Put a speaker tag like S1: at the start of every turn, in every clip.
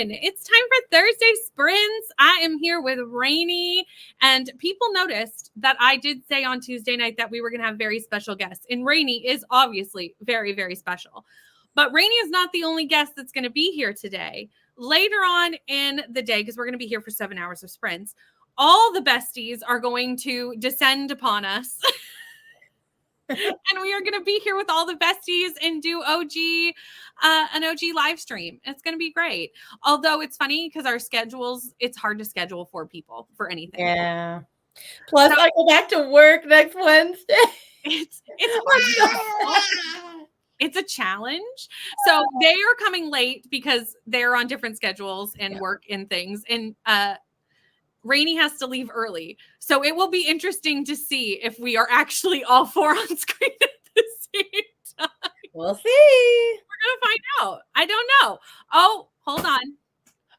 S1: It's time for Thursday Sprints. I am here with Rainey, and people noticed that I did say on Tuesday night that we were going to have very special guests, and Rainey is obviously very, very special. But Rainey is not the only guest that's going to be here today. Later on in the day, because we're going to be here for 7 hours of sprints, all the besties are going to descend upon us. And we are going to be here with all the besties and do an OG live stream. It's going to be great. Although it's funny because our schedules, it's hard to schedule 4 people for anything.
S2: Yeah. Plus, I go back to work next Wednesday.
S1: It's It's a challenge. So they are coming late because they're on different schedules and work and things. And Rainey has to leave early. So it will be interesting to see if we are actually all 4 on screen at the same time.
S2: We'll see.
S1: We're going to find out. I don't know. Oh, hold on.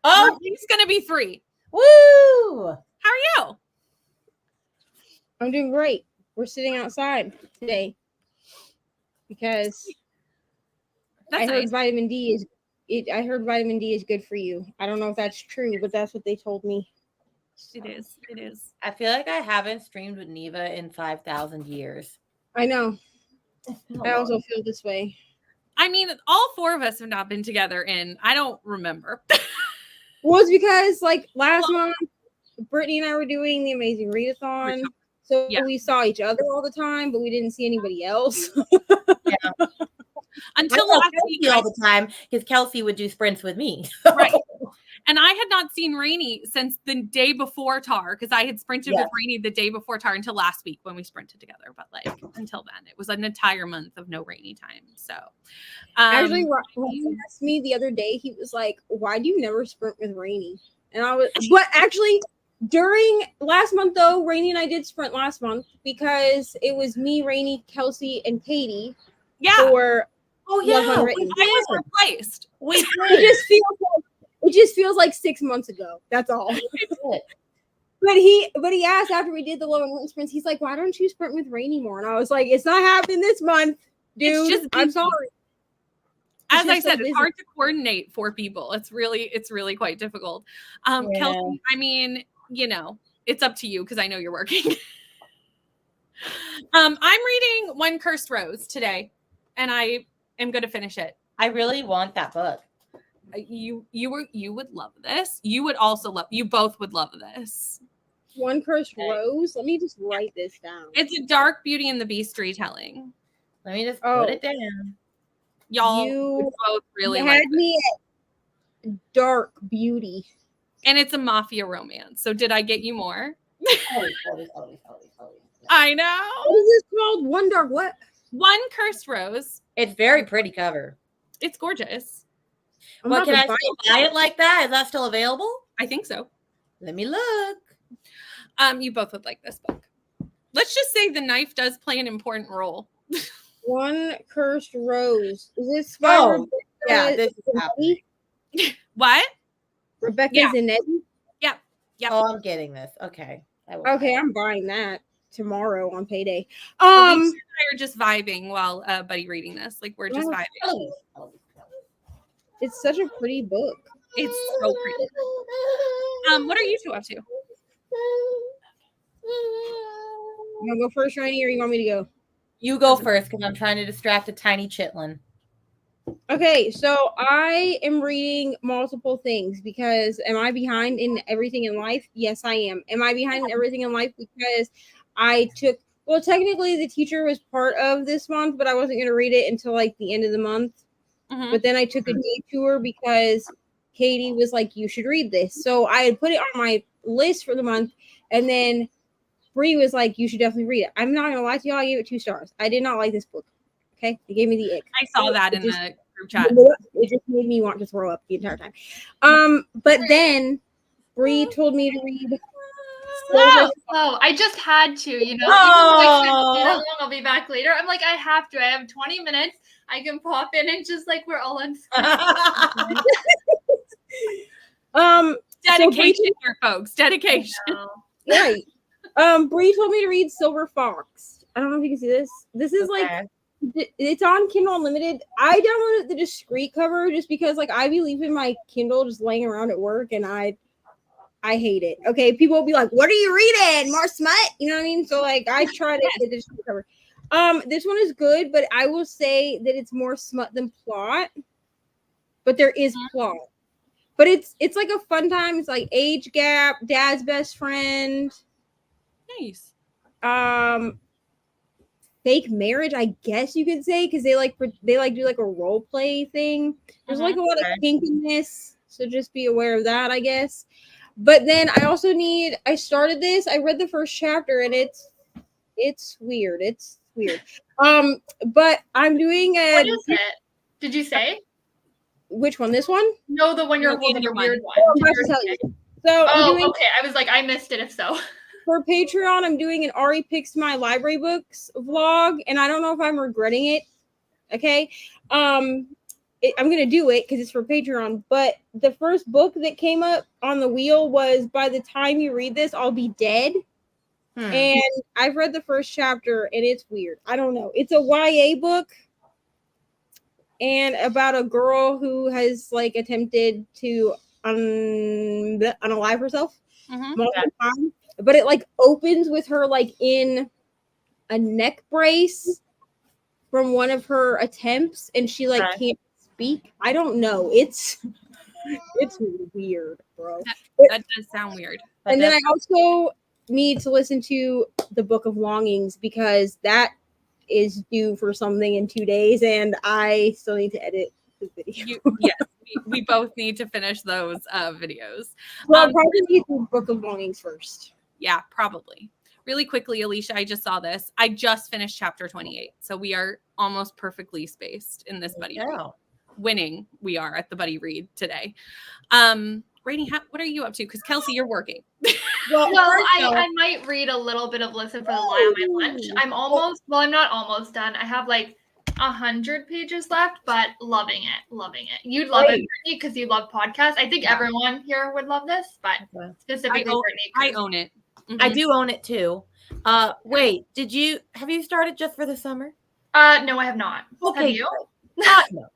S2: Oh,
S1: he's going to be 3.
S2: Woo!
S1: How are you?
S3: I'm doing great. We're sitting outside today because I heard vitamin D is good for you. I don't know if that's true, but that's what they told me.
S1: It is.
S2: I feel like I haven't streamed with Neva in 5,000 years.
S3: I know. I also feel this way.
S1: I mean, all 4 of us have not been together in, I don't remember.
S3: Well, it's because like last month, Brittany and I were doing the Amazing Readathon. So we saw each other all the time, but we didn't see anybody else.
S2: Yeah.
S1: Until last week
S2: all the time, because Kelsey would do sprints with me.
S1: Right. And I had not seen Rainey since the day before Tar, because I had sprinted with Rainey the day before Tar until last week when we sprinted together. But like until then, it was an entire month of no Rainey time. So
S3: actually, Ryan asked me the other day, he was like, "Why do you never sprint with Rainey?" And I was, but actually, during last month though, Rainey and I did sprint last month because it was me, Rainey, Kelsey, and Katie.
S1: Yeah.
S3: I
S1: was replaced.
S3: It just feels like 6 months ago. That's all. But he asked after we did the Love and Written sprints, he's like, "Why don't you sprint with Rainey more?" And I was like, "It's not happening this month, dude. I'm sorry."
S1: As I said, it's hard to coordinate 4 people. It's really quite difficult. Kelsey, I mean, it's up to you because I know you're working. I'm reading One Cursed Rose today, and I am going to finish it.
S2: I really want that book.
S1: You would love this. You both would love this.
S3: One Cursed Rose. Let me just write this down.
S1: It's a dark Beauty and the Beast retelling.
S2: Let me just put it down.
S1: Y'all you both really
S3: had me at Dark Beauty.
S1: And it's a mafia romance. So did I get you more?
S2: Holy.
S1: I know.
S3: What is this called?
S1: One Cursed Rose.
S2: It's very pretty cover.
S1: It's gorgeous.
S2: Well, can I still buy it like that? Is that still available?
S1: I think so.
S2: Let me look.
S1: You both would like this book. Let's just say the knife does play an important role.
S3: One Cursed Rose. Is this
S2: this is
S3: happy.
S1: What?
S3: Rebecca Zanetti?
S1: Yep.
S2: Oh, I'm getting this. Okay.
S3: Okay, I'm buying that tomorrow on payday.
S1: Well, we and I are just vibing while Buddy reading this. Like we're just vibing.
S3: It's such a pretty book.
S1: It's so pretty. What are you 2 up to?
S3: You want to go first, Rainey, or you want me to go?
S2: You go first because I'm trying to distract a tiny chitlin.
S3: Okay, so I am reading multiple things because am I behind in everything in life? Yes, I am. Am I behind in everything in life because technically the teacher was part of this month, but I wasn't going to read it until like the end of the month. Mm-hmm. But then I took a detour because Katie was like, "You should read this." So I had put it on my list for the month, and then Bree was like, "You should definitely read it." I'm not gonna lie to y'all, I gave it 2 stars. I did not like this book. Okay, it gave me the ick.
S1: I saw that in the group chat.
S3: It just made me want to throw up the entire time. But then Bree told me to read.
S4: I just had to, how long I'll be back later. I'm like, I have to. I have 20 minutes. I can pop in and just like we're all on.
S1: Dedication here, folks. Dedication.
S3: Right. Bree told me to read Silver Fox. I don't know if you can see this. This is like It's on Kindle Unlimited. I downloaded the discreet cover just because, like, I be leaving my Kindle just laying around at work, and I hate it. Okay, people will be like, "What are you reading? More smut?" You know what I mean? So, like, I try to get the discreet cover. This one is good, but I will say that it's more smut than plot. But there is plot. But it's like a fun time. It's like age gap, dad's best friend.
S1: Nice.
S3: Fake marriage, I guess you could say, because they do like a role play thing. There's like a lot of kink in this, so just be aware of that, I guess. But then I started this. I read the first chapter, and it's weird. It's weird. But I'm doing
S4: What is it? Did you say?
S3: Which one? This one?
S4: No, the one you're holding, the weird one.
S3: Oh, I'm about to tell you. So
S4: okay. I was like, I missed it if so.
S3: For Patreon, I'm doing an Ari Picks My Library Books vlog, and I don't know if I'm regretting it. Okay. I'm gonna do it because it's for Patreon. But the first book that came up on the wheel was By the Time You Read This, I'll Be Dead. And I've read the first chapter, and it's weird. I don't know. It's a YA book, and about a girl who has like attempted to unalive herself multiple times. But it like opens with her like in a neck brace from one of her attempts, and she like can't speak. I don't know. It's weird, bro.
S1: That does sound weird.
S3: And then I also need to listen to the Book of Longings because that is due for something in 2 days, and I still need to edit the video.
S1: Yes, we both need to finish those videos.
S3: Well, I'll probably need the Book of Longings first.
S1: Yeah, probably. Really quickly, Alicia, I just saw this. I just finished chapter 28. So we are almost perfectly spaced in this buddy read. Winning, we are at the buddy read today. Rainey, what are you up to? Because Kelsey, you're working.
S4: Well, I might read a little bit of Listen for the Lie on my lunch. I'm not almost done. I have like 100 pages left, but loving it. You'd love it, Brittany, because you love podcasts. I think everyone here would love this, but specifically Brittany.
S1: I own it.
S2: I do own it too. Wait, have you started just for the summer?
S4: No, I have not.
S2: Okay.
S4: Have you?
S2: No.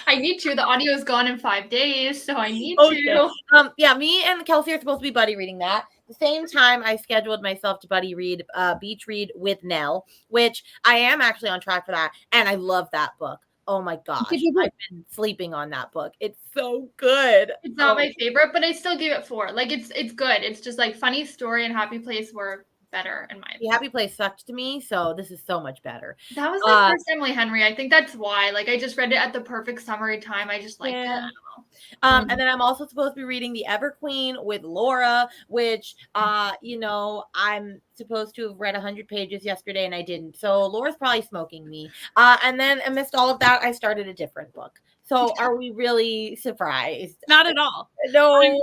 S4: I need to. The audio is gone in 5 days, so I need to.
S2: Yeah, me and Kelsey are supposed to be buddy reading that. At the same time, I scheduled myself to buddy read Beach Read with Nell, which I am actually on track for that. And I love that book. Oh my gosh. I've been sleeping on that book. It's so good.
S4: It's not my favorite, but I still give it 4. Like it's good. It's just like Funny Story and Happy Place were better in my opinion.
S2: The Happy Place sucked to me, so this is so much better.
S4: That was my first Emily Henry. I think that's why. Like I just read it at the perfect summary time. I just liked it. I don't know.
S2: And then I'm also supposed to be reading The Everqueen with Laura, which I'm supposed to have read 100 pages yesterday and I didn't. So Laura's probably smoking me. And then amidst all of that, I started a different book. So are we really surprised?
S1: Not at all.
S2: No.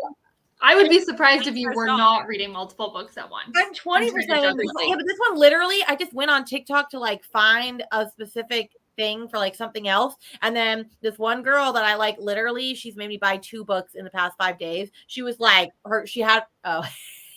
S4: I would be surprised if you were not reading multiple books at once.
S2: I'm 20%. Yeah, but this one literally, I just went on TikTok to like find a specific thing for like something else, and then this one girl that I like, literally, she's made me buy 2 books in the past 5 days. She was like, she had
S1: yay,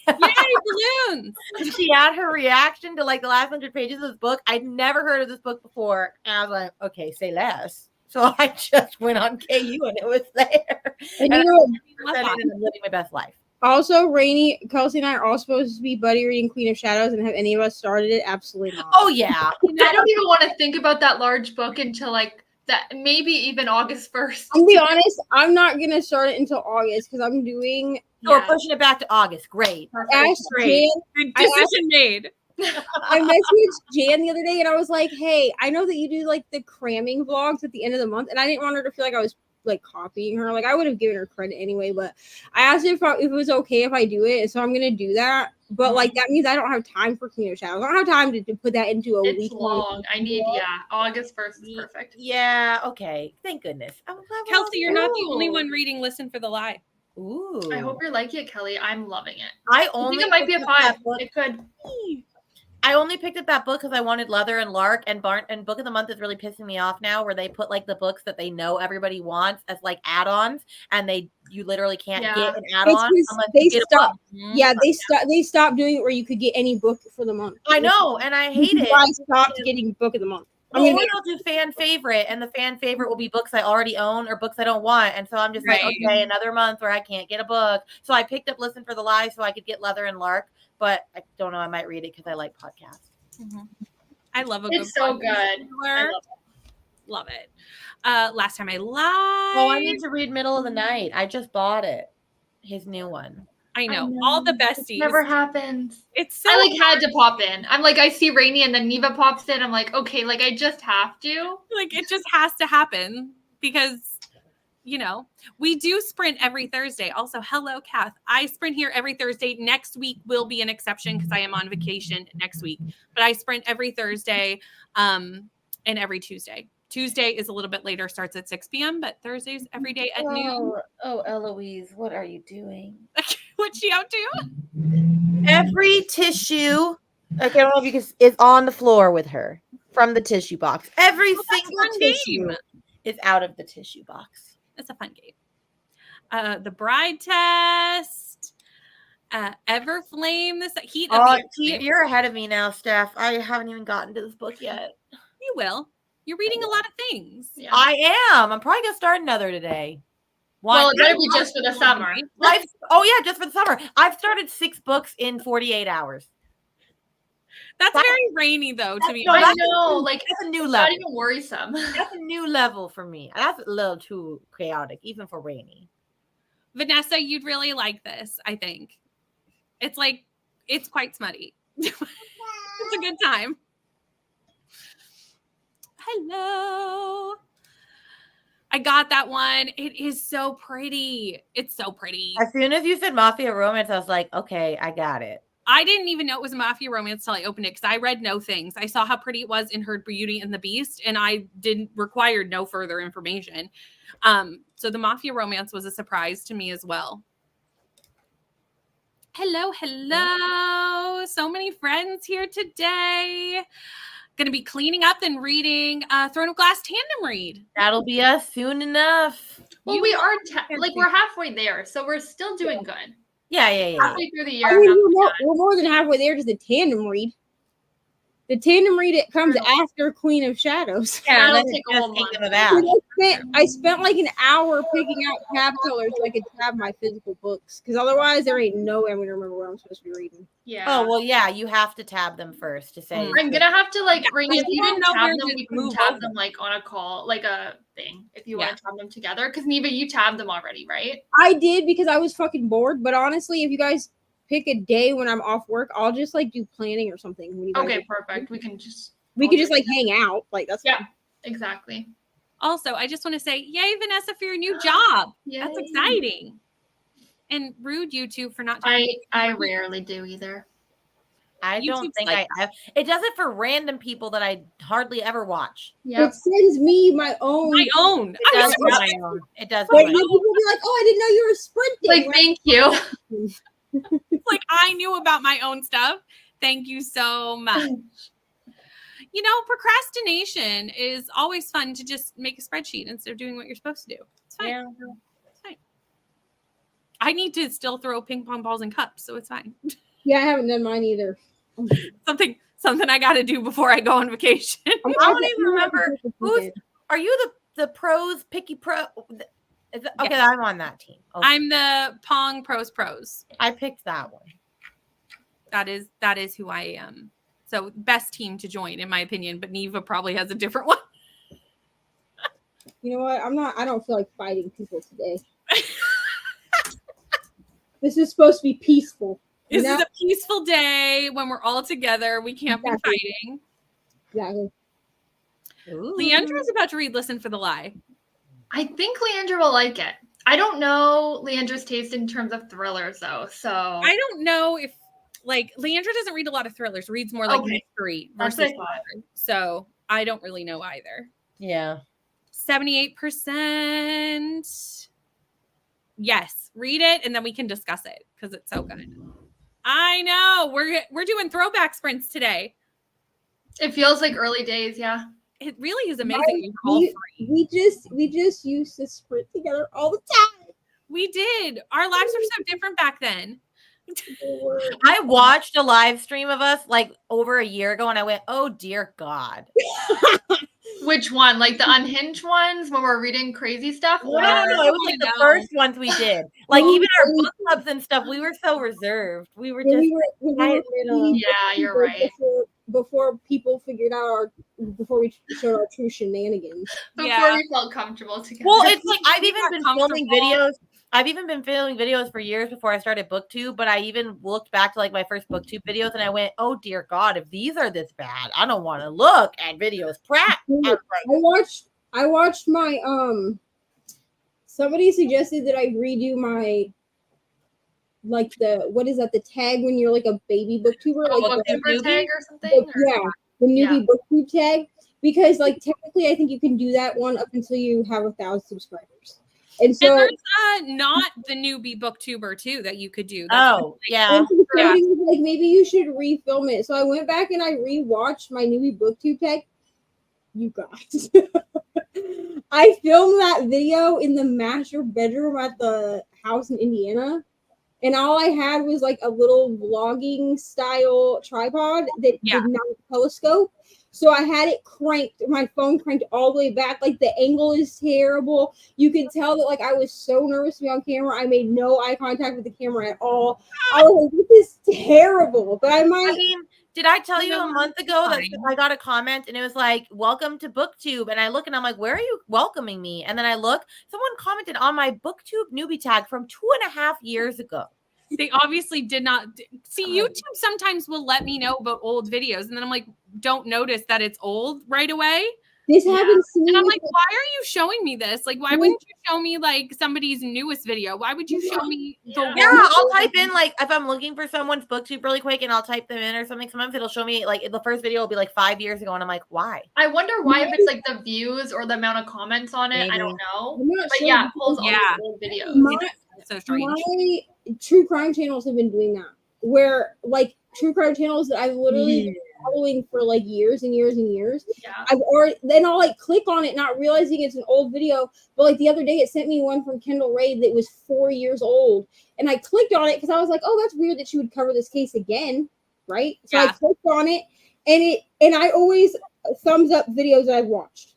S1: balloons!
S2: She had her reaction to like the last 100 pages of this book. I'd never heard of this book before, and I was like, okay, say less. So I just went on KU and it was there. And I'm living my best life.
S3: Also, Rainey, Kelsey, and I are all supposed to be buddy reading Queen of Shadows, and have any of us started it? Absolutely not.
S2: Oh yeah.
S4: I don't even want to think about that large book until like that, maybe even August 1st.
S3: I'll be honest, I'm not gonna start it until August because I'm doing.
S2: We're pushing it back to August. Great.
S1: Great. Good decision made.
S3: I messaged Jan the other day and I was like, hey, I know that you do like the cramming vlogs at the end of the month, and I didn't want her to feel like I was like copying her. Like I would have given her credit anyway, but I asked her if it was okay if I do it, so I'm gonna do that. But like that means I don't have time for Queen of Shadows. I don't have time to put that into a week
S4: long. I need August 1st is perfect.
S2: Yeah, okay. Thank goodness.
S1: Kelsey, you're not the only one reading Listen for the Lie.
S2: Ooh.
S4: I hope you're liking it, Kelly. I'm loving it.
S2: I
S4: think it might be a 5. It could.
S2: I only picked up that book because I wanted Leather and Lark, and Book of the Month is really pissing me off now, where they put like the books that they know everybody wants as like add-ons, and you literally can't get an add-on unless you get a book.
S3: Yeah, they stopped doing it where you could get any book for the month.
S2: I know, and I hate it.
S3: I stopped getting Book of the Month.
S2: Or they'll do fan favorite, and the fan favorite will be books I already own or books I don't want. And so I'm just like, okay, another month where I can't get a book. So I picked up Listen for the Lie so I could get Leather and Lark, but I don't know. I might read it because I like podcasts.
S1: Mm-hmm. I love a
S4: It's so good.
S1: I love it. Last time I lied.
S2: Oh, I need to read Middle of the Night. I just bought it. His new one.
S1: I know. All the besties.
S4: It never happens.
S1: It's so
S4: I had to pop in. I'm like, I see Rainy and then Neva pops in. I'm like, okay, like I just have to.
S1: Like it just has to happen because, we do sprint every Thursday. Also, hello, Kath. I sprint here every Thursday. Next week will be an exception because I am on vacation next week. But I sprint every Thursday and every Tuesday. Tuesday is a little bit later, starts at 6 p.m., but Thursdays every day at noon.
S2: Oh, Eloise, what are you doing?
S1: What's she up to?
S2: Every tissue, I don't know if you can, is on the floor with her from the tissue box. Every single tissue is out of the tissue box.
S1: It's a fun game. The Bride Test, Everflame, this Heat of the Everflame.
S2: You're ahead of me now, Steph. I haven't even gotten to this book yet.
S1: You will. You're reading a lot of things.
S2: Yeah. I am. I'm probably gonna start another today.
S4: Well, it better be just for the summer.
S2: Just for the summer. I've started 6 books in 48 hours.
S1: That's very Rainy, though, to me.
S4: I know. Like,
S2: that's a new level.
S4: Not even worrisome.
S2: That's a new level for me. That's a little too chaotic, even for Rainy.
S1: Vanessa, you'd really like this, I think. It's quite smutty. It's a good time. Hello. I got that one. It is so pretty. It's so pretty.
S2: As soon as you said Mafia Romance, I was like, okay, I got it.
S1: I didn't even know it was a Mafia Romance till I opened it because I read no things. I saw how pretty it was in her Beauty and the Beast, and I required no further information. So the Mafia Romance was a surprise to me as well. Hello. So many friends here today. Going to be cleaning up and reading Throne of Glass tandem read.
S2: That'll be us soon enough.
S4: Well, we are we're halfway there, so we're still doing good.
S2: Yeah.
S4: Halfway through the year.
S3: I mean, we're more than halfway there to the tandem read. The tandem read, it comes after Queen of Shadows.
S2: Yeah,
S4: that'll take a whole month.
S3: I spent like an hour picking out tab colors so I could tab my physical books. Because otherwise, there ain't no way I'm going to remember what I'm supposed to be reading.
S4: Yeah.
S2: Oh, well, yeah, you have to tab them first to say.
S4: I'm going to have to bring if you didn't tab them, we can tab
S1: over.
S4: them on a call, like a thing, if you want to tab them together. Because Neva, you tabbed them already, right?
S3: I did because I was fucking bored. But honestly, if you guys pick a day when I'm off work, I'll just do planning or something. When you guys
S4: perfect. We can just
S3: hang out. That's
S4: fine. Exactly.
S1: Also, I just want to say, yay, Vanessa, for your new job.
S4: Yay.
S1: That's exciting. And rude you two for not.
S4: I rarely do either.
S2: I don't think I have. It does it for random people that I hardly ever watch.
S3: Yeah. It sends me my own.
S1: My own.
S2: It does my own. It does.
S3: People be like, "Oh, I didn't know you were sprinting."
S4: Thank you.
S1: I knew about my own stuff. Thank you so much. Procrastination is always fun to just make a spreadsheet instead of doing what you're supposed to do. It's fine.
S2: Yeah.
S1: It's fine. I need to still throw ping pong balls in cups, so it's fine.
S3: Yeah, I haven't done mine either.
S1: Something I got to do before I go on vacation.
S2: I don't even remember are you the pros picky pro? Okay, I'm on that team. Okay.
S1: I'm the Pong pros.
S2: I picked that one.
S1: That is who I am. So best team to join, in my opinion. But Neva probably has a different one.
S3: You know what? I don't feel like fighting people today. This is supposed to be peaceful.
S1: This is a peaceful day when we're all together. We can't be fighting.
S3: Exactly.
S1: Leandra's about to read Listen for the Lie.
S4: I think Leandra will like it. I don't know Leandra's taste in terms of thrillers, though. So
S1: I don't know if Leandra doesn't read a lot of thrillers. Reads more mystery versus horror. So I don't really know either.
S2: Yeah.
S1: 78%. Yes, read it and then we can discuss it because it's so good. I know we're doing throwback sprints today.
S4: It feels like early days, yeah.
S1: It really is amazing.
S3: We just used to sprint together all the time.
S1: We did. Our lives were so different back then.
S2: I watched a live stream of us like over a year ago, and I went, "Oh dear God."
S4: Which one? Like the unhinged ones when we're reading crazy stuff?
S2: No, it was like the first ones we did. Like even our book clubs and stuff, we were so reserved. We were just
S4: yeah, you're right.
S3: Before people figured out before we showed our true shenanigans.
S4: Before we felt comfortable together.
S2: Well, it's like I've even been filming videos. I've even been filming videos for years before I started BookTube, but I even looked back to like my first BookTube videos and I went, "Oh dear God, if these are this bad, I don't want to look at videos."
S3: I watched my somebody suggested that I redo my like the tag when you're like a baby booktuber, like
S4: booktuber tag or something?
S3: The newbie booktube tag, because like technically I think you can do that one up until you have 1,000 subscribers. And so
S1: there's not the newbie booktuber too that you could do.
S3: Yeah. Like maybe you should refilm it. So I went back and I rewatched my newbie booktube tag. You guys, I filmed that video in the master bedroom at the house in Indiana. And all I had was like a little vlogging style tripod that did not telescope. So I had it cranked, my phone cranked all the way back. Like the angle is terrible. You can tell that like I was so nervous to be on camera. I made no eye contact with the camera at all. I was like, this is terrible. But I mean,
S2: did I tell you a month ago that I got a comment and it was like, "Welcome to BookTube," and I look and I'm like, "Where are you welcoming me?" And then I look, someone commented on my BookTube newbie tag from 2.5 years ago.
S1: They obviously did not see. YouTube sometimes will let me know about old videos, and then I'm like, don't notice that it's old right away.
S3: This happens to me.
S1: And I'm like, why are you showing me this? Like, why wouldn't you show me like somebody's newest video? Why would you show me
S2: I'll type in like if I'm looking for someone's BookTube really quick and I'll type them in or something. Sometimes it'll show me like the first video will be like 5 years ago, and I'm like, why?
S4: I wonder why, if it's like the views or the amount of comments on it. Maybe. I don't know. But
S3: sure.
S4: It pulls all the old videos.
S1: So strange.
S3: My true crime channels have been doing that, where like true crime channels that I've literally been following for like years and years and years. Then I'll like click on it, not realizing it's an old video. But like the other day, it sent me one from Kendall Rae that was 4 years old, and I clicked on it because I was like, oh, that's weird that she would cover this case again, right? So I clicked on it, and I always thumbs up videos that I've watched.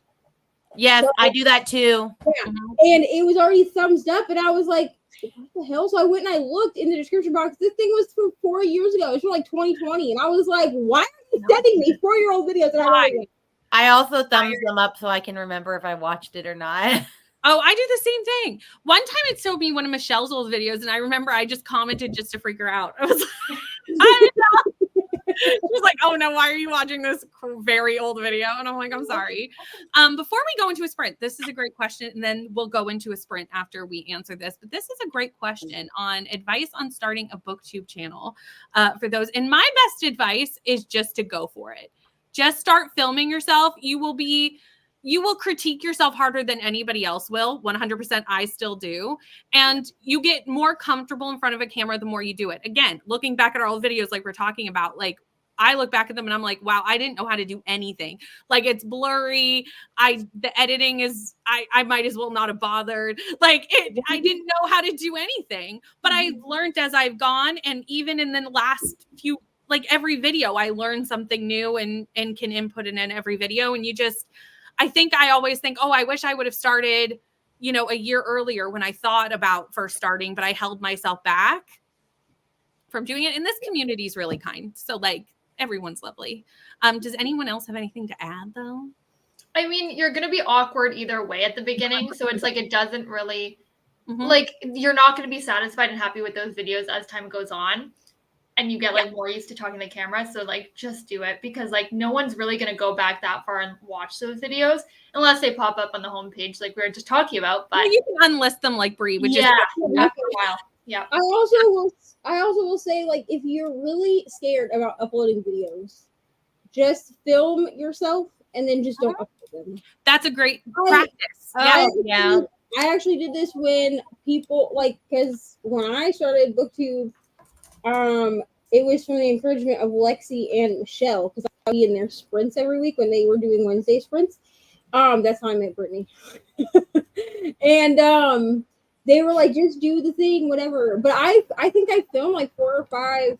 S2: Yes, I do that too.
S3: Yeah. And it was already thumbs up, and I was like, what the hell? So I went and I looked in the description box. This thing was from 4 years ago. It was from like 2020. And I was like, why are you sending me 4-year-old videos? And
S2: I also thumbs them up so I can remember if I watched it or not.
S1: Oh, I do the same thing. One time it showed me one of Michelle's old videos, and I remember I just commented just to freak her out. I was like, she was like, oh no, why are you watching this very old video? And I'm like, I'm sorry. Before we go into a sprint, this is a great question, and then we'll go into a sprint after we answer this. But this is a great question on advice on starting a BookTube channel for those. And my best advice is just to go for it. Just start filming yourself. You will critique yourself harder than anybody else will. 100%, I still do. And you get more comfortable in front of a camera the more you do it. Again, looking back at our old videos, like we're talking about, like I look back at them and I'm like, wow, I didn't know how to do anything. Like it's blurry. The editing is, I might as well not have bothered. Like I didn't know how to do anything, but I learned as I've gone. And even in the last few, like every video, I learned something new and can input it in every video. And I think I always think, oh, I wish I would have started, a year earlier when I thought about first starting, but I held myself back from doing it. And this community is really kind. So like everyone's lovely. Does anyone else have anything to add though?
S4: I mean, you're going to be awkward either way at the beginning. So it's like, it doesn't really like, you're not going to be satisfied and happy with those videos as time goes on. And you get like more used to talking to the camera. So like, just do it, because like no one's really going to go back that far and watch those videos unless they pop up on the homepage, like we were just talking about. But
S1: you can unlist them like Brie, which is
S4: after a while. Yeah.
S3: I also will say, like, if you're really scared about uploading videos, just film yourself and then just don't upload them.
S1: That's a great practice.
S3: I actually did this when people because when I started BookTube, it was from the encouragement of Lexi and Michelle, because I'd be in their sprints every week when they were doing Wednesday sprints. That's how I met Brittany. And they were like, just do the thing, whatever. But I think I filmed like 4 or 5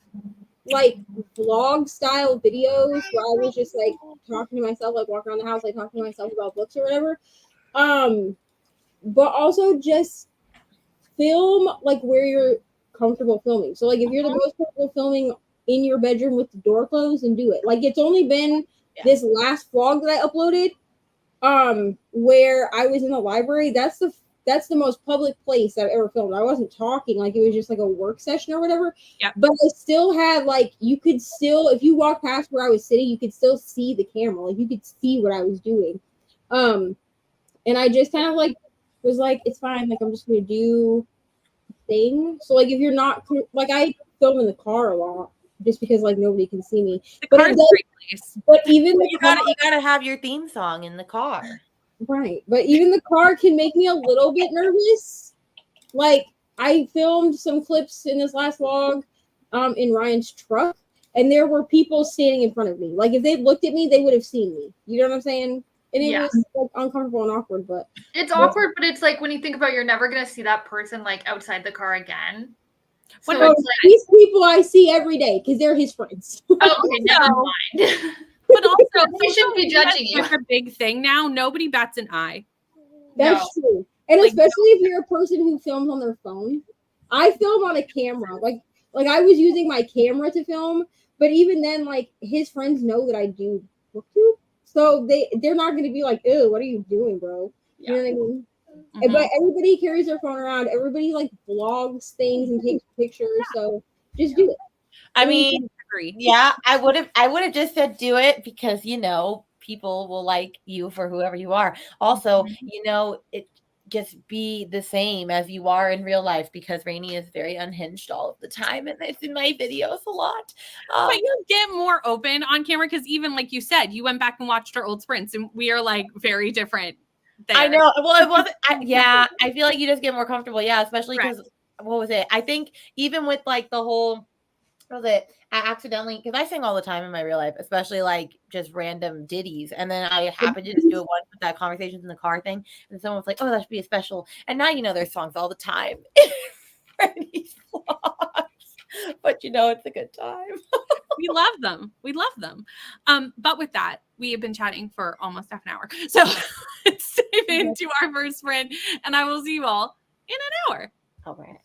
S3: like vlog style videos where I was just like talking to myself, like walking around the house, like talking to myself about books or whatever. But also just film like where you're comfortable filming. So like if you're the most comfortable filming in your bedroom with the door closed, and do it. Like it's only been this last vlog that I uploaded, where I was in the library. That's the most public place I've ever filmed. I wasn't talking, like it was just like a work session or whatever.
S1: Yep.
S3: But I still had like, you could still, if you walk past where I was sitting, you could still see the camera. Like you could see what I was doing. And I just kind of like was like, it's fine. Like I'm just gonna do thing. So like if you're not like, I film in the car a lot just because like nobody can see me.
S1: The
S3: But
S1: car's
S3: it
S1: a
S3: does,
S1: great place.
S3: but even the
S2: You
S3: car,
S2: gotta have your theme song in the car.
S3: right. But even the car can make me a little bit nervous. Like I filmed some clips in this last vlog, in Ryan's truck, and there were people standing in front of me. Like if they looked at me, they would have seen me. You know what I'm saying? And it was like uncomfortable and awkward, but
S4: it's awkward, but it's like when you think about, you're never gonna see that person like outside the car again. So
S3: so
S4: it's like,
S3: these people I see every day because they're his friends.
S4: oh, okay, never mind.
S1: But also,
S4: We shouldn't be judging you.
S1: It's a big thing now. Nobody bats an eye.
S3: That's true. And
S1: Like,
S3: especially if you're a person who films on their phone. I film on a camera. Like I was using my camera to film, but even then, like his friends know that I do booktube. So they're not gonna be like, ew, what are you doing, bro? You know what I mean?
S1: Mhm.
S3: But everybody carries their phone around, everybody like vlogs things and takes pictures. So just do it.
S2: I mean,
S1: agree.
S2: yeah, I would have just said do it because people will like you for whoever you are. Also, it just be the same as you are in real life, because Rainey is very unhinged all of the time, and it's in my videos a lot.
S1: But you get more open on camera because even like you said, you went back and watched our old sprints, and we are like very different there.
S2: I know. Well, it wasn't. I feel like you just get more comfortable. Yeah, especially because what was it? I think even with like the whole. Was it? I accidentally, because I sing all the time in my real life, especially like just random ditties, and then I happened to just do it once with that conversations in the car thing, and someone was like, "Oh, that should be a special." And now there's songs all the time for these vlogs, but it's a good time.
S1: We love them. We love them. But with that, we have been chatting for almost half an hour, so let's dive into our first sprint, and I will see you all in an hour.
S2: All right.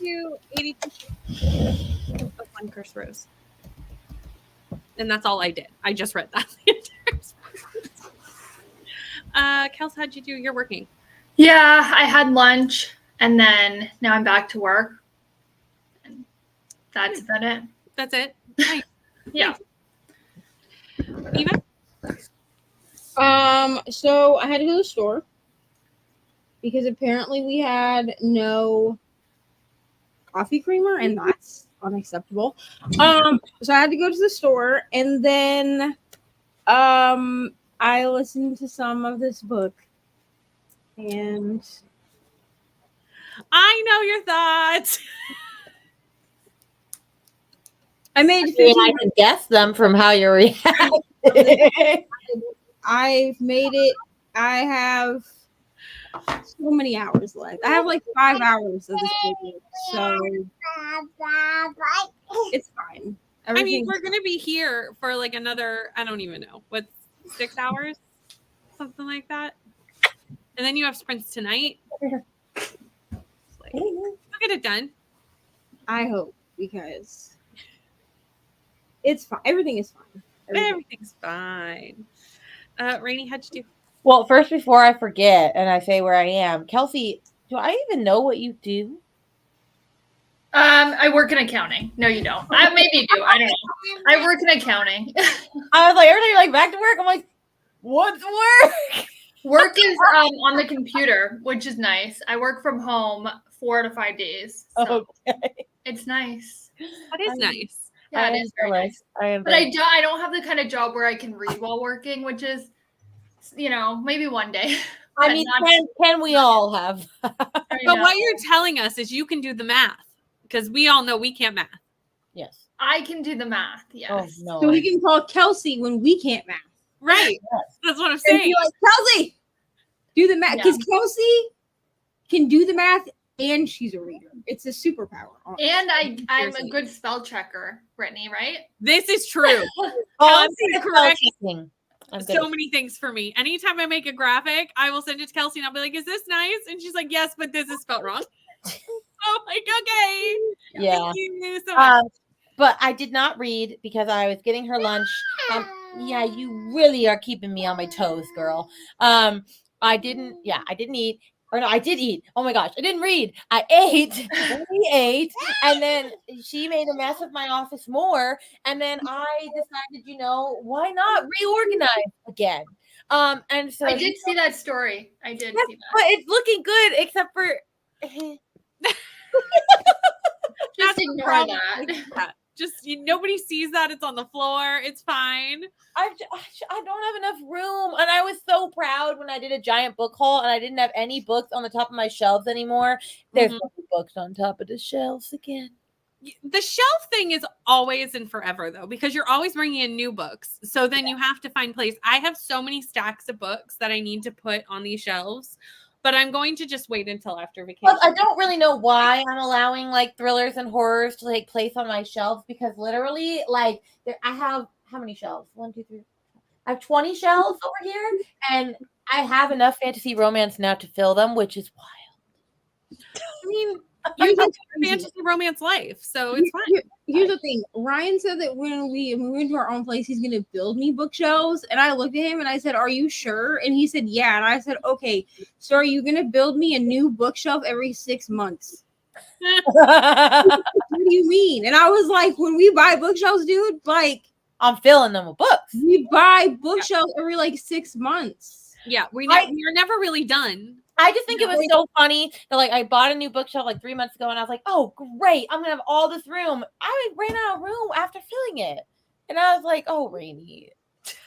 S1: to 82 of One Cursed Rose. And that's all I did. I just read that. Kels, how'd you do? You're working.
S4: Yeah, I had lunch and then now I'm back to work. And that's about it.
S1: That's it. Nice.
S4: Yeah.
S1: Eva?
S3: So I had to go to the store because apparently we had no coffee creamer, and that's unacceptable. So I had to go to the store, and then I listened to some of this book, and
S1: I know your thoughts.
S3: I made
S2: I mean, I can guess them from how you're reacting.
S3: I've made it. I have so many hours left. I have like 5 hours of this book, so it's fine.
S1: I mean, we're gonna be here for like another, I don't even know, what, 6 hours? Something like that. And then you have sprints tonight. Like, we'll get it done.
S3: I hope, because it's fine. Everything is fine.
S1: Everything's fine. Rainey, how'd you do?
S2: Well, first, before I forget and I say where I am, Kelsey, do I even know what you do?
S4: I work in accounting. No, you don't. Maybe you do. I don't know. I work in accounting.
S2: I was like, everything like back to work. I'm like, what's work?
S4: Work is on the computer, which is nice. I work from home 4 to 5 days. So
S2: Okay.
S4: it's nice.
S1: That is nice.
S4: Yeah, it is very nice. But I don't have the kind of job where I can read while working, which is, maybe one day.
S2: I mean, can we all have?
S1: But what you're telling us is you can do the math, because we all know we can't math.
S2: Yes.
S4: I can do the math. Yes.
S2: Oh, no.
S3: So we can call Kelsey when we can't math.
S1: Right.
S2: Yes.
S1: That's what I'm
S3: And
S1: saying.
S3: be like, Kelsey, do the math. Because Kelsey can do the math and she's a reader. It's a superpower. Honestly.
S4: And I'm a good spell checker, Brittany, right?
S1: This is true.
S2: I'm
S1: Kelsey's correct.
S2: so
S1: Many things for me. Anytime I make a graphic, I will send it to Kelsey and I'll be like, is this nice? And she's like, yes, but this is spelled wrong. Oh, like, okay.
S2: Yeah.
S1: Thank you so much.
S2: But I did not read because I was getting her lunch. Yeah, you really are keeping me on my toes, girl. I didn't eat. Or no, I did eat. Oh my gosh, I didn't read. I ate. We ate. And then she made a mess of my office more. And then I decided, why not reorganize again? And so
S4: I did see that story. I did see that.
S2: But it's looking good, except for
S4: Just ignore that.
S1: Just nobody sees that. It's on the floor. It's fine.
S2: I don't have enough room. And I was so proud when I did a giant book haul and I didn't have any books on the top of my shelves anymore. There's books on top of the shelves again.
S1: The shelf thing is always and forever, though, because you're always bringing in new books. So then you have to find place. I have so many stacks of books that I need to put on these shelves. But I'm going to just wait until after vacation.
S2: Well, I don't really know why I'm allowing like thrillers and horrors to take place on my shelves, because literally, like, I have how many shelves? 1, 2, 3. I have 20 shelves over here, and I have enough fantasy romance now to fill them, which is wild.
S1: I mean, you have a fantasy romance life, so it's fine.
S3: Here's the thing. Ryan said that when we move into our own place, he's going to build me bookshelves. And I looked at him and I said, are you sure? And he said, yeah. And I said, okay, so are you going to build me a new bookshelf every 6 months? What do you mean? And I was like, when we buy bookshelves, dude, like,
S2: I'm filling them with books.
S3: We buy bookshelves every like 6 months.
S1: Yeah, we're never really done.
S2: I just think it was so funny that like I bought a new bookshelf like 3 months ago and I was like, oh great, I'm gonna have all this room. I ran out of room after filling it. And I was like, oh, Rainy.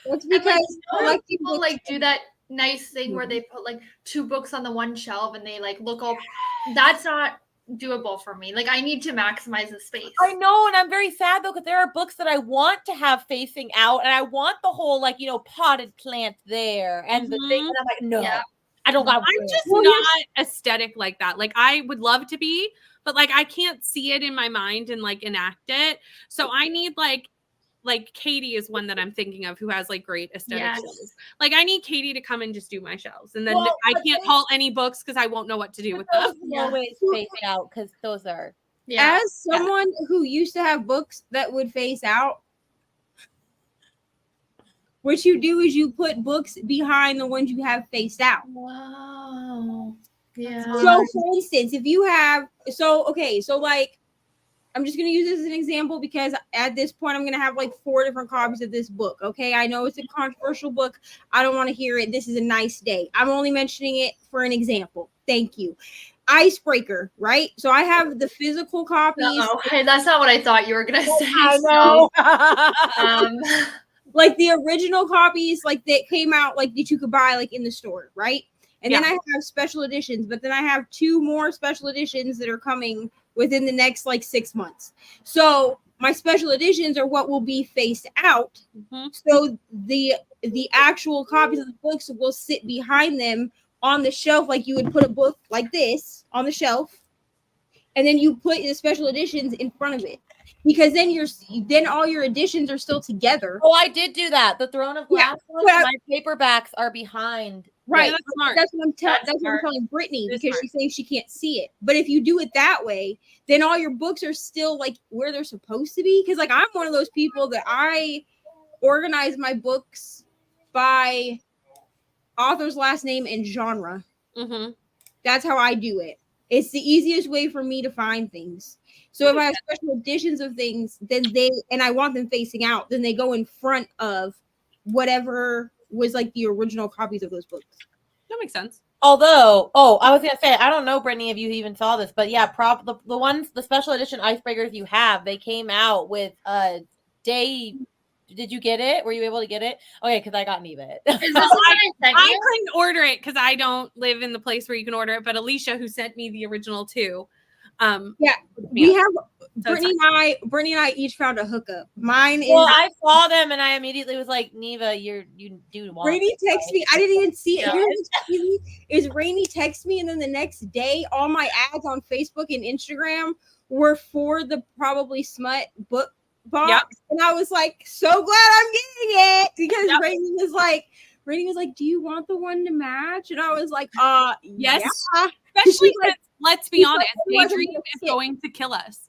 S3: That's because
S4: like people like do that nice thing where they put like 2 books on the one shelf and they like look all. That's not doable for me. Like I need to maximize the space.
S2: I know, and I'm very sad though, because there are books that I want to have facing out, and I want the whole like potted plant there and the thing. And I'm like, no, I don't got.
S1: I'm just not aesthetic like that. Like I would love to be, but like I can't see it in my mind and like enact it. So I need like Katie is one that I'm thinking of who has like great aesthetic shelves. Like I need Katie to come and just do my shelves, and then I can't haul any books because I won't know what to do with them.
S2: Always face out because those are
S4: Yeah.
S3: As someone who used to have books that would face out, what you do is you put books behind the ones you have faced out.
S4: Wow. Yeah.
S3: So, for instance, if you have, so like, I'm just going to use this as an example because at this point, I'm going to have like 4 different copies of this book. Okay. I know it's a controversial book. I don't want to hear it. This is a nice day. I'm only mentioning it for an example. Thank you. Icebreaker, right? So I have the physical copies.
S4: Hey, that's not what I thought you were going to say.
S2: I know.
S4: So,
S3: like the original copies, like that came out, like that you could buy like in the store, right? And then I have special editions, but then I have 2 more special editions that are coming within the next like 6 months. So my special editions are what will be faced out. Mm-hmm. So the actual copies of the books will sit behind them on the shelf, like you would put a book like this on the shelf, and then you put the special editions in front of it. Because then all your editions are still together.
S2: Oh, I did do that. The Throne of Glass ones, my paperbacks are behind.
S3: Right. That's smart. That's what I'm telling Brittany, because she says she can't see it. But if you do it that way, then all your books are still like where they're supposed to be. Because like I'm one of those people that I organize my books by author's last name and genre. Mm-hmm. That's how I do it. It's the easiest way for me to find things. So if I have special editions of things, then I want them facing out, then they go in front of whatever was like the original copies of those books.
S1: That makes sense.
S2: Although, I was gonna say, I don't know, Brittany, if you even saw this, but yeah, the special edition icebreakers you have, they came out with a day. Did you get it? Were you able to get it? Okay, because I got Neva it.
S1: I couldn't order it because I don't live in the place where you can order it. But Alicia, who sent me the original too,
S3: we have Brittany and I each found a hookup. Mine is.
S2: Well, I saw them and I immediately was like, Neva, you do want.
S3: Rainy texted me. I didn't even see it. Is Rainy text me, and then the next day, all my ads on Facebook and Instagram were for the Probably Smut book box, and I was like, so glad I'm getting it because Rainy was like, do you want the one to match? And I was like, yes.
S1: Yeah. Especially since, let's be honest, Daydream is going to kill us.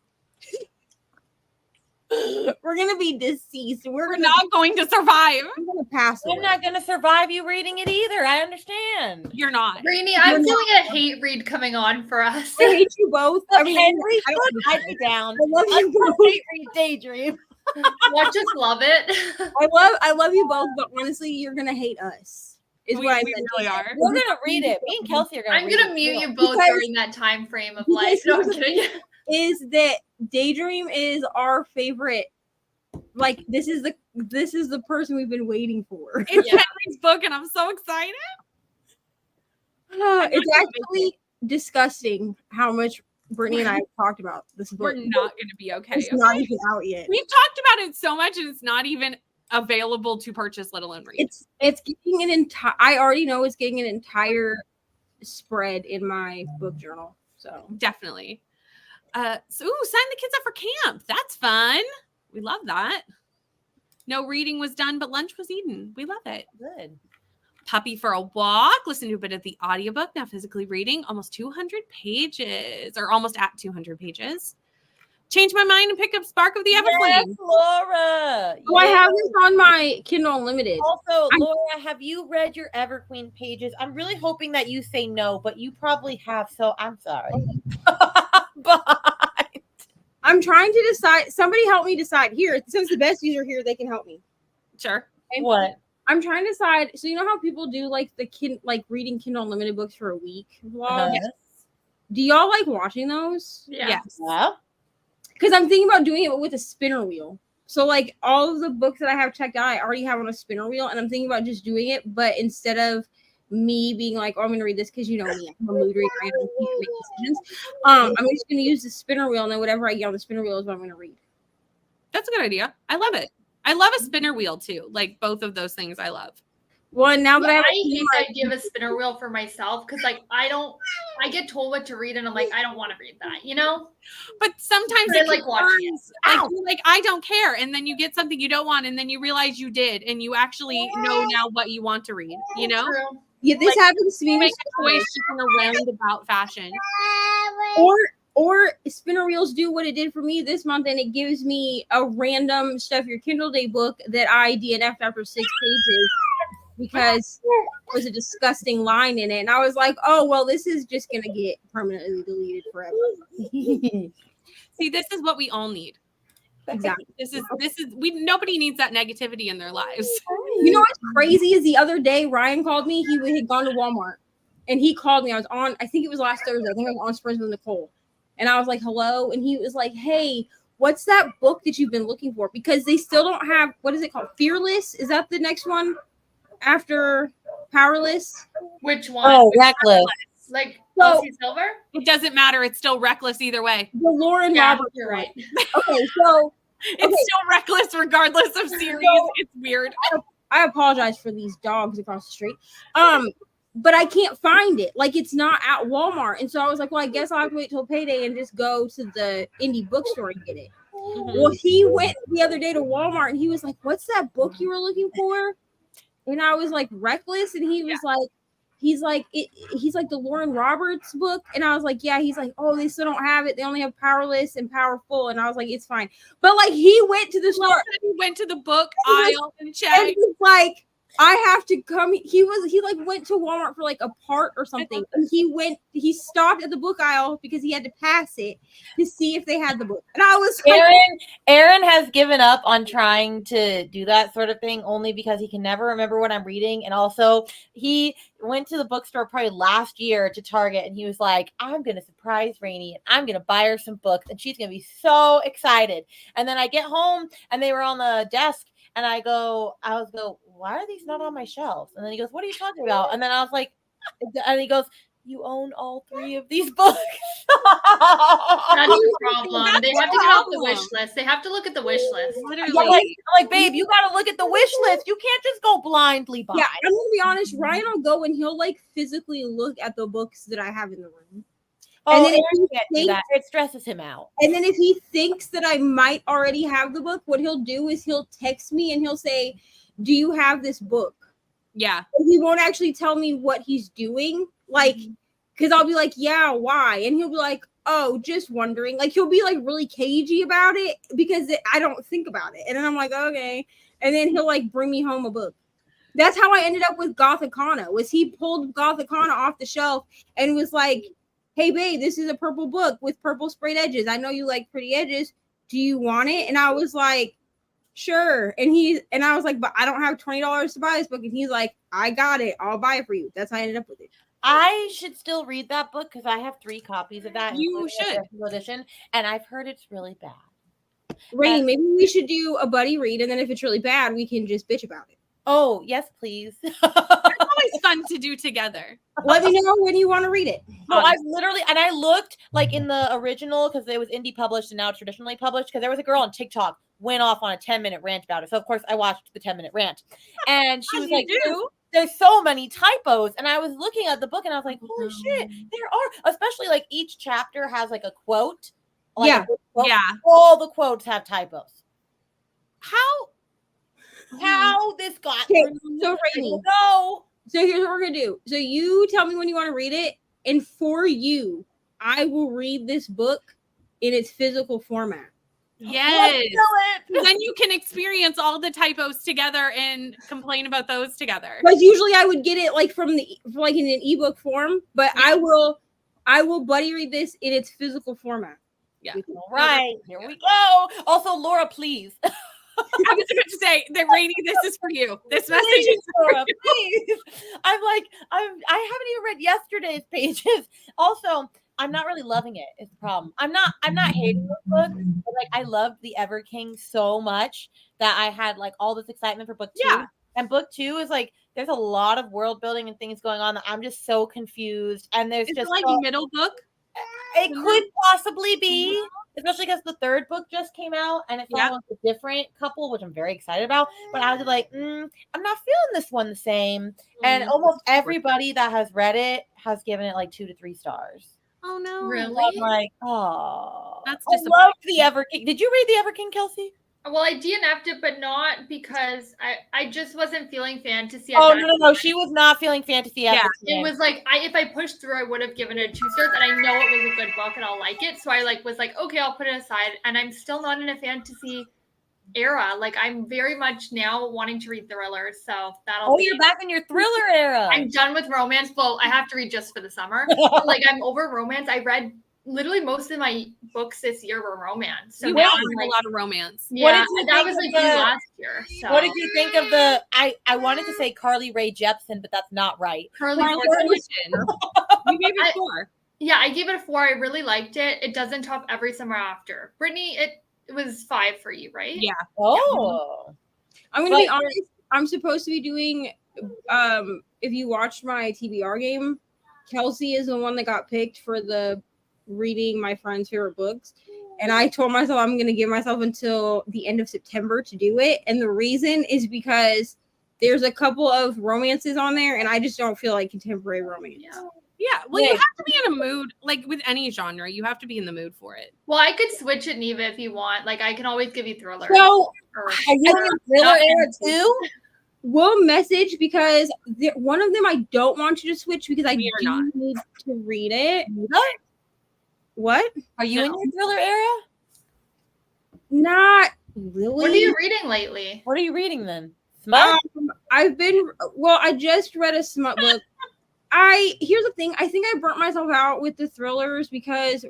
S3: We're gonna be deceased. We're
S1: not going to survive.
S3: I'm gonna pass away.
S2: I'm not gonna survive you reading it either. I understand.
S1: You're not.
S4: Rainy, I'm feeling a hate read coming on for us.
S3: I hate you both. I mean,
S2: Henry, I'd be down. I love you both. Hate read Daydream.
S4: I just love it.
S3: I love you both, but honestly, you're gonna hate us.
S1: We really are.
S2: We're gonna read it. Me and Kelsey are gonna.
S4: I'm gonna mute you both during that time frame of life. No, I'm kidding.
S3: Is that Daydream is our favorite? Like this is the person we've been waiting for.
S1: It's Henry's book, and I'm so excited.
S3: It's actually disgusting how much Brittany and I have talked about this book.
S1: We're not going to be okay.
S3: It's not even out yet.
S1: We've talked about it so much, and it's not even available to purchase, let alone read.
S3: It's getting an entire. I already know it's getting an entire spread in my book journal. So
S1: definitely. Sign the kids up for camp. That's fun. We love that. No reading was done, but lunch was eaten. We love it.
S2: Good.
S1: Puppy for a walk. Listen to a bit of the audiobook. Now physically reading almost 200 pages, or almost at 200 pages. Change my mind and pick up Spark of the Everqueen.
S2: Yes, Laura.
S3: Oh, I have this on my Kindle Unlimited.
S2: Also, Laura, have you read your Everqueen pages? I'm really hoping that you say no, but you probably have, so I'm sorry.
S3: But I'm trying to decide. Somebody help me decide. Here, since the best user here, they can help me.
S1: Sure.
S2: And what?
S3: I'm trying to decide. So you know how people do like reading Kindle Unlimited books for a week vlog?
S2: Yes.
S3: Do y'all like watching those?
S4: Yeah.
S1: Yes.
S2: Yeah.
S3: Because I'm thinking about doing it with a spinner wheel. So like all of the books that I have checked out, I already have on a spinner wheel, and I'm thinking about just doing it. But instead of me being like, oh, I'm going to read this because you know me, I'm a mood reader, I don't make decisions. I'm just going to use the spinner wheel, and then whatever I get on the spinner wheel is what I'm going to read.
S1: That's a good idea. I love it. I love a spinner wheel too. Like both of those things I love.
S3: Well, now that I
S4: hate the idea of a spinner wheel for myself because I get told what to read and I'm like, I don't want to read that, you know?
S1: But sometimes
S4: I like watching it.
S1: I don't care. And then you get something you don't want, and then you realize you did, and you actually know now what you want to read, you know?
S3: Yeah, this happens to me.
S1: Make a choice in a roundabout fashion.
S3: Or Spinner Reels do what it did for me this month, and it gives me a random Stuff Your Kindle Day book that I DNF'd after 6 pages because there was a disgusting line in it. And I was like, oh, well, this is just going to get permanently deleted forever.
S1: See, this is what we all need.
S3: Exactly.
S1: Nobody needs that negativity in their lives.
S3: You know what's crazy is the other day Ryan called me. He had gone to Walmart and he called me. I was on, I think it was last Thursday. I think I was on Springs with Nicole. And I was like, hello. And he was like, hey, what's that book that you've been looking for? Because they still don't have, what is it called? Fearless? Is that the next one after Powerless?
S4: Which one?
S2: Oh, Reckless.
S4: Like
S3: So-
S4: Elsie Silver?
S1: It doesn't matter. It's still reckless either way.
S3: The Lauren
S4: Yeah,
S3: Roberts.
S4: you're
S3: one.
S4: right.
S3: Okay, so
S1: It's
S3: Okay.
S1: still reckless regardless of series.
S3: So-
S1: It's weird.
S3: I apologize for these dogs across the street. But I can't find it. Like, it's not at Walmart. And so I was like, well, I guess I'll have to wait till payday and just go to the indie bookstore and get it.
S1: Mhm.
S3: Well, he went the other day to Walmart and he was like, what's that book you were looking for? And I was like, Reckless. And he was like, he's like the Lauren Roberts book. And I was like, yeah. He's like, oh, they still don't have it. They only have Powerless and Powerful. And I was like, it's fine. But like, he went to the store
S1: He went to the book
S3: Yes.
S1: aisle and
S3: and
S1: checked.
S3: he's like, I have to come. He like went to Walmart for like a part or something. And he stopped at the book aisle because he had to pass it to see if they had the book. And I was like,
S2: Aaron has given up on trying to do that sort of thing only because he can never remember what I'm reading. And also he went to the bookstore probably last year to Target and he was like, I'm going to surprise Rainey and I'm going to buy her some books and she's going to be so excited. And then I get home and they were on the desk and I was why are these not on my shelves? And then he goes, what are you talking about? And then I was like, and he goes, you own all 3 of these books.
S4: That's the problem.
S1: That's
S4: They
S1: the
S4: have to get off the
S1: problem.
S4: wish list. They have to look at the wish list.
S1: Literally.
S2: I'm like, babe, you got to look at the wish list. You can't just go blindly buy.
S3: yeah, I'm gonna be honest. Ryan will go and he'll like physically look at the books that I have in the room.
S2: Oh,
S3: And then if
S2: Aaron
S3: you
S2: can't do
S3: think-
S2: that. It stresses him out.
S3: And then if he thinks that I might already have the book, what he'll do is he'll text me and he'll say, do you have this book?
S1: Yeah.
S3: And he won't actually tell me what he's doing. Like, because I'll be like, yeah, why? And he'll be like, oh, just wondering. Like, he'll be like really cagey about it because I don't think about it. And then I'm like, okay. And then he'll like bring me home a book. That's how I ended up with Gothicana. Was he pulled Gothicana off the shelf and was like, hey, babe, this is a purple book with purple sprayed edges. I know you like pretty edges. Do you want it? And I was like, sure. And I was like, but I don't have $20 to buy this book. And he's like, I got it. I'll buy it for you. That's how I ended up with it.
S2: I should still read that book because I have 3 copies of that.
S1: You
S2: including the
S1: should.
S2: special edition, and I've heard it's really bad.
S3: Rainy, maybe we should do a buddy read. And then if it's really bad, we can just bitch about it.
S2: Oh, yes, please.
S1: It's always fun to do together.
S3: Let me know when you want to read it.
S2: No, I literally, and I looked like in the original because it was indie published and now it's traditionally published because there was a girl on TikTok went off on a 10-minute rant about it. So of course I watched the 10-minute rant and she was like, there's so many typos. And I was looking at the book and I was like, holy shit, there are, especially like each chapter has like a quote. Like
S3: Yeah.
S2: a big quote.
S1: Yeah.
S2: All the quotes have typos.
S1: How
S2: How this got
S3: Okay,
S2: through,
S3: so
S2: I
S3: Rainy,
S2: don't know.
S3: so here's what we're gonna do. So you tell me when you want to read it, and for you, I will read this book in its physical format.
S1: Yes.
S2: Let's do it.
S1: Then you can experience all the typos together and complain about those together.
S3: Because usually I would get it like from in an ebook form, but I will buddy read this in its physical format.
S1: Yeah.
S2: All right, here we go. Also, Laura, please.
S1: I was about to say that Rainy, this is for you. This message is for
S2: Laura, please. I haven't even read yesterday's pages. Also, I'm not really loving it. Is the problem. I'm not hating this book, but like I loved the Ever King so much that I had like all this excitement for book 2.
S1: Yeah.
S2: And book 2 is like there's a lot of world building and things going on that I'm just so confused. And there's
S1: Is
S2: just
S1: it like
S2: so-
S1: middle book?
S2: it could possibly be, especially because the 3rd book just came out and it follows a different couple, which I'm very excited about. But I was like, I'm not feeling this one the same. And almost everybody that has read it has given it like 2 to 3 stars.
S1: Oh no.
S4: Really?
S2: I'm like, oh,
S1: That's
S2: I
S1: disappointing.
S2: love the Ever King. Did you read the Ever King, Kelsey?
S4: Well, I DNF'd it, but not because I just wasn't feeling fantasy.
S2: Oh, no. She was not feeling fantasy.
S1: Yeah.
S4: It was like, if I pushed through, I would have given it 2 stars, and I know it was a good book and I'll like it. So I was like, okay, I'll put it aside. And I'm still not in a fantasy era. Like, I'm very much now wanting to read thrillers. So that'll be.
S2: You're back in your thriller era.
S4: I'm done with romance. Well, I have to read just for the summer. But, I'm over romance. I read literally most of my books this year were romance. So now I'm
S1: a lot of romance.
S4: Yeah, that was you last year. So.
S2: What did you think of the? I wanted to say Carly Rae Jepsen, but that's not right.
S1: Carly Rae Jepsen. You gave it 4.
S4: Yeah, I gave it a 4. I really liked it. It doesn't top Every Summer After. Brittany, it was 5 for you, right?
S1: Yeah.
S2: Oh.
S3: I'm gonna be honest. I'm supposed to be doing. If you watched my TBR game, Kelsey is the one that got picked for the reading my friend's favorite books, and I told myself I'm going to give myself until the end of September to do it, and the reason is because there's a couple of romances on there and I just don't feel like contemporary romance.
S1: Yeah, well, you have to be in a mood, like with any genre, you have to be in the mood for it.
S4: Well, I could switch it, Neva, if you want. I can always give you thriller.
S3: So
S2: are you in the thriller era too?
S3: We'll message because one of them I don't want you to switch because I do need to read it. What?
S2: Are you in your thriller era?
S3: Not really.
S4: What are you reading lately?
S2: What are you reading then? Smut?
S3: I just read a smut book. Here's the thing. I think I burnt myself out with the thrillers because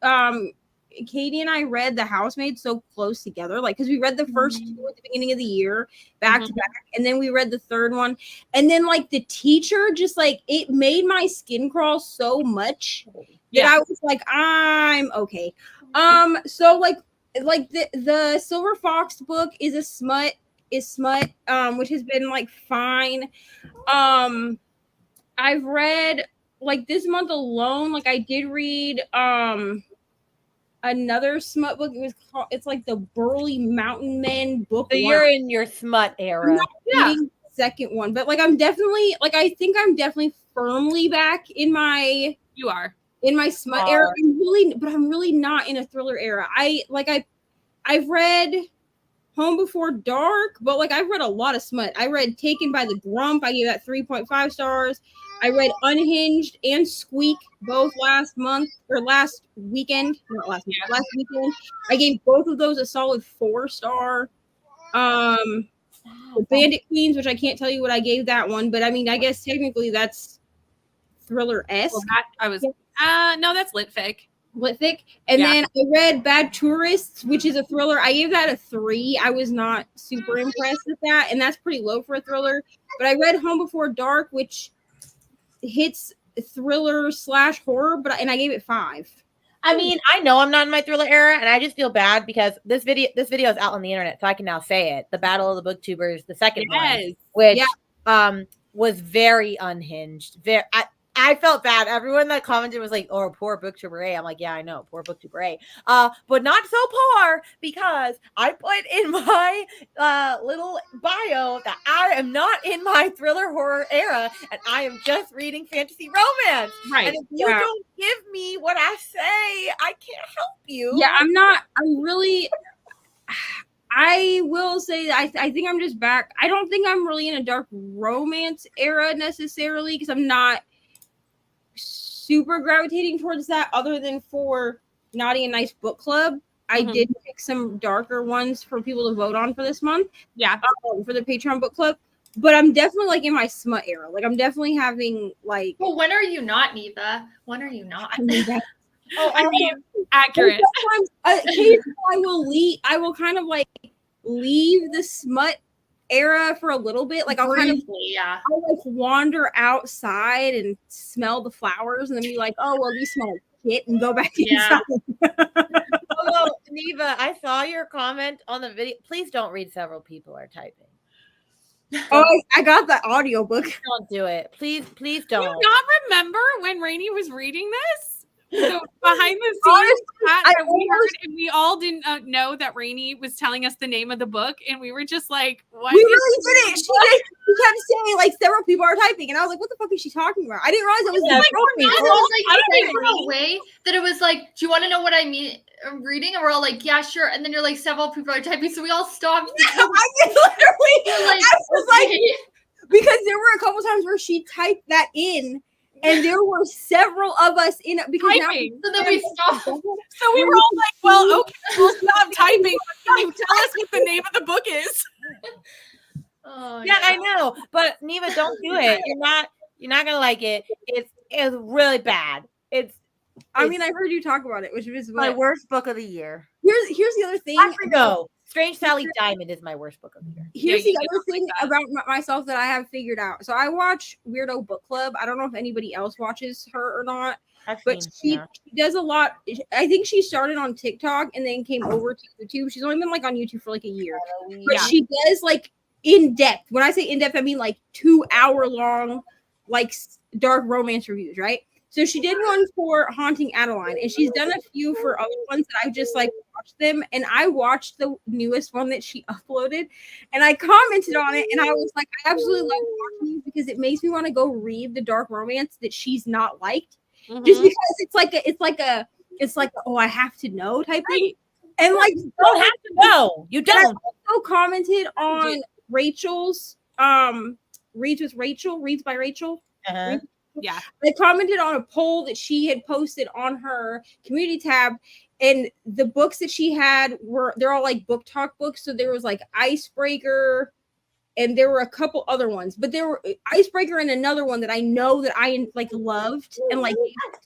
S3: Katie and I read The Housemaid so close together. Because we read the first 2 at the beginning of the year back to back. And then we read the third one. And then The Teacher just it made my skin crawl so much. That I was like, I'm okay. So the Silver Fox book is smut, which has been fine. I've read this month alone, I did read another smut book. It's the Burly Mountain Men book.
S2: So you're in your smut era.
S3: The second one, but I'm definitely I think I'm definitely firmly back in my.
S1: You are.
S3: In my smut era, I'm really not in a thriller era. I've read Home Before Dark, but I've read a lot of smut. I read Taken by the Grump. I gave that 3.5 stars. I read Unhinged and Squeak both last weekend. Last weekend. I gave both of those a solid 4-star. The Bandit Queens, which I can't tell you what I gave that one, but I guess technically that's thriller-esque.
S1: No, that's Litfic.
S3: And then I read Bad Tourists, which is a thriller. I gave that a 3. I was not super impressed with that, and that's pretty low for a thriller. But I read Home Before Dark, which hits thriller/horror, and I gave it 5.
S2: I know I'm not in my thriller era, and I just feel bad because this video is out on the internet, so I can now say it. The Battle of the Booktubers, the second one, which was very unhinged. I felt bad. Everyone that commented was like, "Oh, poor Booktuber A." I'm like, "Yeah, I know, poor Booktuber A." But not so poor because I put in my little bio that I am not in my thriller horror era, and I am just reading fantasy romance.
S1: Right.
S2: And if you don't give me what I say, I can't help you.
S3: Yeah, I'm not. I'm really. I will say that I think I'm just back. I don't think I'm really in a dark romance era necessarily because I'm not super gravitating towards that other than for Naughty and Nice Book Club. I did pick some darker ones for people to vote on for this month.
S1: Yeah.
S3: For the Patreon book club. But I'm definitely in my smut era. I'm definitely having
S4: Well, when are you not, Neva? When are you not?
S1: Accurate.
S3: Occasionally I will kind of leave the smut era for a little bit. I'll I'll wander outside and smell the flowers and then be like, oh well, these smell like shit, and go back inside.
S2: Although, Neva, I saw your comment on the video. Please don't read. Several people are typing.
S3: Oh, I got the audiobook.
S2: Don't do it. Please don't.
S1: Do you not remember when Rainey was reading this? So behind the scenes, we all didn't know that Rainey was telling us the name of the book, and we were just like, "What?"
S3: We really did it. She kept saying like several people are typing, and I was like, "What the fuck is she talking about?" I didn't realize it was
S4: It was like
S1: I
S4: in a way that it was like, "Do you want to know what I mean?" I'm reading, and we're all like, "Yeah, sure." And then you're like, "Several people are typing," so we all stopped.
S3: I literally,
S4: Like,
S3: I was
S4: okay.
S3: like, because there were a couple times where she typed that in. And there were several of us in it because
S1: typing.
S4: So then we stopped.
S1: So we were all like, "Well, okay, we'll stop typing. Can you tell us what the name of the book is?"
S2: Oh, yeah, I know, but Neva, don't do it. You're not gonna like it. It's really bad.
S3: I mean, I've heard you talk about it, which is
S2: my worst book of the year.
S3: Here's the other thing.
S2: Actually, no. Strange Sally Diamond is my worst book of the year.
S3: Here's the other thing about myself that I have figured out. So I watch Weirdo Book Club. I don't know if anybody else watches her or not, but she does a lot. I think she started on TikTok and then came over to YouTube. She's only been like on YouTube for like a year, but she does like in depth. When I say in depth, I mean like 2-hour long, like dark romance reviews, right? So she did one for Haunting Adeline, and she's done a few for other ones that I've just like watched them. And I watched the newest one that she uploaded, and I commented on it, and I was like, I absolutely love watching these because it makes me want to go read the dark romance that she's not liked, just because it's like a, oh, I have to know type thing, and like
S2: you don't have to know. You don't.
S3: I also commented on Rachel's reads by Rachel.
S2: Uh-huh.
S1: Yeah,
S3: I commented on a poll that she had posted on her community tab, and the books that she had they're all like book talk books. So there was like Icebreaker, and there were a couple other ones, but there were Icebreaker and another one that I know that I like loved and like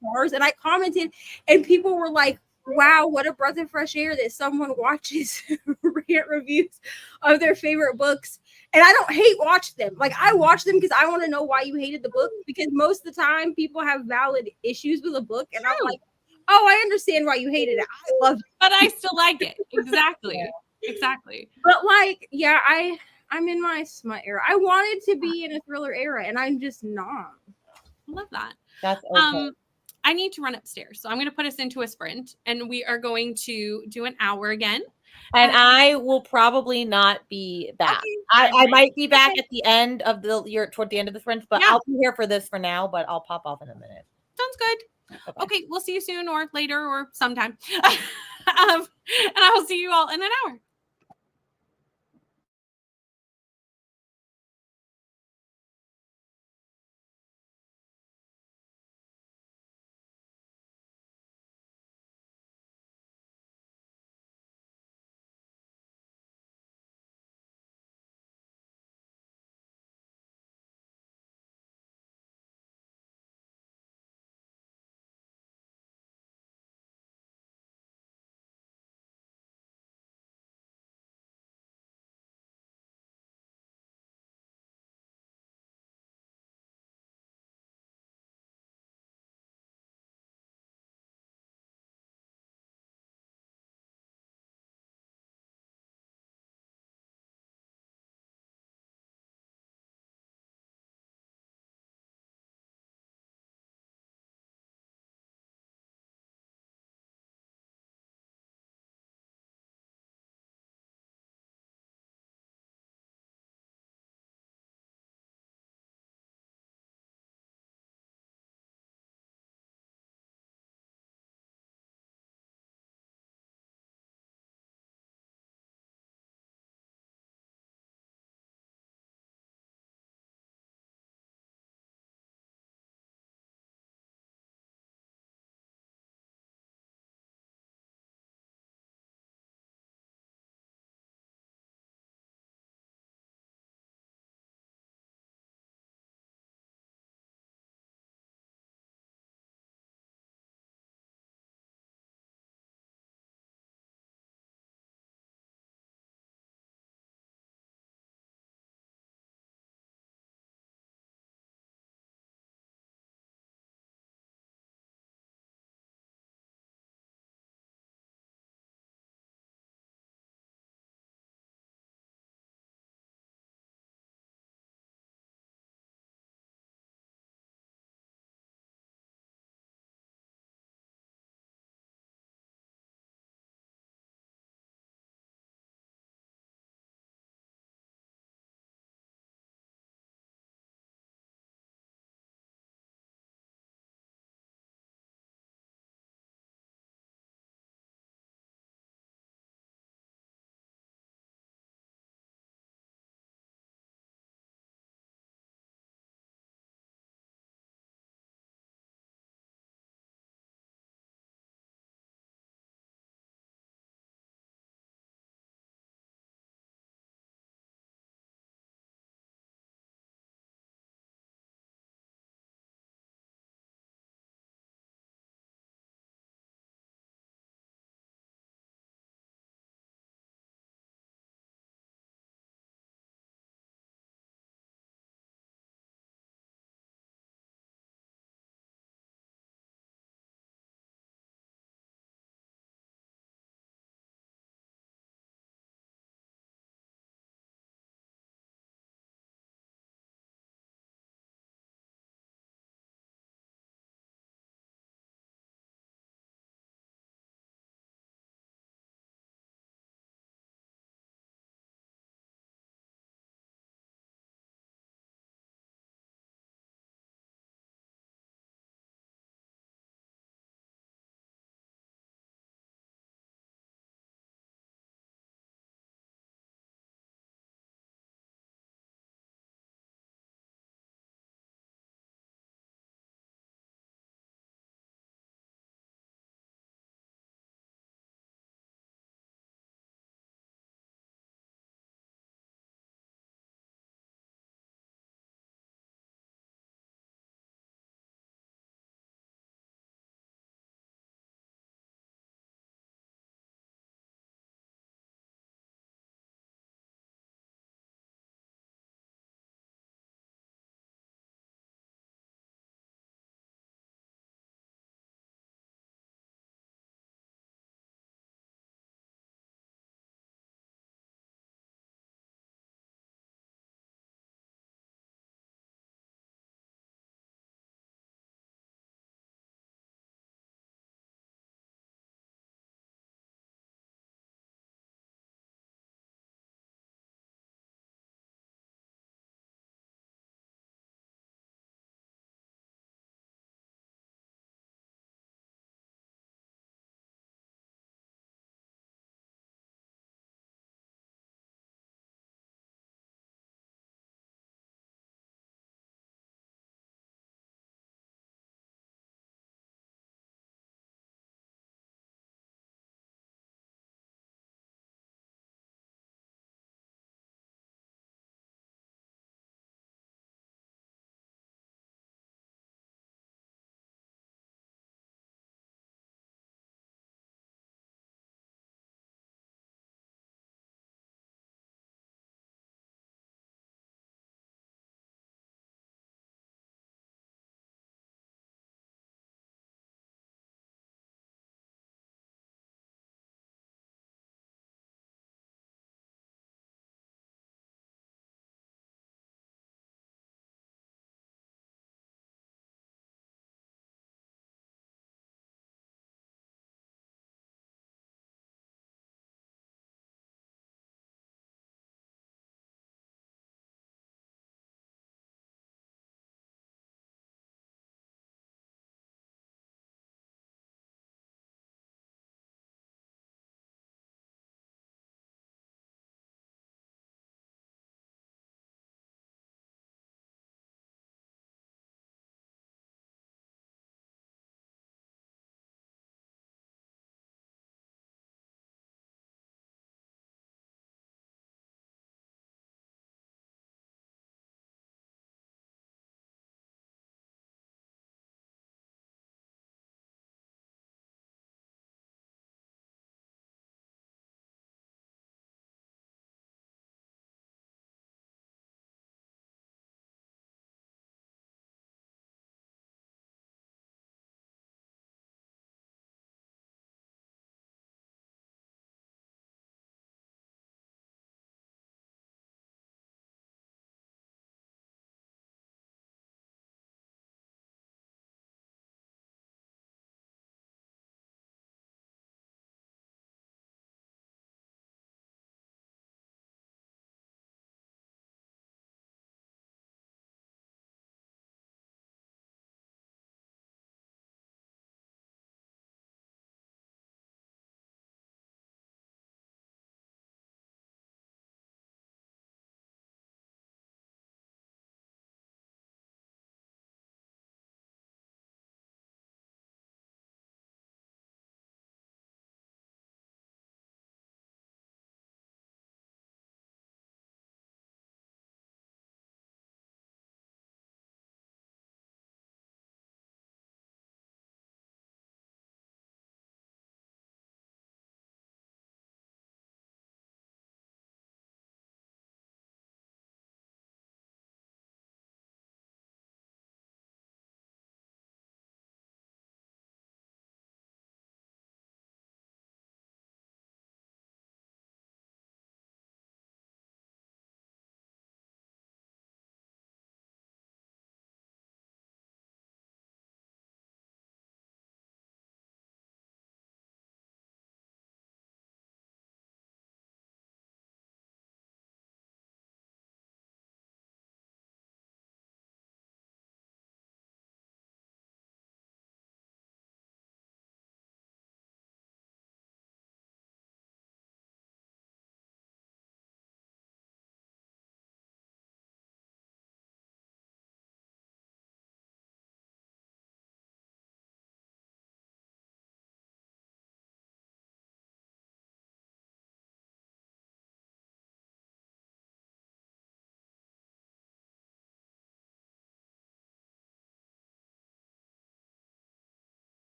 S3: stars. And I commented, and people were like, "Wow, what a breath of fresh air that someone watches rant reviews of their favorite books." And I don't hate watch them. Like I watch them because I want to know why you hated the book. Because most of the time, people have valid issues with a book, and I'm like, "Oh, I understand why you hated it. I love it,
S1: but I still like it." Exactly.
S3: But like, yeah, I'm in my smut era. I wanted to be in a thriller era, and I'm just not.
S1: I love that.
S2: That's okay.
S1: I need to run upstairs, so I'm going to put us into a sprint, and we are going to do an hour again.
S2: And I will probably not be back. Okay. I might be back at the end of the year, toward the end of the sprint, but I'll be here for this for now. But I'll pop off in a minute.
S1: Sounds good. Okay, we'll see you soon, or later, or sometime. And I will see you all in an hour.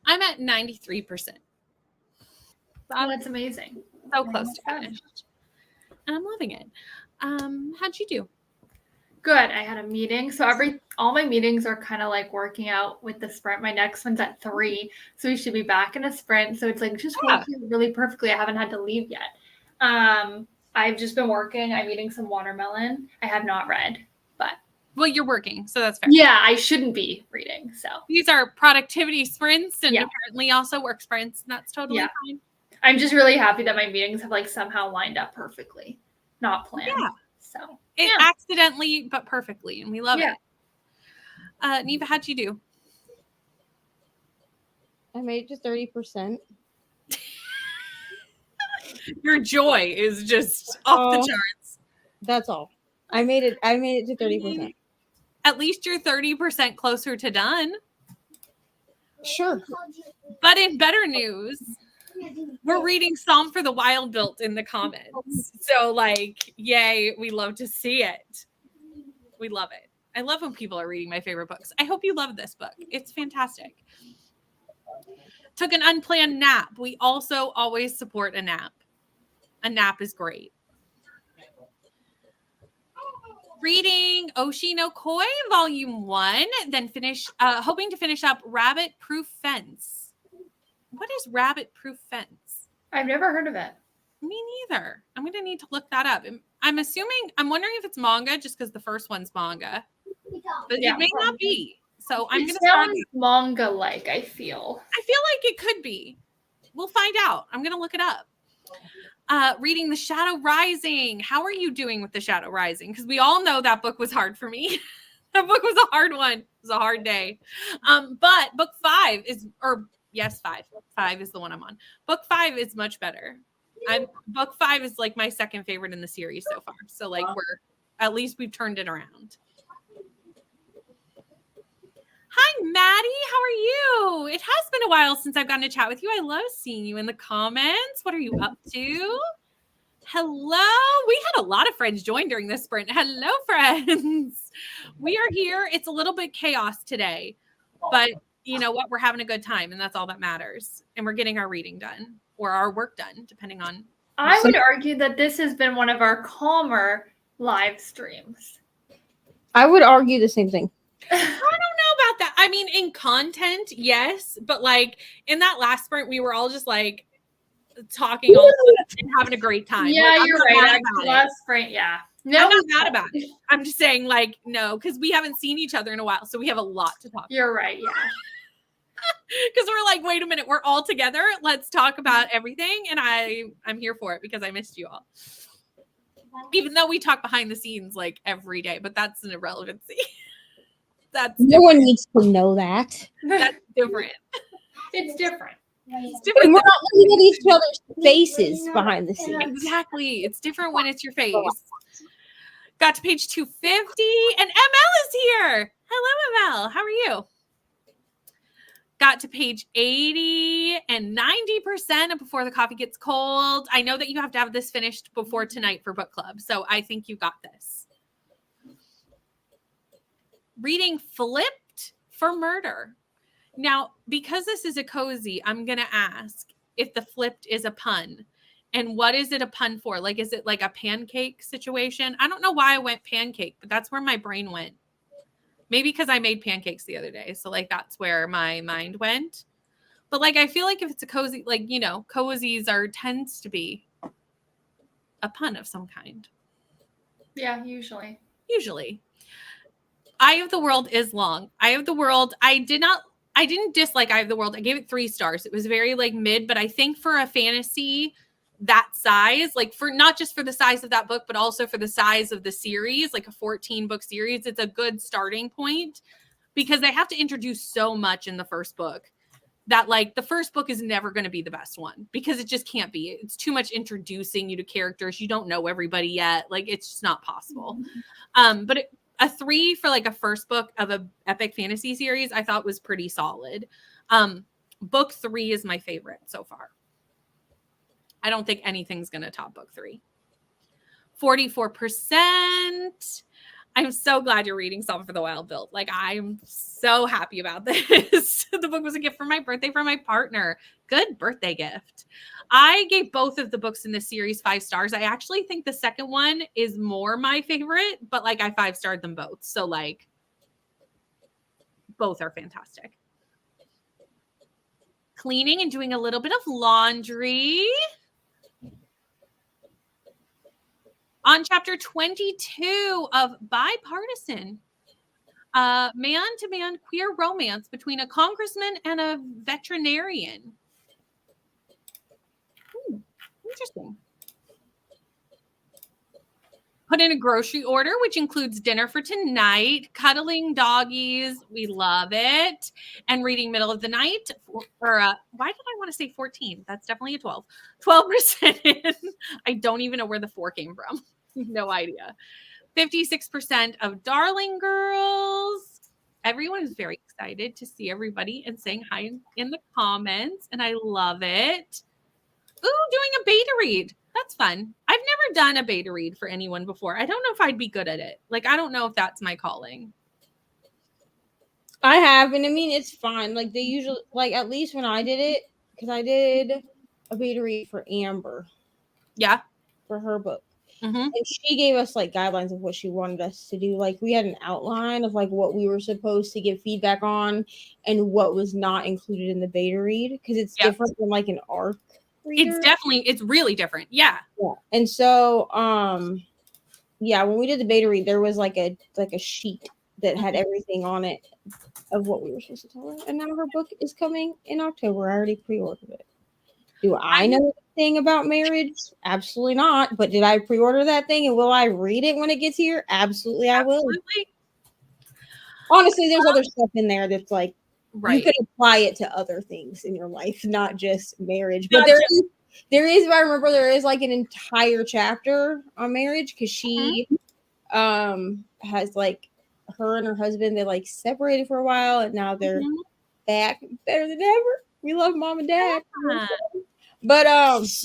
S1: I'm at 93%.
S4: Oh, that's amazing.
S1: So close to finished. And I'm loving it. How'd you do?
S4: Good. I had a meeting. So all my meetings are kind of like working out with the sprint. My next one's at 3. So we should be back in a sprint. So it's like just working really perfectly. I haven't had to leave yet. I've just been working. I'm eating some watermelon. I have not read, but.
S1: Well, you're working, so that's fair.
S4: Yeah, I shouldn't be reading. So
S1: these are productivity sprints and apparently also work sprints. And that's totally fine.
S4: I'm just really happy that my meetings have like somehow lined up perfectly. Not planned. Yeah. So
S1: it accidentally but perfectly, and we love it. Neva, how'd you do?
S3: I made it to 30%.
S1: Your joy is just off the charts.
S3: That's all. I made it to 30%.
S1: At least you're 30% closer to done.
S3: Sure.
S1: But in better news, we're reading Psalm for the Wild Built in the comments. So, like, yay, we love to see it. We love it. I love when people are reading my favorite books. I hope you love this book. It's fantastic. Took an unplanned nap. We also always support a nap. A nap is great. Reading Oshi no Koi, Volume 1, then hoping to finish up Rabbit Proof Fence. What is Rabbit Proof Fence?
S4: I've never heard of it.
S1: Me neither. I'm going to need to look that up. I'm wondering if it's manga just because the first one's manga. But it may not be. So I'm going to start
S4: manga-like, I feel
S1: like it could be. We'll find out. I'm going to look it up. Reading The Shadow Rising. How are you doing with The Shadow Rising? Because we all know that book was hard for me. That book was a hard one. It was a hard day. But book 5 is, yes, 5. 5 is the one I'm on. Book 5 is much better. Book 5 is like my second favorite in the series so far. So like at least we've turned it around. Hi, Maddie. How are you? It has been a while since I've gotten to chat with you. I love seeing you in the comments. What are you up to? Hello. We had a lot of friends join during this sprint. Hello, friends. We are here. It's a little bit chaos today, but you know what? We're having a good time, and that's all that matters. And we're getting our reading done or our work done, depending on.
S4: I would argue that this has been one of our calmer live streams.
S3: I would argue the same thing.
S1: I don't know about that. I mean, in content, yes, but like in that last sprint, we were all just like talking all and having a great time.
S4: Yeah,
S1: like,
S4: you're right. Last sprint, yeah.
S1: No, I'm not mad about it. I'm just saying, like, no, because we haven't seen each other in a while, so we have a lot to talk about.
S4: You're right, yeah.
S1: Because we're like, wait a minute, we're all together. Let's talk about everything, and I'm here for it because I missed you all. Even though we talk behind the scenes like every day, but that's an irrelevancy. That's
S3: no one needs to know that.
S1: That's different.
S4: It's different.
S1: It's different.
S3: And we're not looking at each other's faces behind the scenes.
S1: Exactly. It's different when it's your face. Got to page 250, and ML is here. Hello, ML. How are you? Got to page 80 and 90% before the coffee gets cold. I know that you have to have this finished before tonight for book club, so I think you got this. Reading Flipped for Murder. Now, because this is a cozy, I'm going to ask if the flipped is a pun. And what is it a pun for? Like, is it like a pancake situation? I don't know why I went pancake, but that's where my brain went. Maybe because I made pancakes the other day. So, like, that's where my mind went. But, like, I feel like if it's a cozy, like, you know, cozies tends to be a pun of some kind.
S4: Yeah, usually.
S1: Eye of the World is long. Eye of the World, I didn't dislike Eye of the World. I gave it 3 stars. It was very like mid, but I think for a fantasy that size, like for not just for the size of that book, but also for the size of the series, like a 14-book series, it's a good starting point because they have to introduce so much in the first book that like the first book is never going to be the best one because it just can't be. It's too much introducing you to characters. You don't know everybody yet. Like it's just not possible. But a 3 for like a first book of a epic fantasy series, I thought was pretty solid. Book 3 is my favorite so far. I don't think anything's going to top book 3. 44%. I'm so glad you're reading Song for the Wild Build. Like, I'm so happy about this. The book was a gift for my birthday from my partner. Good birthday gift. I gave both of the books in this series 5 stars. I actually think the second one is more my favorite, but like I 5-starred them both. So like both are fantastic. Cleaning and doing a little bit of laundry. On chapter 22 of Bipartisan, man-to-man queer romance between a congressman and a veterinarian. Interesting. Put in a grocery order, which includes dinner for tonight, cuddling doggies. We love it. And reading middle of the night. Or why did I want to say 14? That's definitely a 12. 12% in. I don't even know where the 4 came from. No idea. 56% of Darling Girls. Everyone is very excited to see everybody and saying hi in the comments. And I love it. Ooh, doing a beta read. That's fun. I've never done a beta read for anyone before. I don't know if I'd be good at it. Like, I don't know if that's my calling.
S3: I have, and I mean, it's fine. Like, they usually, like, at least when I did it, because I did a beta read for Amber.
S1: Yeah.
S3: For her book.
S1: Mm-hmm.
S3: And she gave us, like, guidelines of what she wanted us to do. Like, we had an outline of, like, what we were supposed to give feedback on and what was not included in the beta read, because it's different than, like, an ARC reader.
S1: It's really different. Yeah.
S3: And so, when we did the beta read, there was, like a sheet that had everything on it of what we were supposed to tell her. And now her book is coming in October. I already pre-ordered it. Do I know anything about marriage? Absolutely not. But did I pre-order that thing, and will I read it when it gets here? Absolutely, I will. Honestly, there's other stuff in there that's like, you could apply it to other things in your life, not just marriage. But there is, if I remember, there is like an entire chapter on marriage, because she has, like, her and her husband, they like separated for a while, and now they're back better than ever. We love mom and dad. But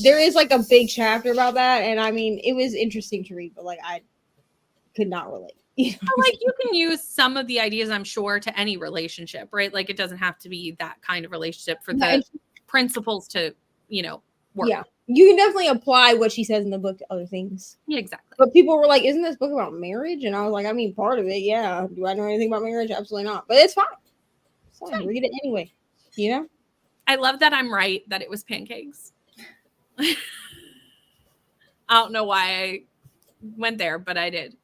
S3: there is like a big chapter about that, and I mean, it was interesting to read, but like I could not relate. You know?
S1: Like, you can use some of the ideas, I'm sure, to any relationship, right? Like, it doesn't have to be that kind of relationship for the principles to, work.
S3: Yeah, you can definitely apply what she says in the book to other things.
S1: Yeah, exactly.
S3: But people were like, "Isn't this book about marriage?" And I was like, "I mean, part of it, yeah. Do I know anything about marriage? Absolutely not. But it's fine. It's fine. Read it anyway. You know."
S1: I love that I'm right that it was pancakes. I don't know why I went there, but I did.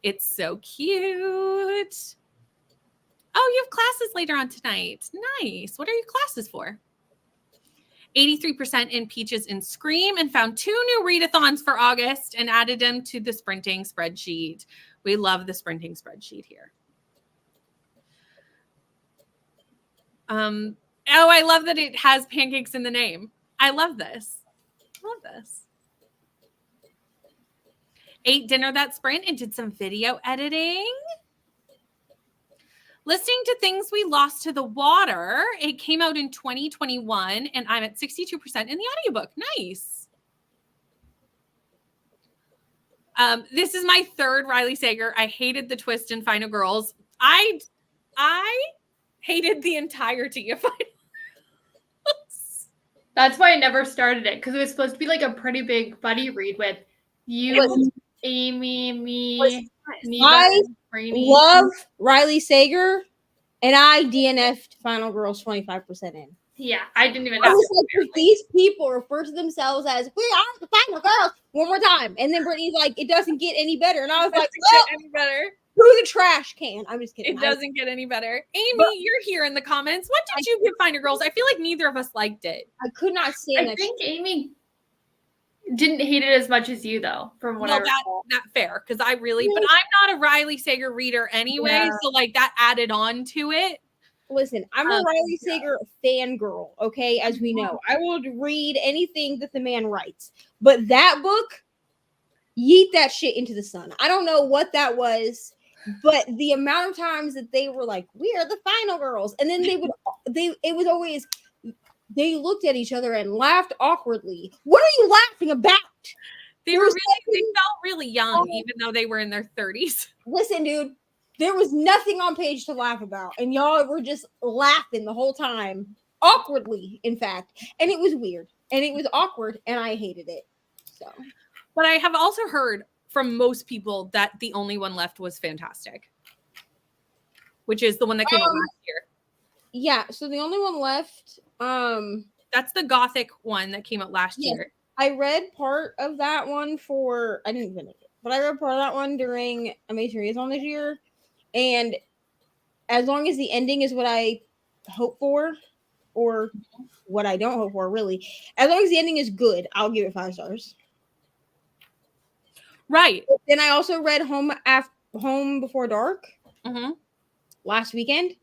S1: It's so cute. Oh, you have classes later on tonight. Nice. What are your classes for? 83% in Peaches and Scream, and found 2 new readathons for August and added them to the sprinting spreadsheet. We love the sprinting spreadsheet here. Oh, I love that it has pancakes in the name. I love this. Love this. Ate dinner that sprint and did some video editing. Listening to Things We Lost to the Water. It came out in 2021, and I'm at 62% in the audiobook. Nice. This is my 3rd Riley Sager. I hated the twist in Final Girls. I hated the entirety of Final Girls.
S4: That's why I never started it, because it was supposed to be like a pretty big buddy read with you, Amy, me.
S3: I love Riley Sager, and I DNF'd Final Girls 25% in.
S4: Yeah, I didn't even
S3: know. I was like, these people refer to themselves as, we are the Final Girls, one more time. And then Brittany's like, it doesn't get any better. And I was like,
S1: any better.
S3: Through the trash can. I'm just kidding.
S1: It doesn't get any better. Amy, you're here in the comments. What did you give Final Girls? I feel like neither of us liked it.
S3: I could not stand
S4: I think Amy didn't hate it as much as you, though, from what I recall.
S1: That's not fair, because I really, but I'm not a Riley Sager reader anyway, so like that added on to it.
S3: Listen, I'm a Riley Sager fangirl, okay, as we know. I will read anything that the man writes. But that book, yeet that shit into the sun. I don't know what that was, but the amount of times that they were like, we are the Final Girls. And then it was always, they looked at each other and laughed awkwardly. What are you laughing about?
S1: They felt really young, even though they were in their 30s.
S3: Listen, dude, there was nothing on page to laugh about, and y'all were just laughing the whole time, awkwardly, in fact, and it was weird, and it was awkward, and I hated it. So,
S1: but I have also heard from most people that the only one left was fantastic, which is the one that came out last year.
S3: Yeah, so the only one left,
S1: that's the Gothic one that came out last year.
S3: I read part of that one I didn't finish it, but I read part of that one during Amazing Readathon this year. And as long as the ending is what I hope for, or what I don't hope for, really, as long as the ending is good, I'll give it 5 stars.
S1: Right.
S3: Then I also read Home Before Dark last weekend.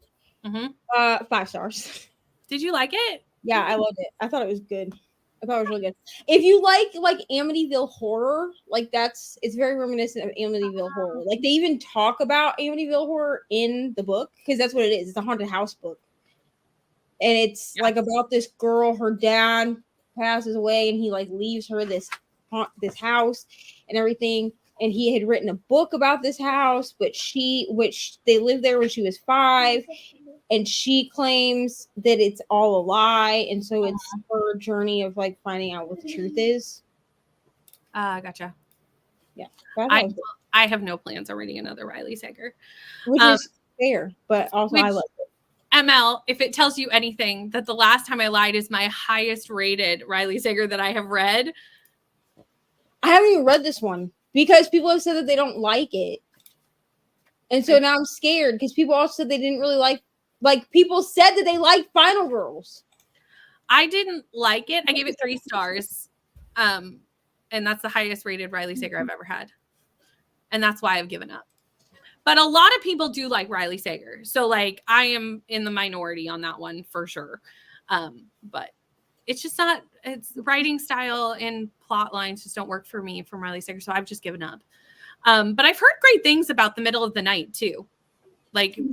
S3: 5 stars.
S1: Did you like it?
S3: Yeah, I loved it. I thought it was good. I thought it was really good. If you like Amityville horror, it's very reminiscent of Amityville horror. Like, they even talk about Amityville horror in the book, because that's what it is. It's a haunted house book. And it's about this girl, her dad passes away, and he leaves her this house and everything. And he had written a book about this house, which they lived there when she was 5. And she claims that it's all a lie. And so it's her journey of finding out what the truth is.
S1: Gotcha.
S3: Yeah.
S1: I have no plans on reading another Riley Sager.
S3: Which is fair, but also I love it.
S1: ML, if it tells you anything, that the last time I lied is my highest rated Riley Sager that I have read.
S3: I haven't even read this one because people have said that they don't like it. And so now I'm scared because people also said they didn't really like people said that they liked Final Girls.
S1: I didn't like it. I gave it 3 stars. And that's the highest rated Riley Sager I've ever had. And that's why I've given up. But a lot of people do like Riley Sager. So I am in the minority on that one for sure. But it's just not, it's writing style and plot lines just don't work for me from Riley Sager. So I've just given up. But I've heard great things about The Middle of the Night too.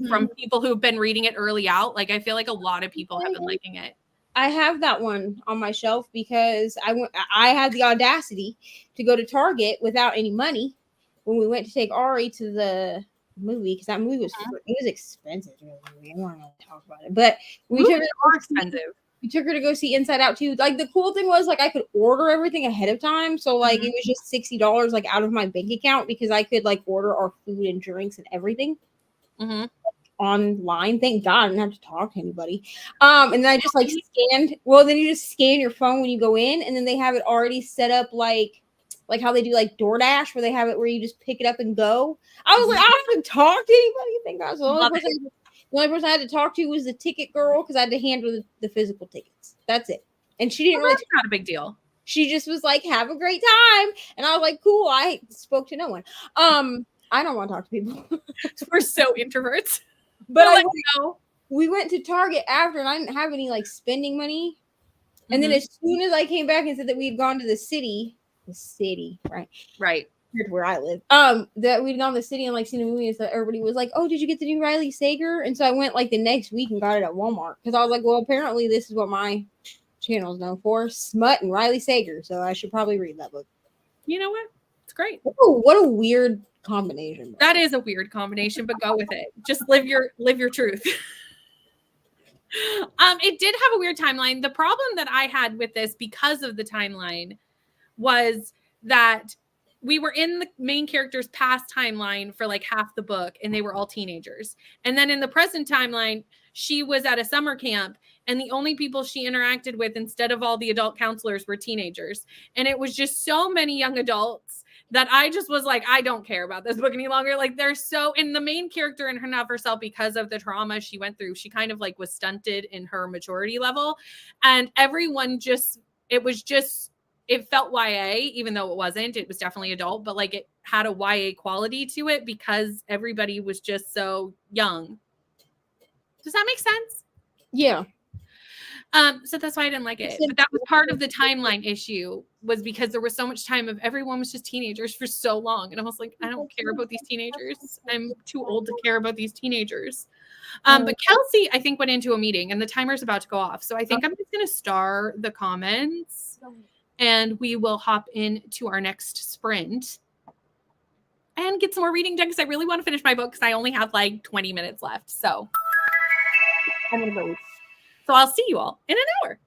S1: From people who've been reading it early out. I feel like a lot of people have been liking it.
S3: I have that one on my shelf because I had the audacity to go to Target without any money when we went to take Ari to the movie, because that movie was expensive. Really. I don't want to talk about it, but we took her to go see Inside Out too. The cool thing was I could order everything ahead of time, so it was just $60 out of my bank account because I could order our food and drinks and everything. Online. Thank God I didn't have to talk to anybody. And then I just scanned. Well, then you just scan your phone when you go in, and then they have it already set up like how they do DoorDash, where they have it where you just pick it up and go. I was I don't have to talk to anybody. Thank God. So the only person I had to talk to was the ticket girl, because I had to handle the physical tickets. That's it. And she didn't
S1: That's not a big deal.
S3: She just was have a great time. And I was cool. I spoke to no one. I don't want to talk to people.
S1: We're so introverts.
S3: But we went to Target after, and I didn't have any spending money. And then as soon as I came back and said that we had gone to the city, right, here's where I live, that we'd gone to the city and seen a movie, and so everybody was oh, did you get the new Riley Sager? And so I went the next week and got it at Walmart, because I was well, apparently this is what my channel is known for, smut and Riley Sager, so I should probably read that book.
S1: You know what? It's great.
S3: Oh, what a weird combination.
S1: That is a weird combination, but go with it. Just live your truth. It did have a weird timeline. The problem that I had with this, because of the timeline, was that we were in the main character's past timeline for half the book, and they were all teenagers. And then in the present timeline, she was at a summer camp, and the only people she interacted with instead of all the adult counselors were teenagers. And it was just so many young adults that I just was I don't care about this book any longer. They're so, and the main character in her and of herself, because of the trauma she went through, she kind of was stunted in her maturity level. And everyone it felt YA, even though it wasn't. It was definitely adult, but it had a YA quality to it because everybody was just so young. Does that make sense?
S3: Yeah.
S1: So that's why I didn't like it. But that was part of the timeline issue, was because there was so much time of everyone was just teenagers for so long. And I was I don't care about these teenagers. I'm too old to care about these teenagers. But Kelsey, I think, went into a meeting and the timer's about to go off. So I think I'm just going to star the comments and we will hop into our next sprint and get some more reading done because I really want to finish my book because I only have like 20 minutes left. So I'm going to go. So I'll see you all in an hour.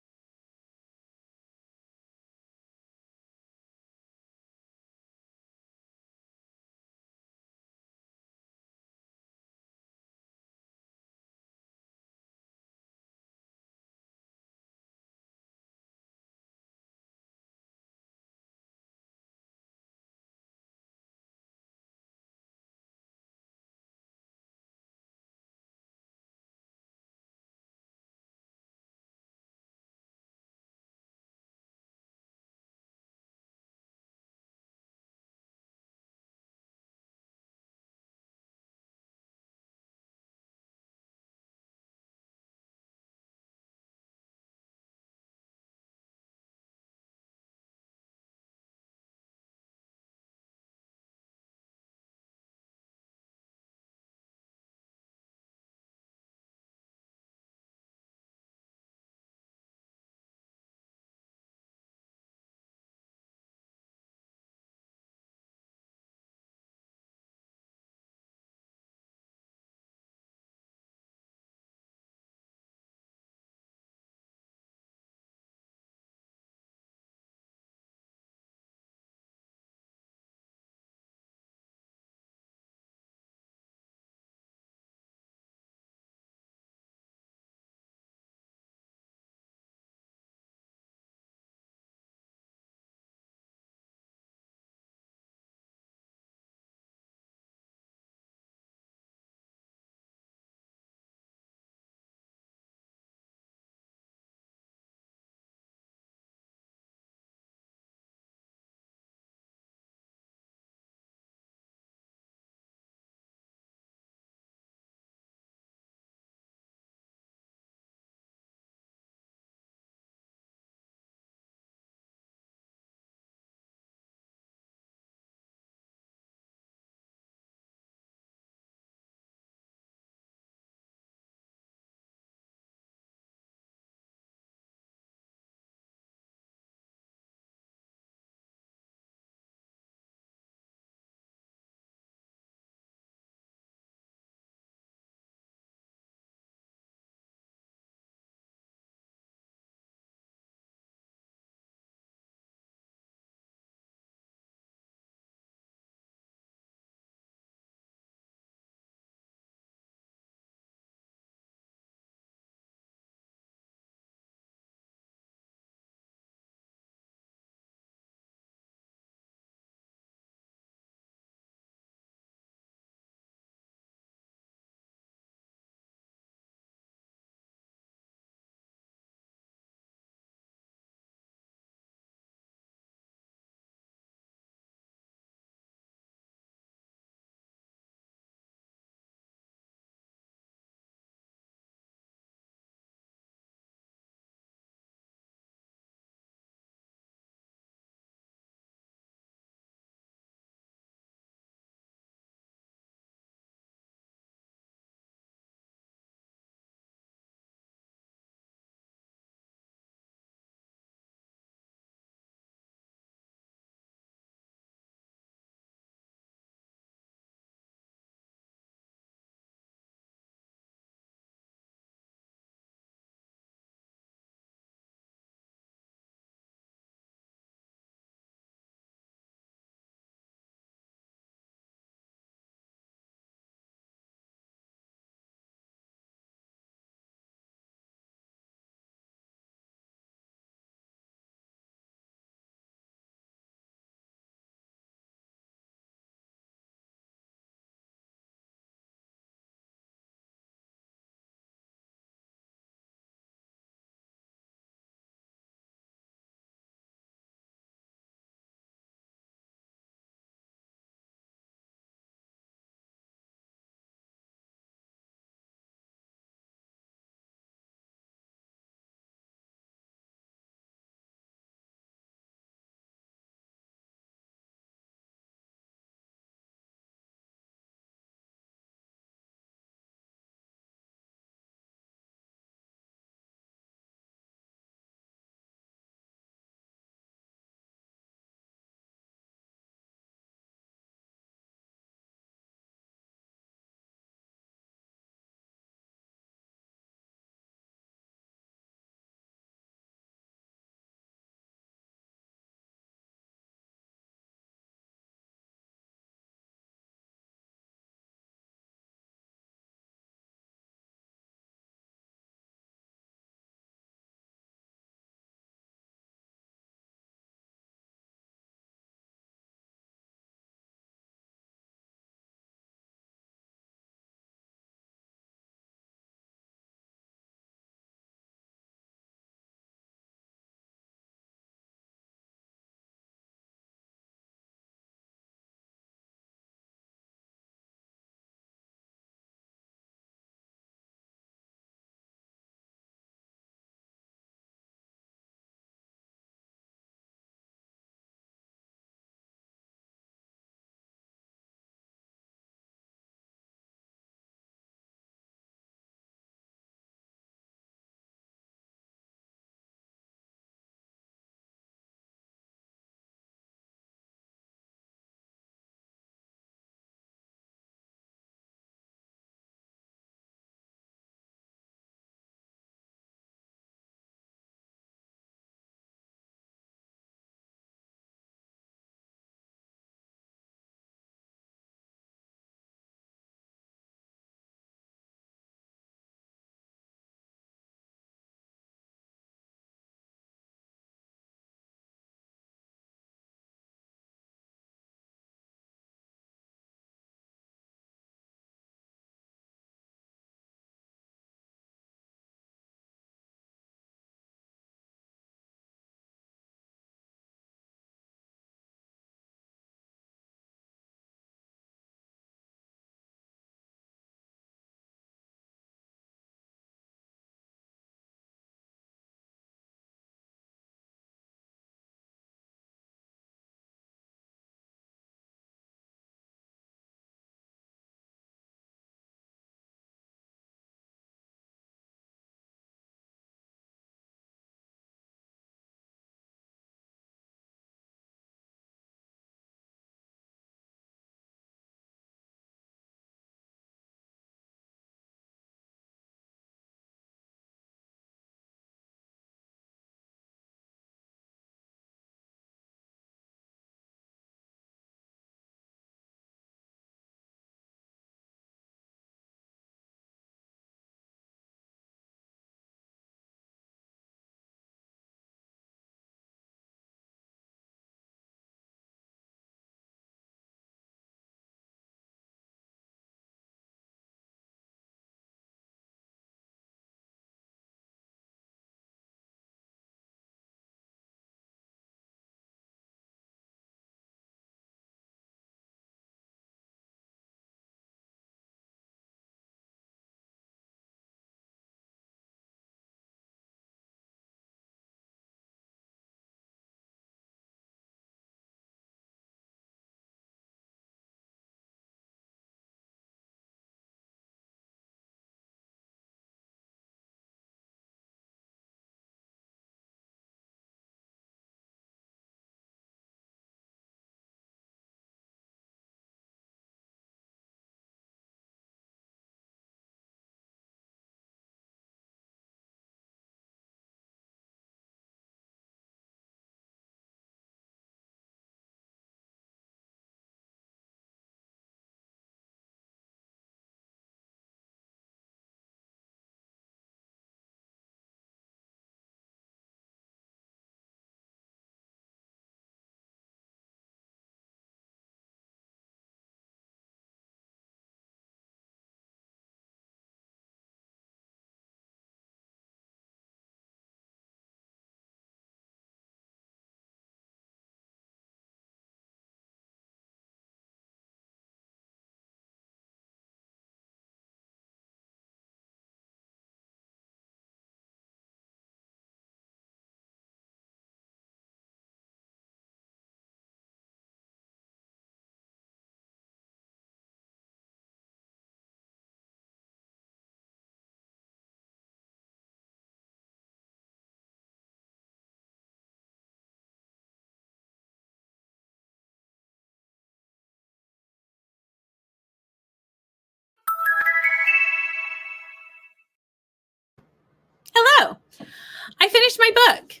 S1: finished my book.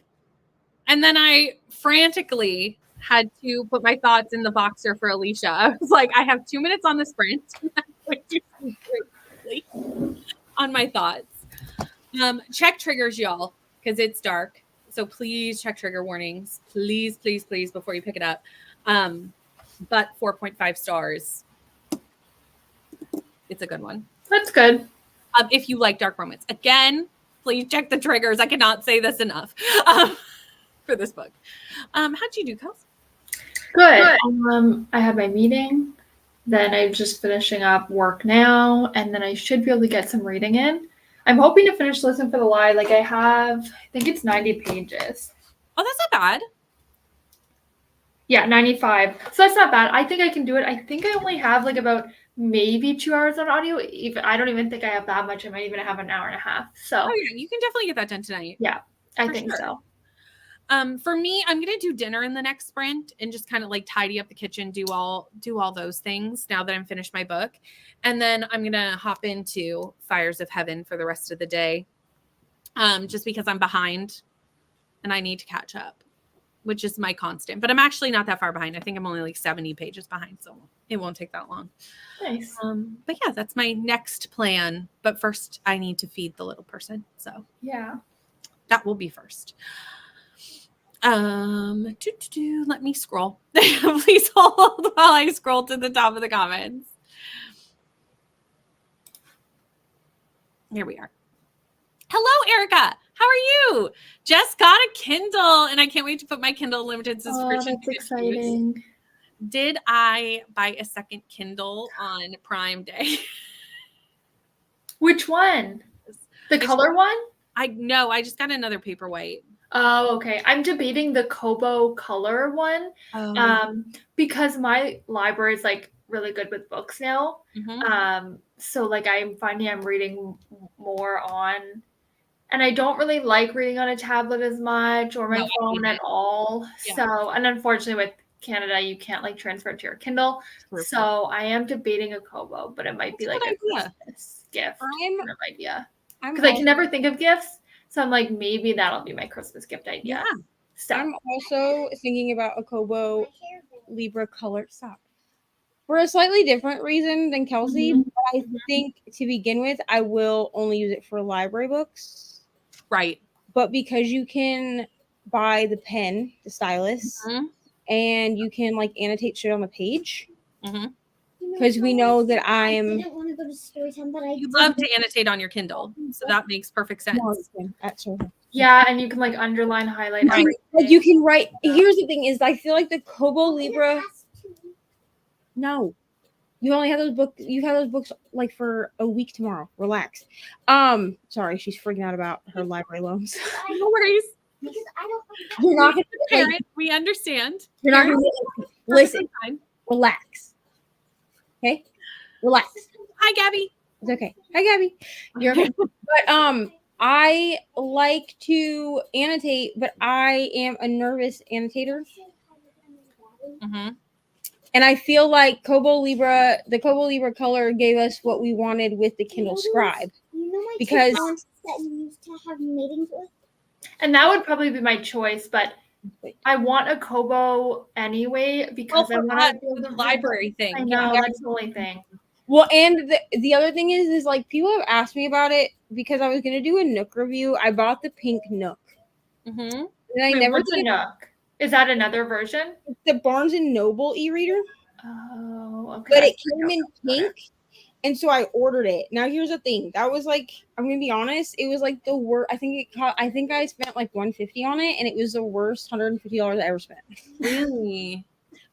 S1: And then I frantically had to put my thoughts in the Voxer for Alicia. I was like, I have 2 minutes on the sprint. I'm going to speak very quickly on my thoughts. Check triggers, y'all, because it's dark. So please check trigger warnings. Please, please, please, before you pick it up. But 4.5 stars. It's a good one.
S4: That's good.
S1: If you like dark romance. Again, please check the triggers. I cannot say this enough for this book. How'd you do, Kels?
S4: Good. I had my meeting. Then I'm just finishing up work now. And then I should be able to get some reading in. I'm hoping to finish Listen for the Lie. Like I think it's 90 pages.
S1: Oh, that's not bad.
S4: Yeah, 95. So that's not bad. I think I can do it. I think I only have like about maybe 2 hours on audio. I don't even think I have that much. I might even have an hour and a half. So
S1: oh yeah, you can definitely get that done tonight.
S4: Yeah, I think so.
S1: For me, I'm gonna do dinner in the next sprint and just kind of like tidy up the kitchen, do all those things now that I'm finished my book. And then I'm gonna hop into Fires of Heaven for the rest of the day. Just because I'm behind and I need to catch up, which is my constant. But I'm actually not that far behind. I think I'm only like 70 pages behind, so it won't take that long.
S4: Nice.
S1: But yeah, that's my next plan. But first, I need to feed the little person. So
S4: yeah,
S1: that will be first. Let me scroll. Please hold while I scroll to the top of the comments. Here we are. Hello, Erica. How are you? Just got a Kindle, and I can't wait to put my Kindle Unlimited subscription.
S4: That's exciting.
S1: Did I buy a second Kindle on Prime Day?
S4: Which one? The color one?
S1: I just got another Paperwhite.
S4: Oh, okay. I'm debating the Kobo color one because my library is like really good with books now.
S1: Mm-hmm.
S4: So like I'm finding I'm reading more on, and I don't really like reading on a tablet as much or my phone at all. Yeah. So, and unfortunately with Canada, you can't like transfer it to your Kindle. Perfect. So I am debating a Kobo, but it might be like a Christmas gift kind of idea. Because I can never think of gifts. So I'm like, maybe that'll be my Christmas gift idea.
S1: Yeah.
S3: So I'm also thinking about a Kobo Libra color. Stop. For a slightly different reason than Kelsey, but I think to begin with, I will only use it for library books.
S1: Right.
S3: But because you can buy the pen, the stylus, and you can like annotate shit on the page. Because we know that I didn't want to go to story time, but
S1: you love to annotate on your Kindle, so that makes perfect sense.
S4: Yeah, and you can like underline, highlight everything.
S3: Like you can write. Here's the thing: is I feel like the Kobo Libra. No, you only have those books. You have those books like for a week tomorrow. Relax. Sorry, she's freaking out about her library loans.
S1: No worries.
S2: Because I don't.
S3: You're not
S1: gonna parent. We understand.
S3: You're not going to listen. Relax. Okay, relax.
S1: Hi, Gabby.
S3: It's okay. Hi, Gabby. You're okay. But I like to annotate, but I am a nervous annotator. And I feel like the Kobo Libra color gave us what we wanted with the Kindle Scribe. Because
S2: that you used to have meetings with.
S4: And that would probably be my choice, but I want a Kobo anyway because I want to do
S1: the library thing.
S4: I know, that's the only thing.
S3: Well, and the other thing is like people have asked me about it because I was going to do a Nook review. I bought the pink Nook. And I never
S4: did a Nook. Is that another version?
S3: It's the Barnes and Noble e-reader.
S4: Oh, okay.
S3: But it came in pink. And so I ordered it. Now here's the thing. That was like, I'm gonna be honest, it was like the worst. I think I spent like $150 on it, and it was the worst $150 I ever spent.
S1: Really?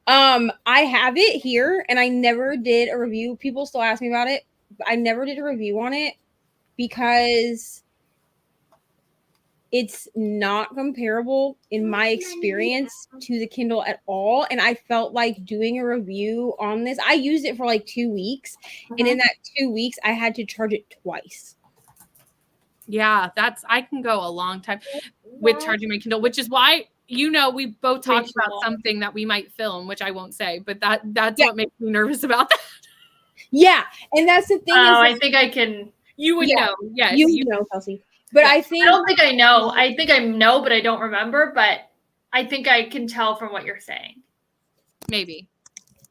S3: I have it here, and I never did a review. People still ask me about it. But I never did a review on it because it's not comparable in my experience to the Kindle at all. And I felt like doing a review on this. I used it for like 2 weeks. And in that 2 weeks, I had to charge it twice.
S1: Yeah, I can go a long time with charging my Kindle, which is why, we both talked about something that we might film, which I won't say, but that's what makes me nervous about that.
S3: Yeah. And that's the thing.
S4: I think I can.
S1: You would know. Yes.
S3: You know, Kelsey. But
S1: Yeah.
S3: I think
S4: I don't think I know. I think I know, but I don't remember. But I think I can tell from what you're saying.
S1: Maybe.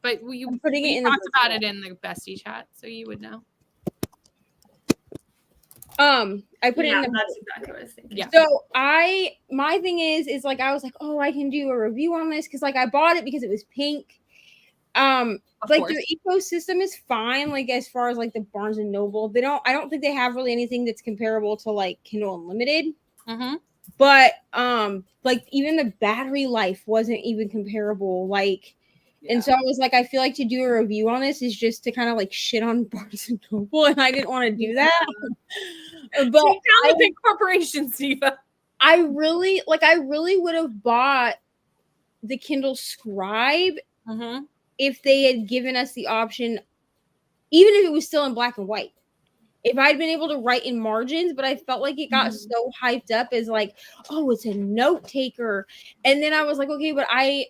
S1: But we
S3: I'm putting it in the
S1: talked
S3: book
S1: about
S3: chat.
S1: it in the bestie chat, so you would know.
S3: I put it in the
S4: that's exactly what I was thinking.
S1: Yeah.
S3: So my thing is like I was like, oh, I can do a review on this because like I bought it because it was pink.
S1: Of
S3: Like
S1: course.
S3: their ecosystem is fine, like as far as like the Barnes and Noble. I don't think they have really anything that's comparable to like Kindle Unlimited.
S1: Mm-hmm.
S3: But like even the battery life wasn't even comparable. Like
S1: Yeah.
S3: and so I was like, I feel like to do a review on this is just to kind of like shit on Barnes and Noble, and I didn't want to do that. But
S1: Take down the big corporation, Siva.
S3: I really would have bought the Kindle Scribe
S1: Mm-hmm.
S3: if they had given us the option, even if it was still in black and white. If I'd been able to write in margins, but I felt like it got so hyped up as like, oh, it's a note taker. And then I was like, okay, but I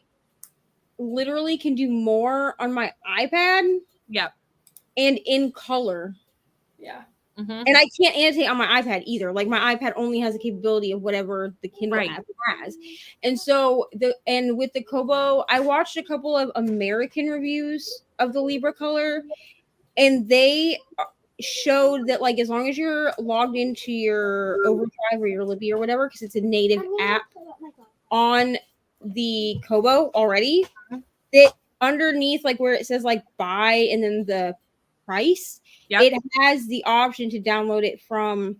S3: literally can do more on my iPad.
S1: Yep.
S3: And in color.
S4: Yeah.
S1: Mm-hmm.
S3: And I can't annotate on my iPad either. Like my iPad only has the capability of whatever the Kindle app has. And so with the Kobo, I watched a couple of American reviews of the Libra Color, and they showed that like as long as you're logged into your Overdrive or your Libby or whatever, because it's a native app on the Kobo already, that underneath like where it says like buy and then the price, it has the option to download it from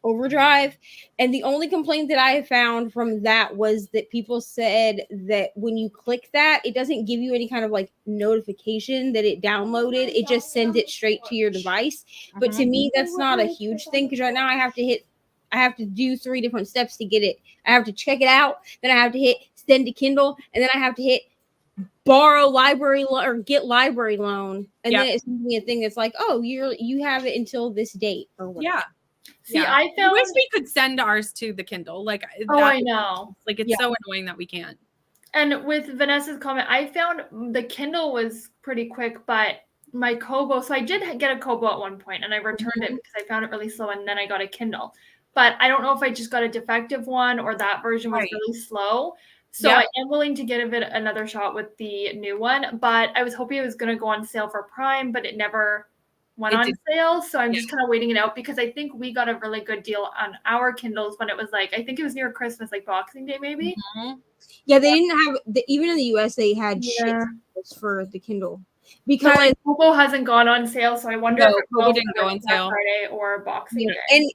S3: Overdrive. And the only complaint that I found from that was that people said that when you click that, it doesn't give you any kind of like notification that it downloaded. It just sends it straight to your device. But to me, that's not a huge thing because right now I have to do 3 different steps to get it. I have to check it out, then I have to hit send to Kindle, and then I have to hit borrow library or get library loan, and then it's me a thing that's like, oh, you have it until this date or whatever.
S1: Yeah.
S4: See, I found.
S1: I wish we could send ours to the Kindle. Like,
S4: I know.
S1: Like, it's so annoying that we can't.
S4: And with Vanessa's comment, I found the Kindle was pretty quick, but my Kobo. So I did get a Kobo at one point, and I returned it because I found it really slow, and then I got a Kindle. But I don't know if I just got a defective one or that version was really slow. So I am willing to give it another shot with the new one, but I was hoping it was going to go on sale for Prime, but it never went on sale. So I'm just kind of waiting it out because I think we got a really good deal on our Kindles when it was like, I think it was near Christmas, like Boxing Day, maybe.
S3: Mm-hmm. Yeah, they didn't have, even in the US, they had shit for the Kindle. Because
S4: like, Kobo hasn't gone on sale, so I wonder if
S1: Kobo didn't go on sale
S4: Friday or Boxing Day.
S3: And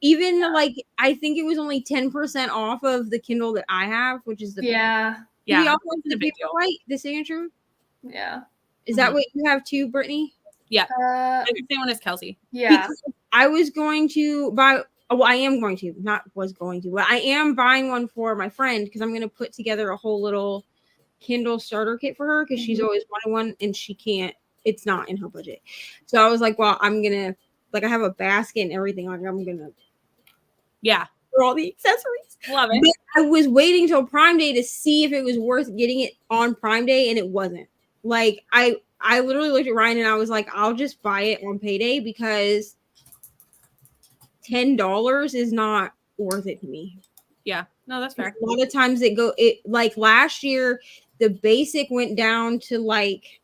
S3: even like I think it was only 10% off of the Kindle that I have, which is the
S1: We also
S3: went to the Paperwhite, the signature.
S4: Yeah.
S3: Is that what you have too, Brittany?
S1: Yeah. The same one as Kelsey.
S4: Yeah.
S3: Because I was going to buy. Well, I am going to, not was going to, but I am buying one for my friend because I'm going to put together a whole little Kindle starter kit for her because she's always wanted one and she can't. It's not in her budget. So I was like, well, I'm gonna I have a basket and everything. Like I'm gonna.
S1: Yeah.
S3: For all the accessories.
S1: Love it.
S3: But I was waiting till Prime Day to see if it was worth getting it on Prime Day, and it wasn't. Like I literally looked at Ryan and I was like, I'll just buy it on payday because $10 is not worth it to me.
S1: Yeah. No, that's fair.
S3: A lot of times it like last year, the basic went down to like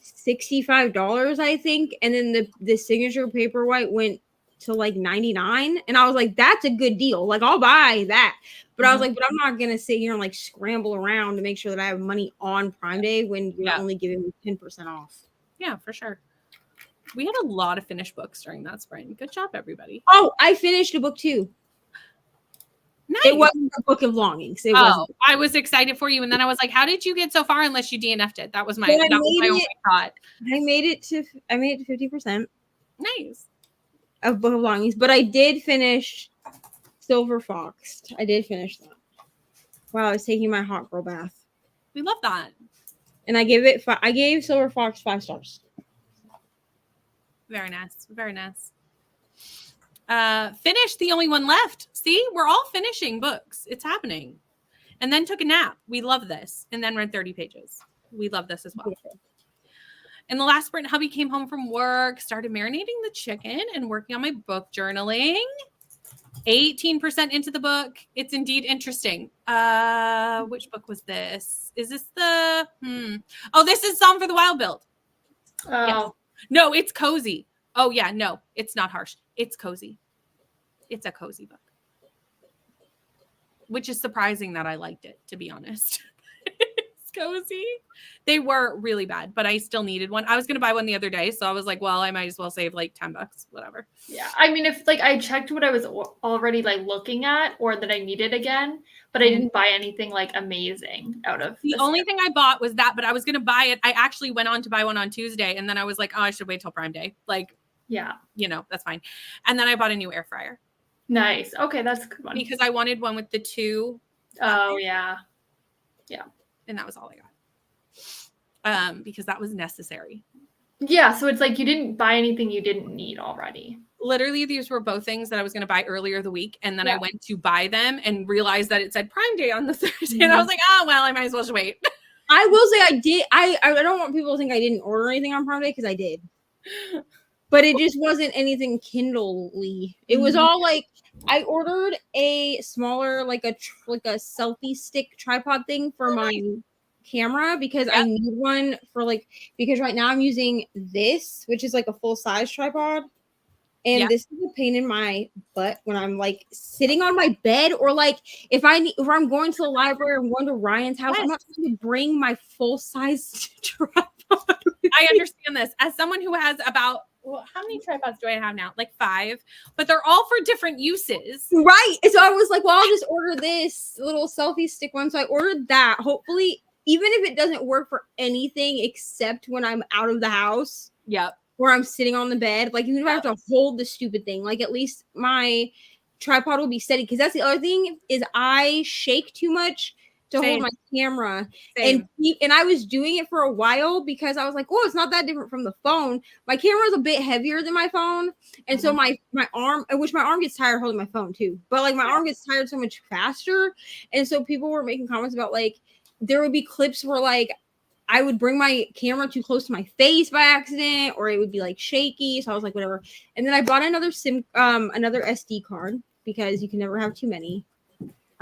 S3: $65, I think, and then the signature Paperwhite went to like 99, and I was like, that's a good deal. Like I'll buy that, but I was like, but I'm not gonna sit here and like scramble around to make sure that I have money on Prime Day when you're only giving me 10% off.
S1: Yeah, for sure. We had a lot of finished books during that spring. Good job, everybody.
S3: Oh, I finished a book too.
S1: Nice.
S3: It wasn't a book of longings. It wasn't.
S1: I was excited for you, and then I was like, "How did you get so far unless you DNF'd it?" That was my only thought.
S3: I made it to 50%.
S1: Nice.
S3: Of Book of Longings, but I did finish Silver Fox. I did finish that while I was taking my hot girl bath.
S1: We love that.
S3: And I gave Silver Fox 5 stars.
S1: Very nice. Very nice. Finished the only one left. See, we're all finishing books. It's happening. And then took a nap. We love this. And then read 30 pages. We love this as well. In the last sprint, hubby came home from work, started marinating the chicken and working on my book journaling. 18% into the book. It's indeed interesting. Which book was this? Is this the Oh, this is Song for the Wild Build.
S4: Oh.
S1: Yes. No, it's cozy. Oh yeah, no, it's not harsh. It's cozy. It's a cozy book. Which is surprising that I liked it, to be honest. It's cozy. They were really bad, but I still needed one. I was going to buy one the other day, so I was like, well, I might as well save like $10, whatever.
S4: Yeah. I mean, if like I checked what I was already like looking at or that I needed again, but I didn't buy anything like amazing out of
S1: the only thing I bought was that, but I was going to buy it. I actually went on to buy one on Tuesday, and then I was like, oh, I should wait till Prime Day. Like,
S4: yeah,
S1: you know, that's fine. And then I bought a new air fryer.
S4: Nice. Okay, that's a good one.
S1: Because I wanted one with the 2.
S4: Oh, yeah. Yeah.
S1: And that was all I got. Because that was necessary.
S4: Yeah, so it's like you didn't buy anything you didn't need already.
S1: Literally, these were both things that I was going to buy earlier the week. And then I went to buy them and realized that it said Prime Day on the Thursday. And I was like, oh, well, I might as well just wait.
S3: I will say I did. I don't want people to think I didn't order anything on Prime Day because I did. But it just wasn't anything Kindle-y. It was all like, I ordered a smaller, like a selfie stick tripod thing for my camera because I need one for like, because right now I'm using this, which is like a full-size tripod. And this is a pain in my butt when I'm like sitting on my bed, or like if I'm going to the library or going to Ryan's house, I'm not going to bring my full-size tripod.
S1: I understand this. As someone who has about, well, how many tripods do I have now? Like 5, but they're all for different uses.
S3: Right. So I was like, well, I'll just order this little selfie stick one. So I ordered that. Hopefully, even if it doesn't work for anything except when I'm out of the house.
S1: Yep.
S3: Where I'm sitting on the bed. Like, even if I have to hold the stupid thing, like at least my tripod will be steady. Because that's the other thing is I shake too much to hold my camera. And I was doing it for a while because I was like, oh, it's not that different from the phone. My camera is a bit heavier than my phone. And so my arm, which my arm gets tired holding my phone too. But like my arm gets tired so much faster. And so people were making comments about like, there would be clips where like, I would bring my camera too close to my face by accident, or it would be like shaky. So I was like, whatever. And then I bought another another SD card because you can never have too many.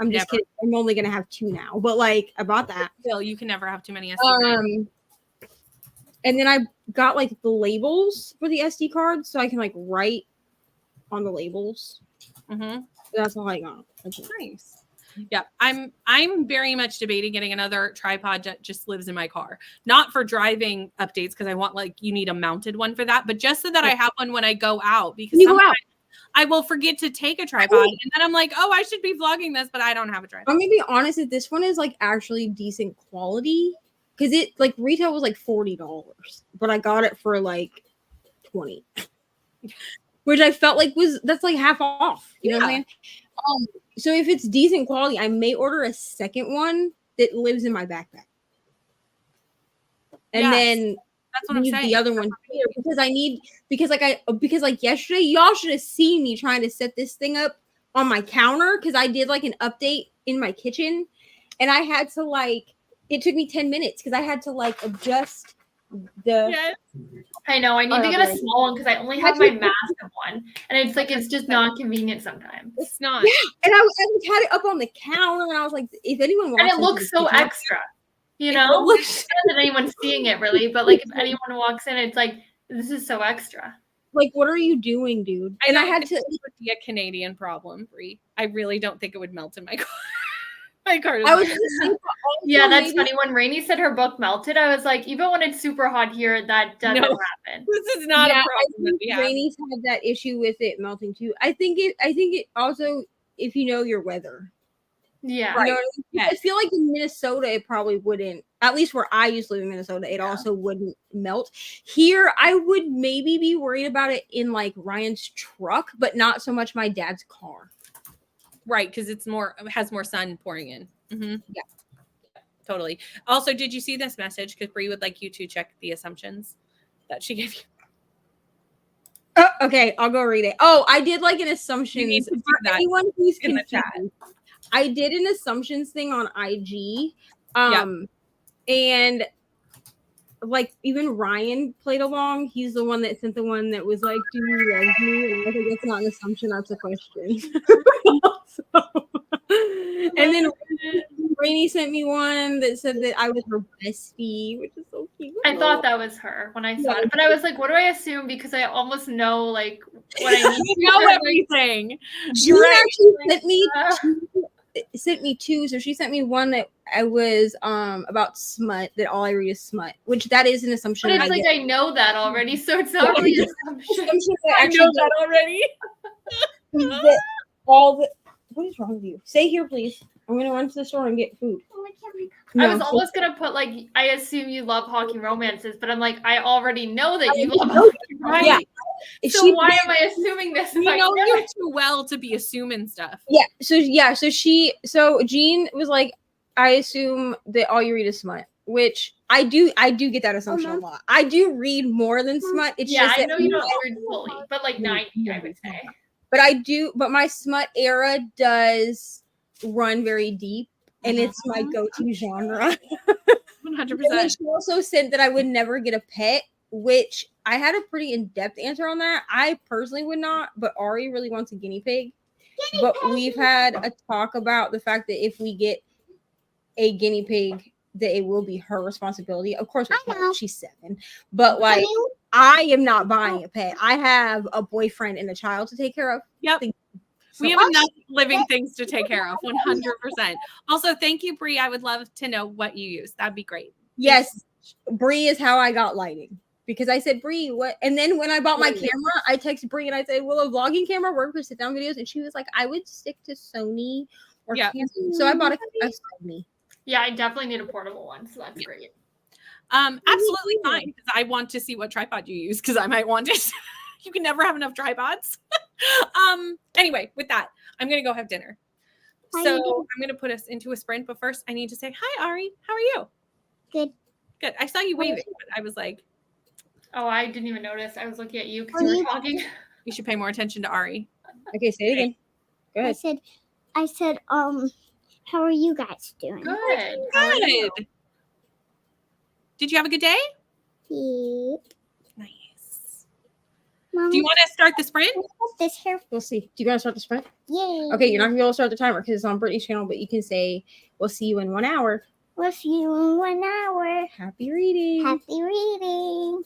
S3: I'm just kidding. I'm only gonna have 2 now, but like I bought that.
S1: Still, you can never have too many SD cards.
S3: And then I got like the labels for the SD cards, so I can like write on the labels. That's all I got.
S1: That's nice. Yeah, I'm very much debating getting another tripod that just lives in my car. Not for driving updates, because I want like you need a mounted one for that, but just so that I have one when I go out, because sometimes I will forget to take a tripod and then I'm like, oh, I should be vlogging this, but I don't have a tripod.
S3: I'm gonna be honest, that this one is like actually decent quality because it like retail was like $40, but I got it for like $20, which I felt like that's like half off. You know what I'm saying? So if it's decent quality, I may order a second one that lives in my backpack. And then
S1: that's what I'm saying.
S3: The other one because like yesterday, y'all should have seen me trying to set this thing up on my counter because I did like an update in my kitchen, and I had to like it took me 10 minutes because I had to like adjust the.
S4: Yes. I know. I need to get a small one because I only have my massive one, and it's like it's just not convenient sometimes.
S1: It's not.
S3: Yeah, and I had it up on the counter, and I was like, if anyone wants,
S4: and it looks so extra. You know, it's not that anyone's seeing it really, but like if anyone walks in, it's like this is so extra.
S3: Like, what are you doing, dude?
S1: And I had to. It would be a Canadian problem, Brie. I really don't think it would melt in my car. My car is.
S4: Yeah, that's funny. When Rainey said her book melted, I was like, even when it's super hot here, that doesn't happen.
S1: This is not a problem that we have.
S3: Rainey's had that issue with it melting too. I think it also, if you know your weather.
S4: Yeah.
S3: You know what I mean? I feel like in Minnesota, it probably wouldn't, at least where I used to live in Minnesota, it also wouldn't melt. Here, I would maybe be worried about it in like Ryan's truck, but not so much my dad's car.
S1: Right, because it has more sun pouring in. Yeah, totally. Also, did you see this message? Because Brie would like you to check the assumptions that she gave you.
S3: Okay, I'll go read it. Oh, I did like an assumptions for anyone who's
S1: in the chat.
S3: I did an assumptions thing on IG. And like even Ryan played along. He's the one that sent the one that was like, "Do you love me?" And I think that's not an assumption; that's a question. And then Rainey sent me one that said that I was her bestie, which is so cute.
S4: I thought that was her when I saw it, but I was like, what do I assume? Because I almost know like what I need.
S1: You know everything.
S3: She actually sent me two. So she sent me one that I was about smut, that all I read is smut, which that is an assumption.
S4: But it's like I know that already, so it's not really an assumption.
S1: I know that already.
S3: What is wrong with you? Stay here, please. I'm gonna run to the store and get food.
S4: I was almost gonna put like, I assume you love hockey romances, but I'm like, I already know that you love hockey romances.
S3: Yeah.
S4: So why am I assuming this?
S1: You know you too well to be assuming stuff.
S3: Yeah. So Jean was like, I assume that all you read is smut, which I do get that assumption a lot. I do read more than smut. It's just
S4: I know you don't read fully, but like 90, I would say.
S3: But my smut era does run very deep, and it's my go-to genre.
S1: 100%.
S3: She also said that I would never get a pet, which I had a pretty in-depth answer on that. I personally would not, but Ari really wants a guinea pig. But we've had a talk about the fact that if we get a guinea pig, that it will be her responsibility. Of course, she's 7, but like I am not buying a pet. I have a boyfriend and a child to take care of.
S1: Yep. We have enough living things to take care of. 100%. Also, thank you, Bree. I would love to know what you use. That'd be great.
S3: Yes, Bree is how I got lighting, because I said, Bree, what? And then when I bought my camera, I texted Bree and I said, will a vlogging camera work for sit-down videos? And she was like, I would stick to Sony or Canon. So I bought a Sony.
S4: Yeah, I definitely need a portable one, so that's great.
S1: Absolutely fine, because I want to see what tripod you use, because I might want it. You can never have enough tripods. Anyway, with that, I'm gonna go have dinner. So I'm gonna put us into a sprint, but first I need to say hi, Ari. How are you?
S5: Good.
S1: Good. I saw you waving, but I was like,
S4: oh, I didn't even notice. I was looking at you because you were talking.
S1: You should pay more attention to Ari.
S3: Okay, say it again. Go ahead.
S5: I said, how are you guys doing?
S4: Good.
S1: Good. Did you have a good day?
S5: Yeah.
S1: Nice.
S5: Mom,
S1: Do you want to start the sprint?
S5: this here?
S3: We'll see. Do you want to start the sprint?
S5: Yay.
S3: Okay, you're not gonna be able to start the timer because it's on Brittany's channel, but you can say, we'll see you in 1 hour.
S5: We'll see you in 1 hour.
S3: Happy reading.
S5: Happy reading.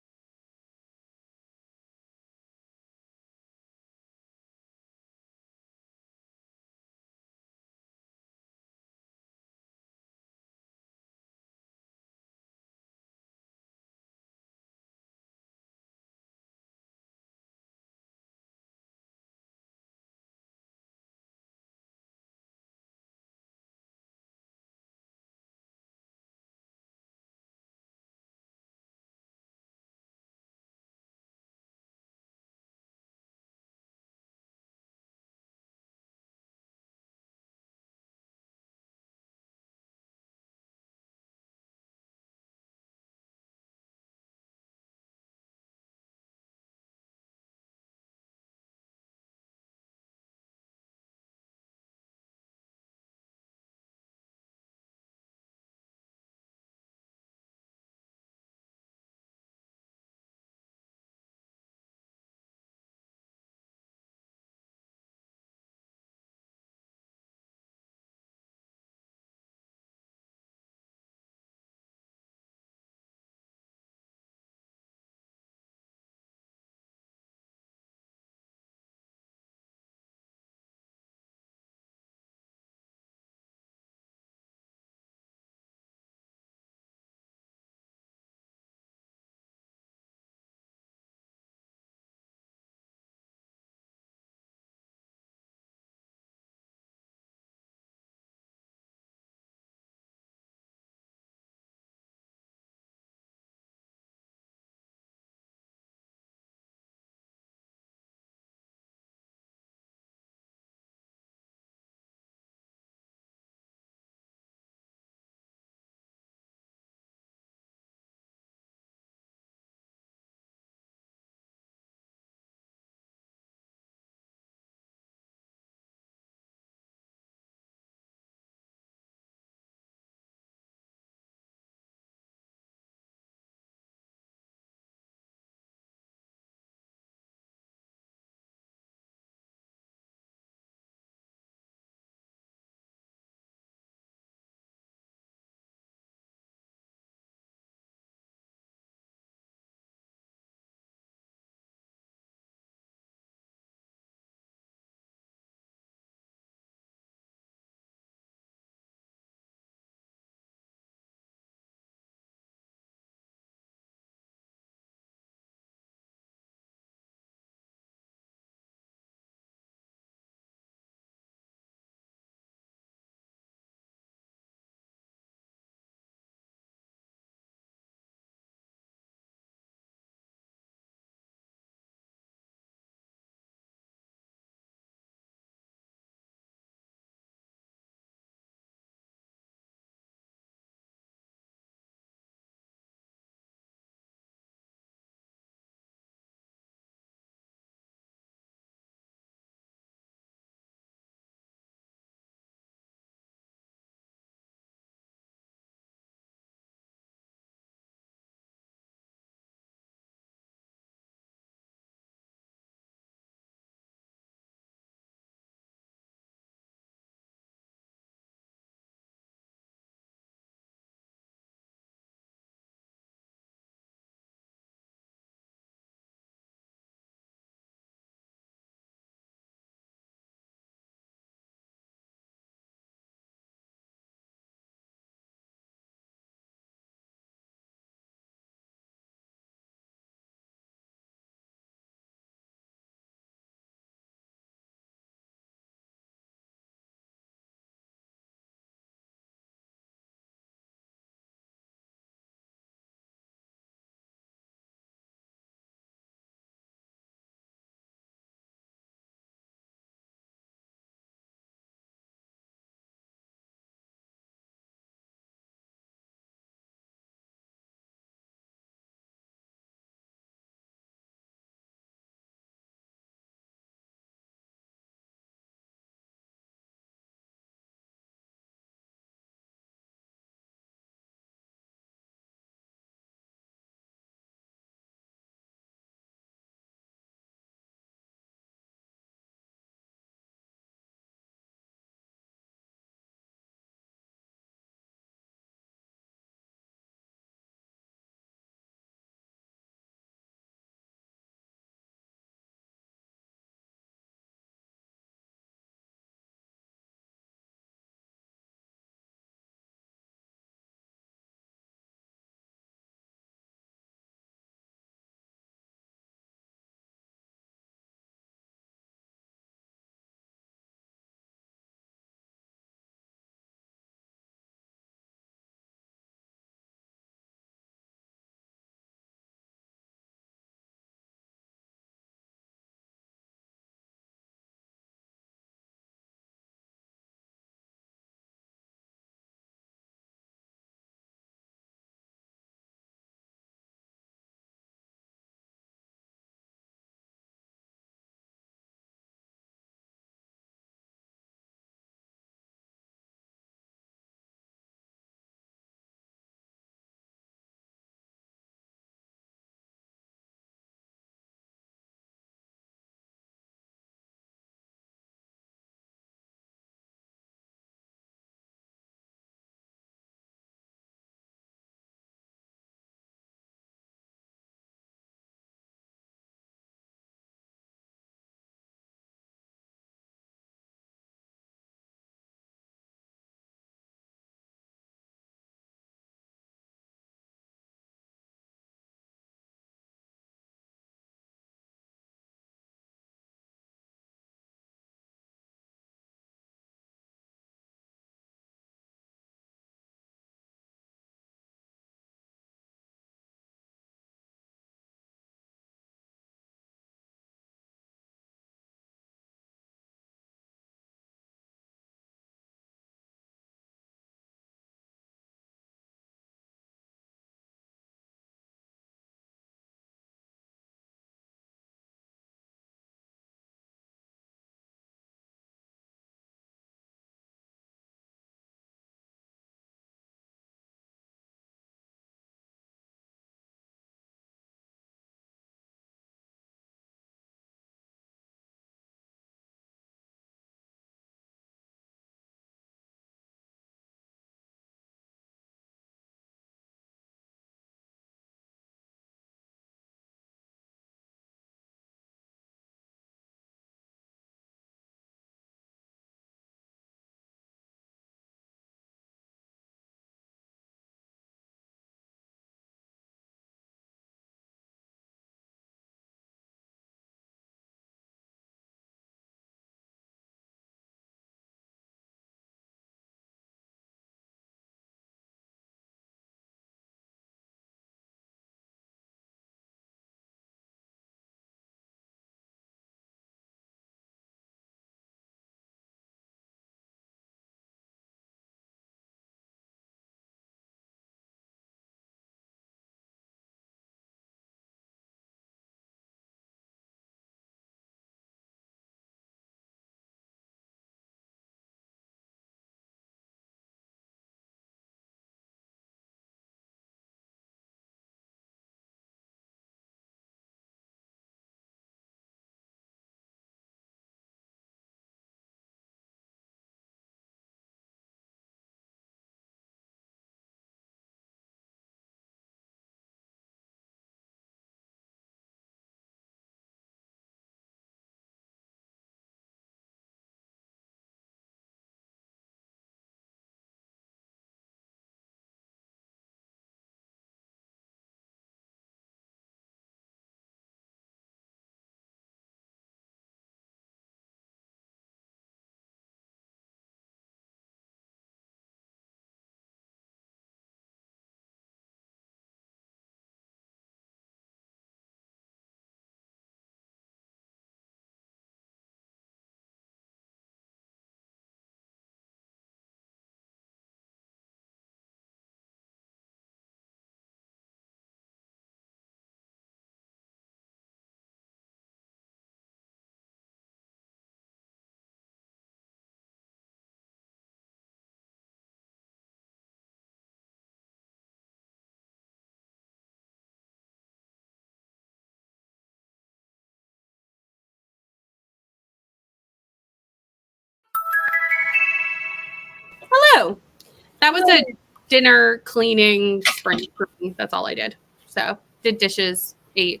S1: That was a dinner cleaning sprint for me. That's all I did. So did dishes, ate,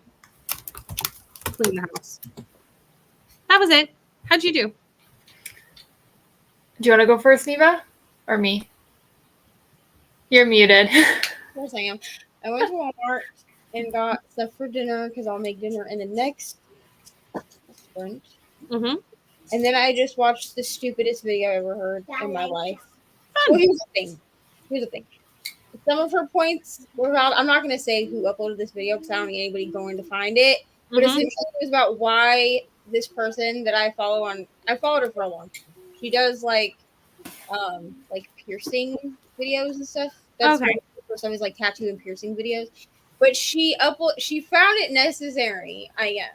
S1: cleaned the house. That was it. How'd you do?
S4: Do you want to go first, Neva? Or me? You're muted.
S3: Of course I am. I went to Walmart and got stuff for dinner because I'll make dinner in the next sprint.
S1: Mm-hmm.
S3: And then I just watched the stupidest video I ever heard in my life.
S1: Fun.
S3: Well, here's the thing. Some of her points were about, I'm not going to say who uploaded this video because I don't need anybody going to find it. But essentially it was about why this person that I followed her for a long time. She does like piercing videos and stuff. That's
S1: Okay.
S3: for some is like tattoo and piercing videos. But she found it necessary, I guess,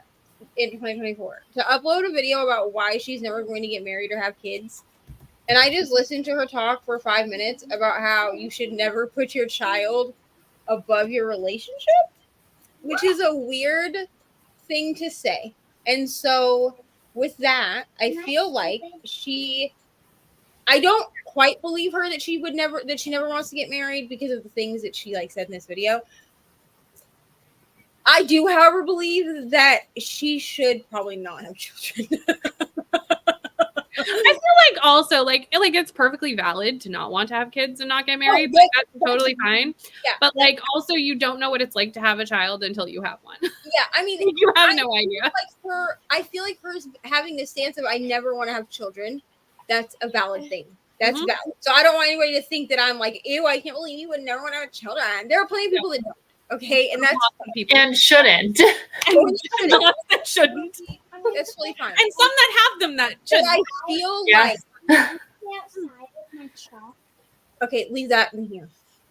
S3: in 2024 to upload a video about why she's never going to get married or have kids. And I just listened to her talk for 5 minutes about how you should never put your child above your relationship, which is a weird thing to say. And so with that, I feel like I don't quite believe her that she never wants to get married because of the things that she like said in this video. I do, however, believe that she should probably not have children.
S1: I feel like also like it's perfectly valid to not want to have kids and not get married. Like, that's totally fine.
S3: Yeah.
S1: But like also you don't know what it's like to have a child until you have one.
S3: Yeah, I mean
S1: You have no idea.
S3: I feel like her having this stance of I never want to have children, that's a valid thing. That's valid. So I don't want anybody to think that I'm like, ew, I can't believe you would never want to have children. There are plenty of people that don't. Okay, and that's
S1: people
S4: And shouldn't.
S1: and that shouldn't.
S3: That's totally fine.
S1: And some that have them that
S3: But
S1: should.
S3: I feel
S4: Yes.
S3: like
S5: Outside with my chalk.
S3: okay, leave that in here.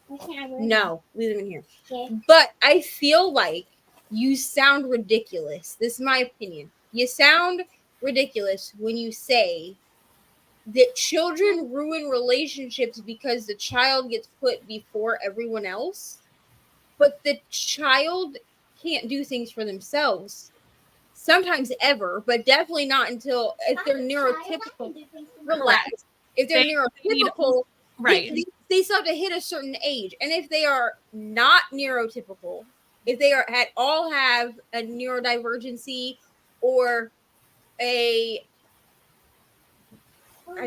S5: Why can't I
S3: No, leave them in here.
S5: Okay.
S3: But I feel like you sound ridiculous. This is my opinion. You sound ridiculous when you say that children ruin relationships because the child gets put before everyone else, but the child can't do things for themselves. Sometimes ever, but definitely not until if they're neurotypical. Relax. If they're neurotypical,
S1: Right.
S3: they still have to hit a certain age. And if they are not neurotypical, if they all have a neurodivergency or I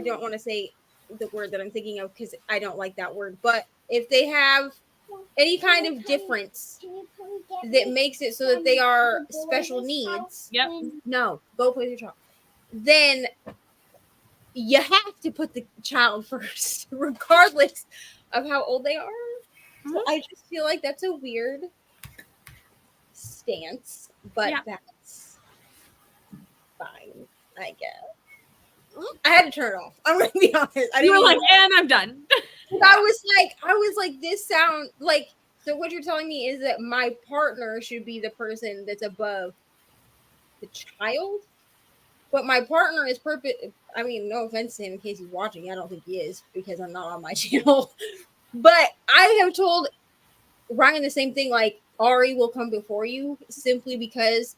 S3: don't want to say the word that I'm thinking of because I don't like that word, but if they have any kind of difference that makes it so that they are special needs,
S1: Yep.
S3: no, go play with your child. Then you have to put the child first, regardless of how old they are. So I just feel like that's a weird stance, but that's fine, I guess. I had to turn it off. I'm gonna be honest.
S1: You were like, and I'm done.
S3: I was like, this sound like. So what you're telling me is that my partner should be the person that's above the child, but my partner is perfect. I mean, no offense to him in case he's watching. I don't think he is because I'm not on my channel. But I have told Ryan the same thing. Like Ari will come before you simply because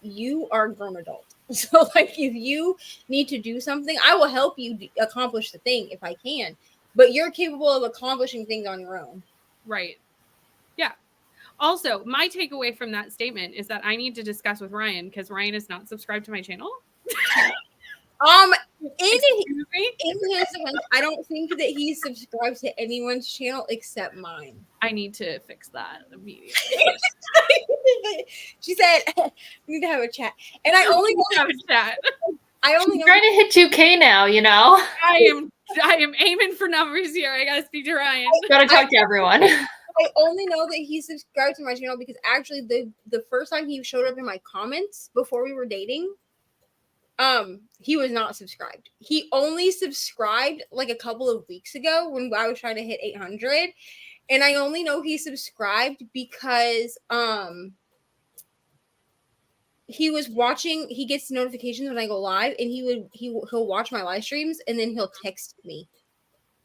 S3: you are a grown adult. So like if you need to do something, I will help you accomplish the thing if I can. But you're capable of accomplishing things on your own.
S1: Right. Yeah. Also, my takeaway from that statement is that I need to discuss with Ryan because Ryan is not subscribed to my channel.
S3: In his defense, I don't think that he's subscribed to anyone's channel except mine.
S1: I need to fix that immediately.
S3: She said, "We need to have a chat," and I only want to have a chat. I only
S4: trying to hit 2K now. You know,
S1: I am aiming for numbers here. I gotta speak to Ryan.
S4: Gotta talk to everyone.
S3: I only know that he subscribed to my channel because actually the first time he showed up in my comments before we were dating, he was not subscribed. He only subscribed like a couple of weeks ago when I was trying to hit 800, and I only know he subscribed because he was watching. He gets notifications when I go live, and he'll watch my live streams, and then he'll text me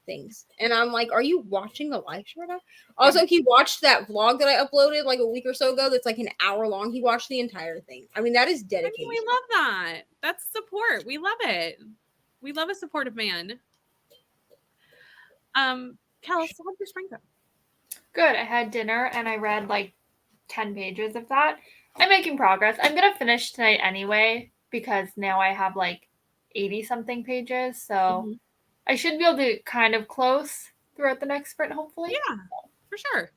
S3: things, and I'm like, "Are you watching the live stream right now?" Also, he watched that vlog that I uploaded like a week or so ago. That's like an hour long. He watched the entire thing. I mean, that is dedication.
S1: I mean, we love that. That's support. We love it. We love a supportive man. Kels, how'd your spring go?
S4: Good. I had dinner and I read like 10 pages of that. I'm making progress. I'm going to finish tonight anyway because now I have like 80 something pages. So I should be able to kind of close throughout the next sprint, hopefully.
S1: Yeah, for sure.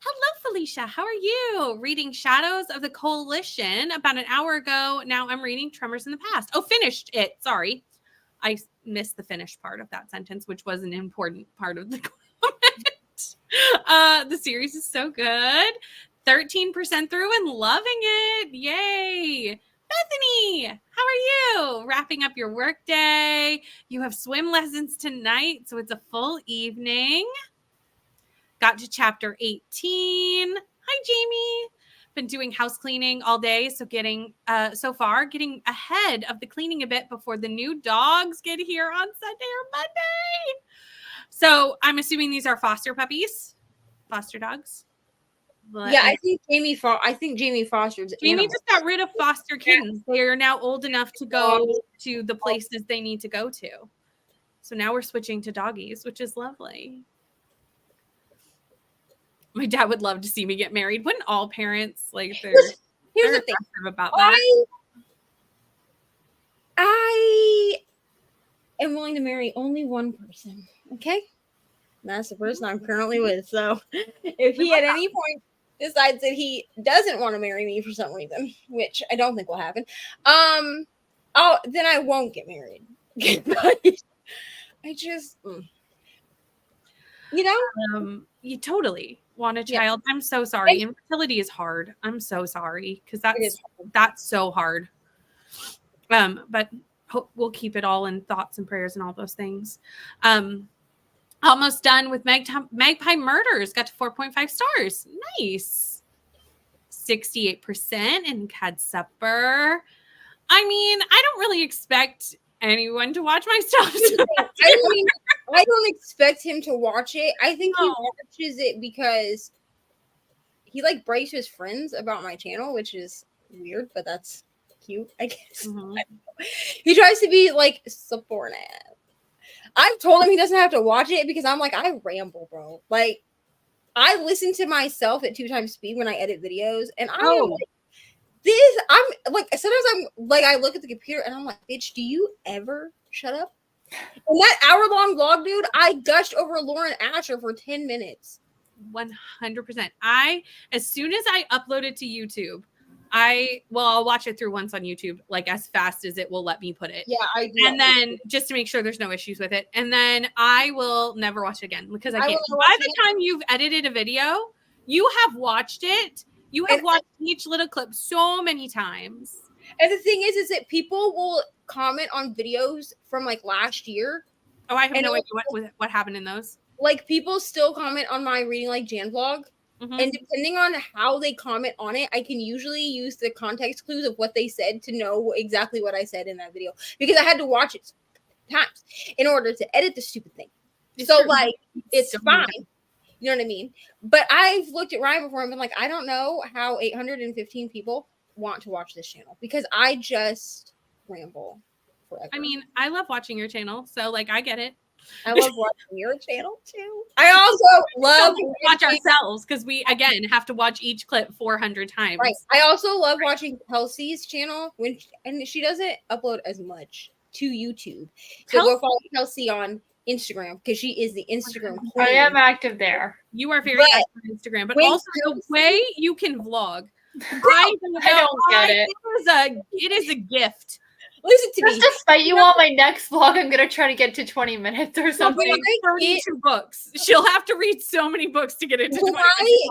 S1: Hello, Felicia. How are you? Reading Shadows of the Coalition about an hour ago. Now I'm reading Tremors in the Past. Oh, finished it. Sorry. I missed the finished part of that sentence, which was an important part of the comment. The series is so good. 13% through and loving it. Yay. Bethany, how are you? Wrapping up your work day. You have swim lessons tonight, so it's a full evening. Got to chapter 18. Hi, Jamie. Been doing house cleaning all day, so getting ahead of the cleaning a bit before the new dogs get here on Sunday or Monday. So I'm assuming these are foster puppies, foster dogs.
S3: Yeah, I think Jamie Foster's.
S1: Jamie just got rid of foster kittens. They are now old enough to go to the places they need to go to. So now we're switching to doggies, which is lovely. My dad would love to see me get married. Wouldn't all parents like they're
S3: the thing
S1: about that?
S3: I am willing to marry only one person. Okay, and that's the person I'm currently with. So if he at any point decides that he doesn't want to marry me for some reason, which I don't think will happen, then I won't get married. I just,
S1: you totally want a child. Yeah. I'm so sorry. Infertility is hard. I'm so sorry because that's so hard. But we'll keep it all in thoughts and prayers and all those things. Almost done with Magpie Murders. Got to 4.5 stars. Nice. 68% in Cad Supper. I mean, I don't really expect anyone to watch my stuff.
S3: I don't expect him to watch it. I think he watches it because he like brags to his friends about my channel, which is weird, but that's cute, I guess. Mm-hmm. He tries to be like supportive. I've told him he doesn't have to watch it because I'm like, I ramble, bro. Like, I listen to myself at 2 times speed when I edit videos, and I'm like, I'm like, sometimes I'm like, I look at the computer and I'm like, bitch, do you ever shut up? In that hour-long vlog, dude, I gushed over Lauren Asher for 10 minutes.
S1: 100%. As soon as I upload it to YouTube, I'll watch it through once on YouTube, like as fast as it will let me put it.
S3: Yeah, I do.
S1: And then just to make sure there's no issues with it. And then I will never watch it again because I can't. By the time you've edited a video, you have watched it. You have watched each little clip so many times.
S3: And the thing is that people will comment on videos from like last year.
S1: Oh, I have no idea what happened in those.
S3: Like people still comment on my Reading Like Jan vlog. Mm-hmm. And depending on how they comment on it, I can usually use the context clues of what they said to know exactly what I said in that video. Because I had to watch it times in order to edit the stupid thing. It's fine. You know what I mean? But I've looked at Ryan before and been like, I don't know how 815 people want to watch this channel because I just ramble forever.
S1: I mean, I love watching your channel, so like I get it.
S3: I love watching your channel too. I also love
S1: to watch ourselves because we again have to watch each clip 400 times.
S3: Right. I also love watching Kelsey's channel and she doesn't upload as much to YouTube. So go follow Kelsey on Instagram because she is the Instagram queen.
S4: I am active there.
S1: You are very active on Instagram, but also the way you can vlog. I don't get it. It is a gift.
S3: Listen to me.
S4: Just to spite you on my next vlog, I'm gonna try to get to 20 minutes or something.
S1: 32 books. She'll have to read so many books to get into 20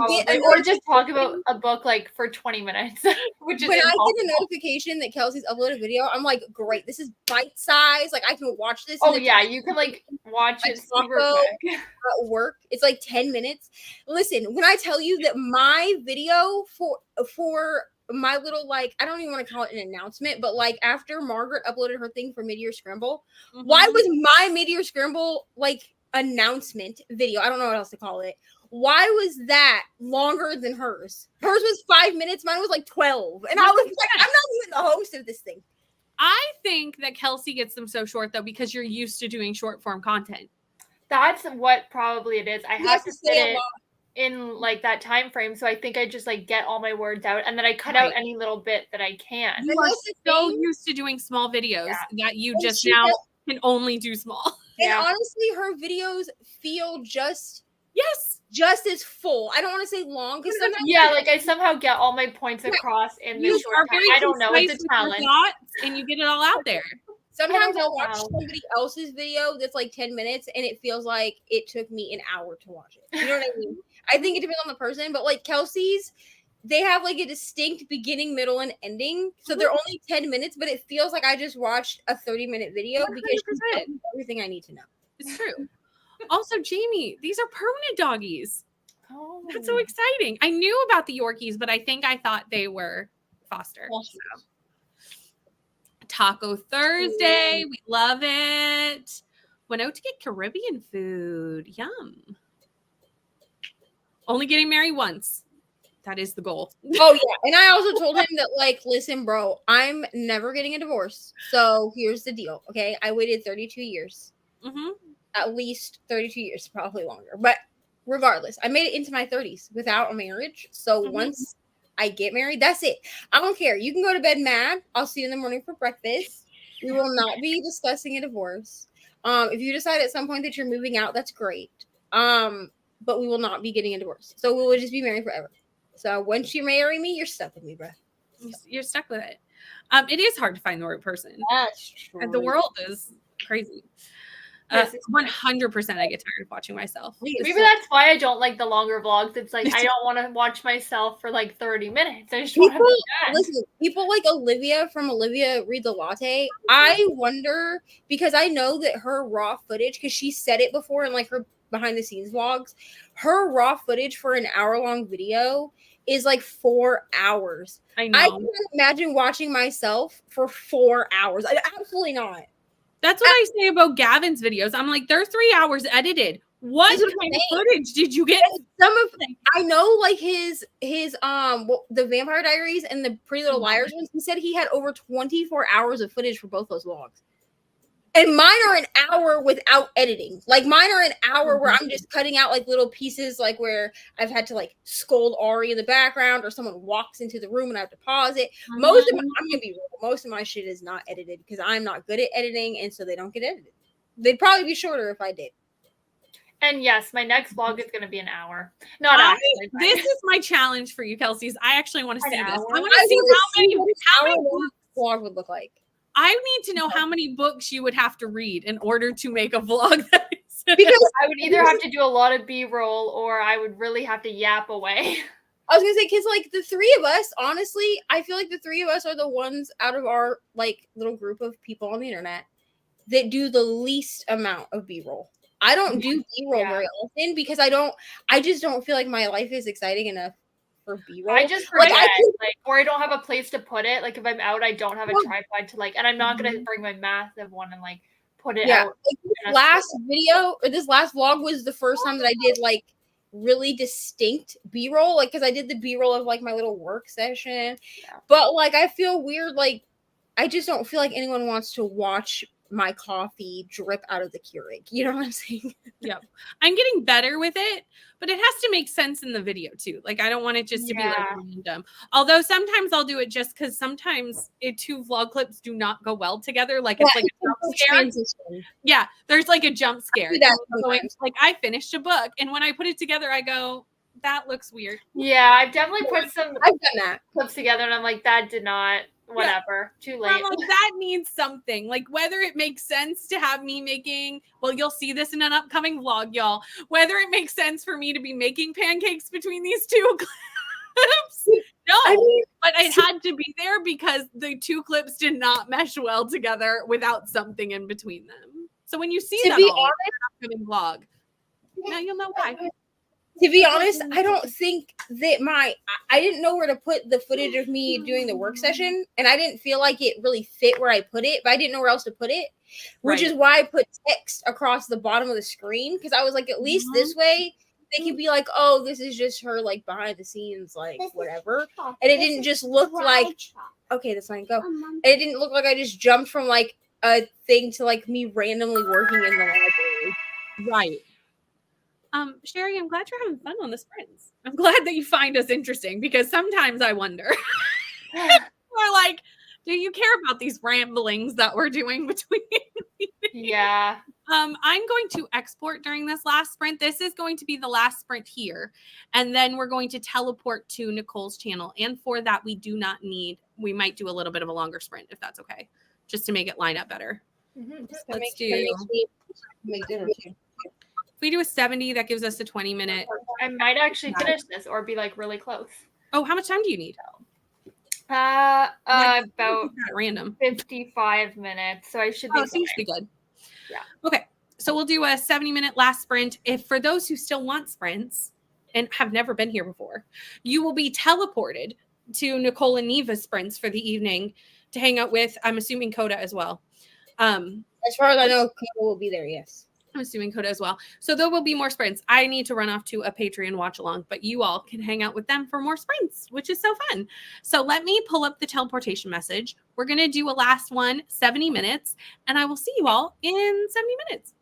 S1: minutes.
S4: Or just talk about a book like for 20 minutes, which is
S3: when I get a notification that Kelsey's uploaded a video, I'm like, great, this is bite size. Like I can watch this.
S4: Oh yeah, you can like watch it super quick.
S3: At work, it's like 10 minutes. Listen, when I tell you that my video for my little, like, I don't even want to call it an announcement, but like after Margaret uploaded her thing for Mid-Year Scramble, why was my Mid-Year Scramble like announcement video? I don't know what else to call it. Why was that longer than hers? Hers was 5 minutes, mine was like 12. And I was like, I'm not even the host of this thing.
S1: I think that Kelsey gets them so short though because you're used to doing short form content.
S4: That's what probably it is. I have to fit it in like that time frame, so I think I just like get all my words out and then I cut out any little bit that I can.
S1: You are so used to doing small videos that you just now can only do small.
S3: And honestly, her videos feel just as full. I don't want to say long because sometimes
S4: like I somehow get all my points across in this short time. I don't know. It's a talent.
S1: And you get it all out there.
S3: Sometimes I'll watch somebody else's video that's like 10 minutes and it feels like it took me an hour to watch it. You know what I mean? I think it depends on the person, but like Kelsey's, they have like a distinct beginning, middle, and ending. So they're only 10 minutes, but it feels like I just watched a 30-minute video because she tells me everything I need to know.
S1: It's true. Also, Jamie, these are permanent doggies. Oh, that's so exciting. I knew about the Yorkies, but I think I thought they were foster. So. Taco Thursday. We love it. Went out to get Caribbean food. Yum. Only getting married once. That is the goal.
S3: Oh, yeah. And I also told him that, like, listen, bro, I'm never getting a divorce. So here's the deal. Okay. I waited 32 years. Mm-hmm. At least 32 years, probably longer. But regardless, I made it into my 30s without a marriage. So once I get married, that's it. I don't care. You can go to bed mad. I'll see you in the morning for breakfast. We will not be discussing a divorce. If you decide at some point that you're moving out, that's great. But we will not be getting a divorce. So we will just be married forever. So once you marry me, you're stuck with me, bro.
S1: You're stuck with it. It is hard to find the right person.
S3: That's true.
S1: And the world is crazy. 100% I get tired of watching myself.
S4: Maybe that's why I don't like the longer vlogs. It's like I don't want to watch myself for like 30 minutes. I just want to
S3: listen. People like Olivia from Olivia Read the Latte. I wonder because I know that her raw footage, because she said it before in like her behind the scenes vlogs, her raw footage for an hour-long video is like 4 hours.
S1: I know.
S3: I can't imagine watching myself for 4 hours. Absolutely not.
S1: That's what I say about Gavin's videos. I'm like, they're 3 hours edited. What kind of footage did you get?
S3: I know like his the Vampire Diaries and the Pretty Little Liars ones. He said he had over 24 hours of footage for both those vlogs. And mine are an hour without editing. Like mine are an hour where I'm just cutting out like little pieces, like where I've had to like scold Ari in the background, or someone walks into the room and I have to pause it. Most of my shit is not edited because I'm not good at editing, and so they don't get edited. They'd probably be shorter if I did.
S4: And yes, my next vlog is going to be an hour. Not actually.
S1: This is my challenge for you, Kelsey's. I actually want to see this. I want to see how many
S3: vlog would look like.
S1: I need to know how many books you would have to read in order to make a vlog.
S4: Because I would either have to do a lot of B-roll or I would really have to yap away.
S3: I was going to say, because like the three of us, honestly, I feel like the three of us are the ones out of our like little group of people on the internet that do the least amount of B-roll. I don't do B-roll very often because I just don't feel like my life is exciting enough for B-roll.
S4: I just forget, or I don't have a place to put it. Like if I'm out, I don't have a tripod to like, and I'm not gonna bring my massive one and like put it out.
S3: Like this last video or this last vlog was the first time that I did like really distinct B-roll, like because I did the B-roll of like my little work session. But like I feel weird, like I just don't feel like anyone wants to watch my coffee drip out of the Keurig. You know what I'm saying?
S1: Yep. I'm getting better with it, but it has to make sense in the video too. Like I don't want it just to be like random. Although sometimes I'll do it just because sometimes two vlog clips do not go well together. Like it's like a jump scare. Transition. Yeah, there's like a jump scare. Like I finished a book, and when I put it together, I go, that looks weird.
S4: Yeah, I've definitely put some
S3: I've done that
S4: clips together, and I'm like, that did not. Whatever, too late.
S1: Like, that needs something. Like whether it makes sense to have me making, well, you'll see this in an upcoming vlog, y'all. Whether it makes sense for me to be making pancakes between these two clips. No, but it had to be there because the two clips did not mesh well together without something in between them. So when you see that in an upcoming vlog, now you'll know why.
S3: To be honest, I don't think that I didn't know where to put the footage of me doing the work session, and I didn't feel like it really fit where I put it, but I didn't know where else to put it, which is why I put text across the bottom of the screen, because I was like, at least this way, they could be like, oh, this is just her like behind the scenes, like whatever. And it didn't just look like, okay, that's fine, go. And it didn't look like I just jumped from like a thing to like me randomly working in the library.
S1: Right. Sherry, I'm glad you're having fun on the sprints. I'm glad that you find us interesting because sometimes I wonder. Or like, do you care about these ramblings that we're doing between?
S4: Yeah.
S1: I'm going to export during this last sprint. This is going to be the last sprint here. And then we're going to teleport to Nicole's channel. And for that, we might do a little bit of a longer sprint if that's okay, just to make it line up better. Let's do.
S3: Make dinner too.
S1: If we do a 70, that gives us a 20-minute.
S4: I might actually finish this or be like really close.
S1: Oh, how much time do you need?
S4: About
S1: random
S4: 55 minutes. So I should be.
S1: Seems to be good.
S4: Yeah.
S1: Okay. So we'll do a 70-minute last sprint. If for those who still want sprints and have never been here before, you will be teleported to Nicole and Neva's sprints for the evening to hang out with, I'm assuming, Coda as well.
S3: As far as I know, Coda will be there, yes.
S1: I'm assuming Coda as well. So there will be more sprints. I need to run off to a Patreon watch along, but you all can hang out with them for more sprints, which is so fun. So let me pull up the teleportation message. We're going to do a last one, 70 minutes, and I will see you all in 70 minutes.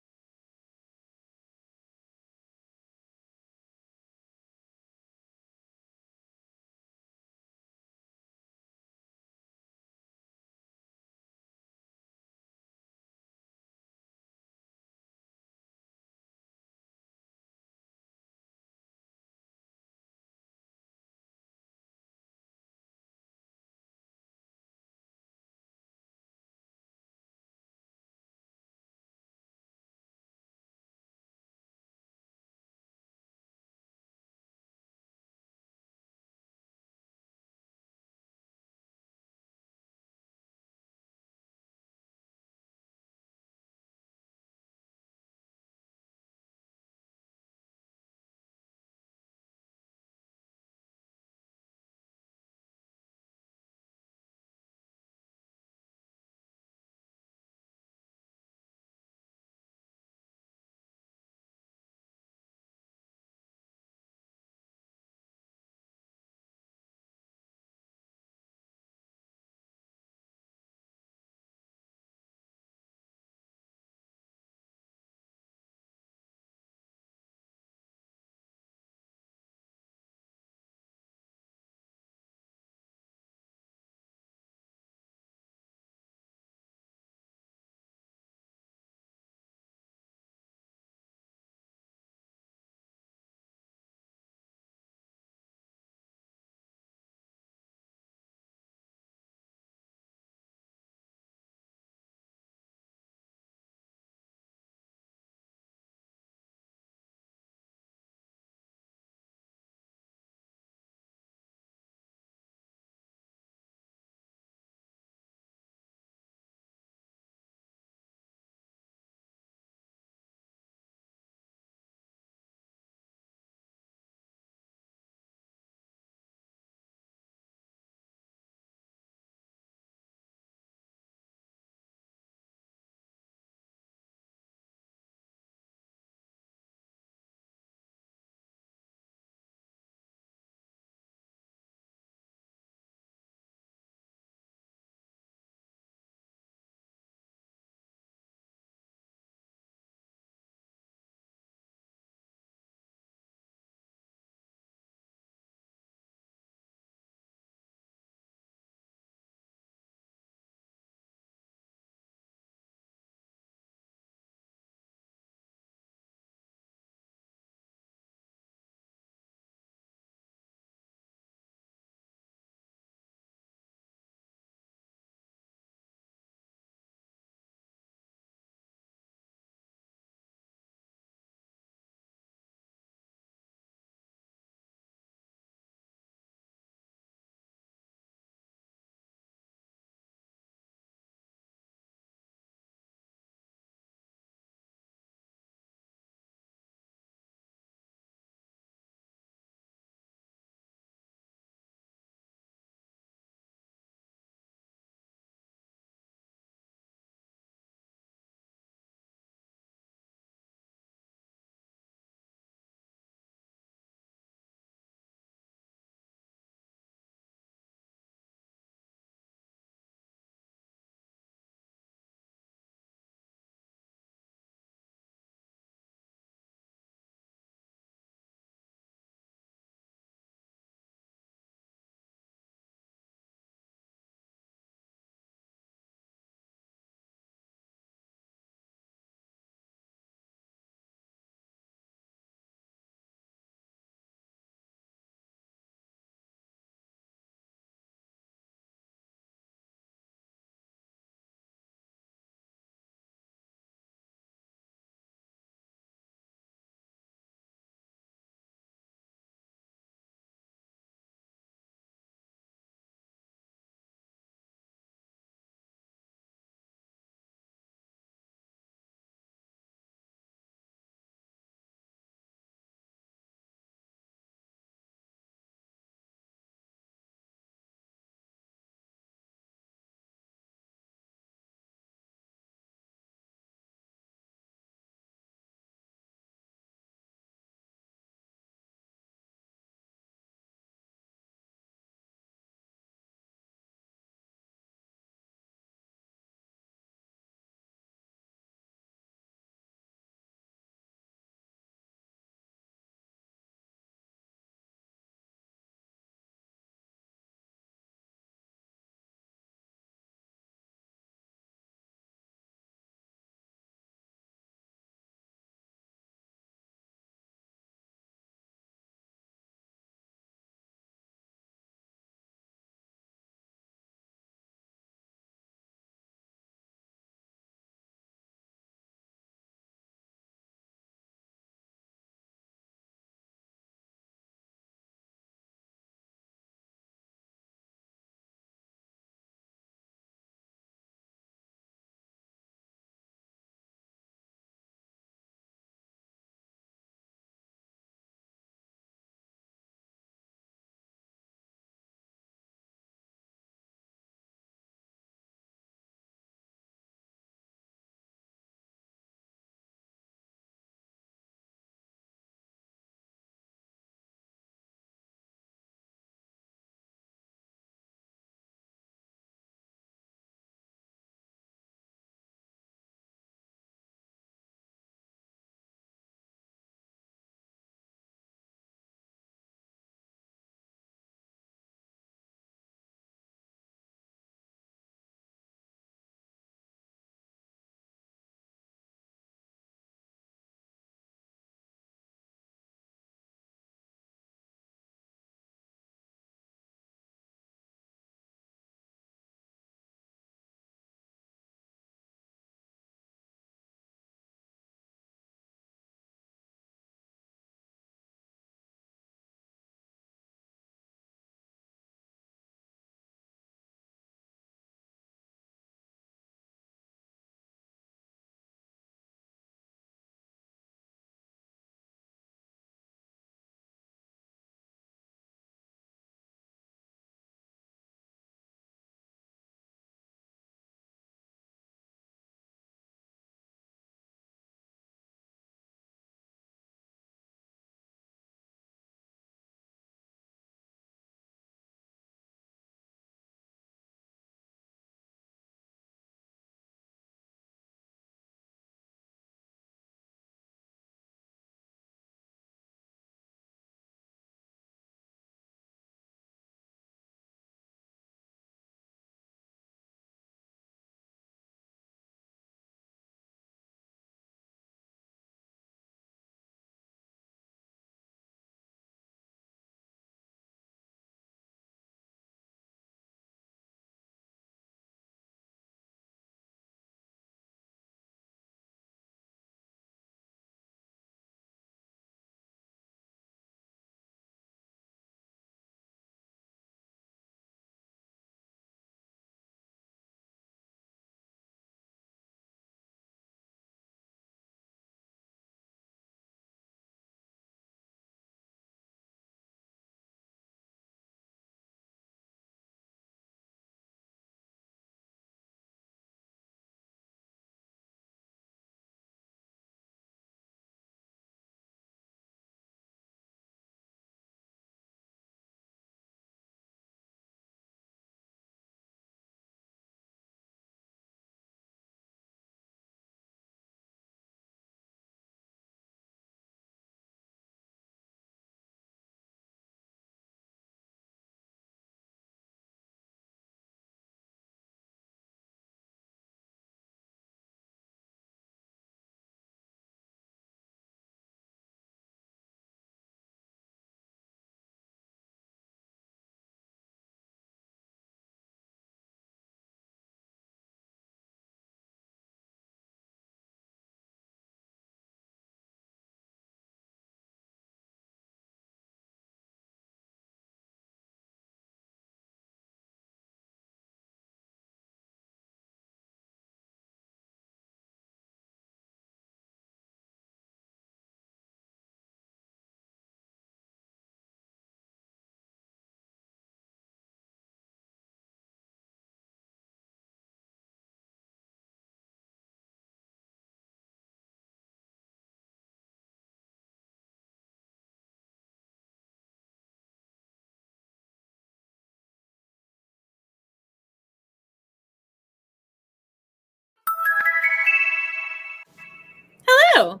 S1: too.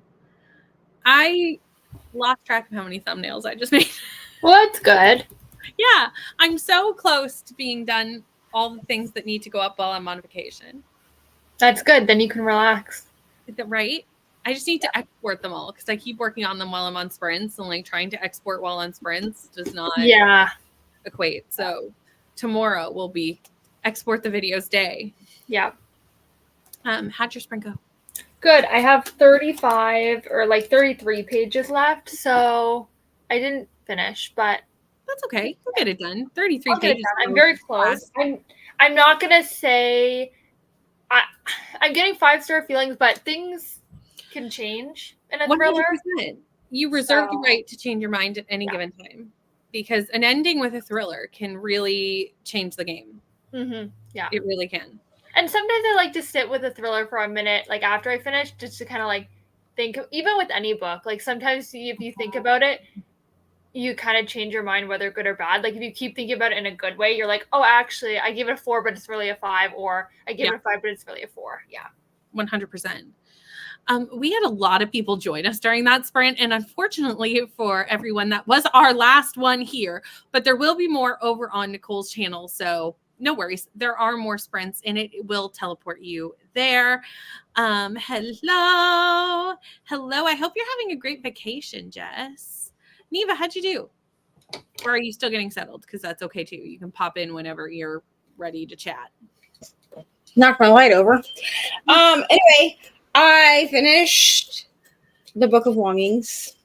S1: I lost track of how many thumbnails I just made.
S4: Well, that's good.
S1: Yeah, I'm so close to being done all the things that need to go up while I'm on vacation.
S4: That's good. Then you can relax.
S1: Right? I just need to export them all because I keep working on them while I'm on sprints, and like trying to export while on sprints does not equate. So tomorrow will be export the videos day.
S4: Yeah.
S1: How'd your sprint go?
S4: Good. I have 35 or like 33 pages left, so I didn't finish, but
S1: that's okay. We'll get it done. 33 pages.
S4: I'm very close. I'm not gonna say I'm getting 5-star feelings, but things can change in a thriller.
S1: 100%. You reserve the right to change your mind at any given time, because an ending with a thriller can really change the game.
S4: Mm-hmm. Yeah,
S1: it really can.
S4: And sometimes I like to sit with a thriller for a minute, like after I finish, just to kind of like think. Even with any book, like sometimes if you think about it, you kind of change your mind whether good or bad. Like if you keep thinking about it in a good way, you're like, oh, actually, I gave it a 4, but it's really a 5, or I gave it a 5, but it's really a 4. Yeah,
S1: 100%. We had a lot of people join us during that sprint, and unfortunately for everyone, that was our last one here. But there will be more over on Nicole's channel, so no worries. There are more sprints, and it will teleport you there. Hello. I hope you're having a great vacation, Jess. Neva, how'd you do? Or are you still getting settled? Because that's okay too. You can pop in whenever you're ready to chat.
S3: Knock my light over. Anyway, I finished the Book of Longings.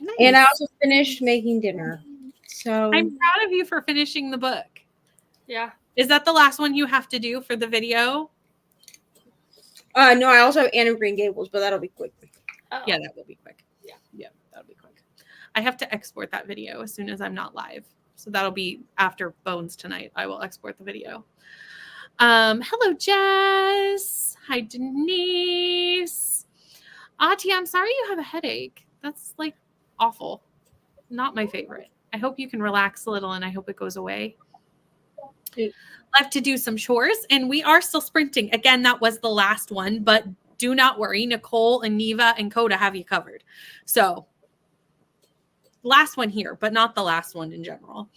S3: Nice. And I also finished making dinner. So
S1: I'm proud of you for finishing the book.
S4: Yeah.
S1: Is that the last one you have to do for the video?
S3: No, I also have Anne of Green Gables, but that'll be quick.
S1: Oh. Yeah, that will be quick. Yeah, that'll be quick. I have to export that video as soon as I'm not live. So that'll be after Bones tonight. I will export the video. Hello, Jess. Hi, Denise. Ati, I'm sorry you have a headache. That's like awful. Not my favorite. I hope you can relax a little, and I hope it goes away. Left to do some chores, and we are still sprinting. Again, that was the last one, but do not worry. Nicole and Neva and Coda have you covered. So last one here, but not the last one in general.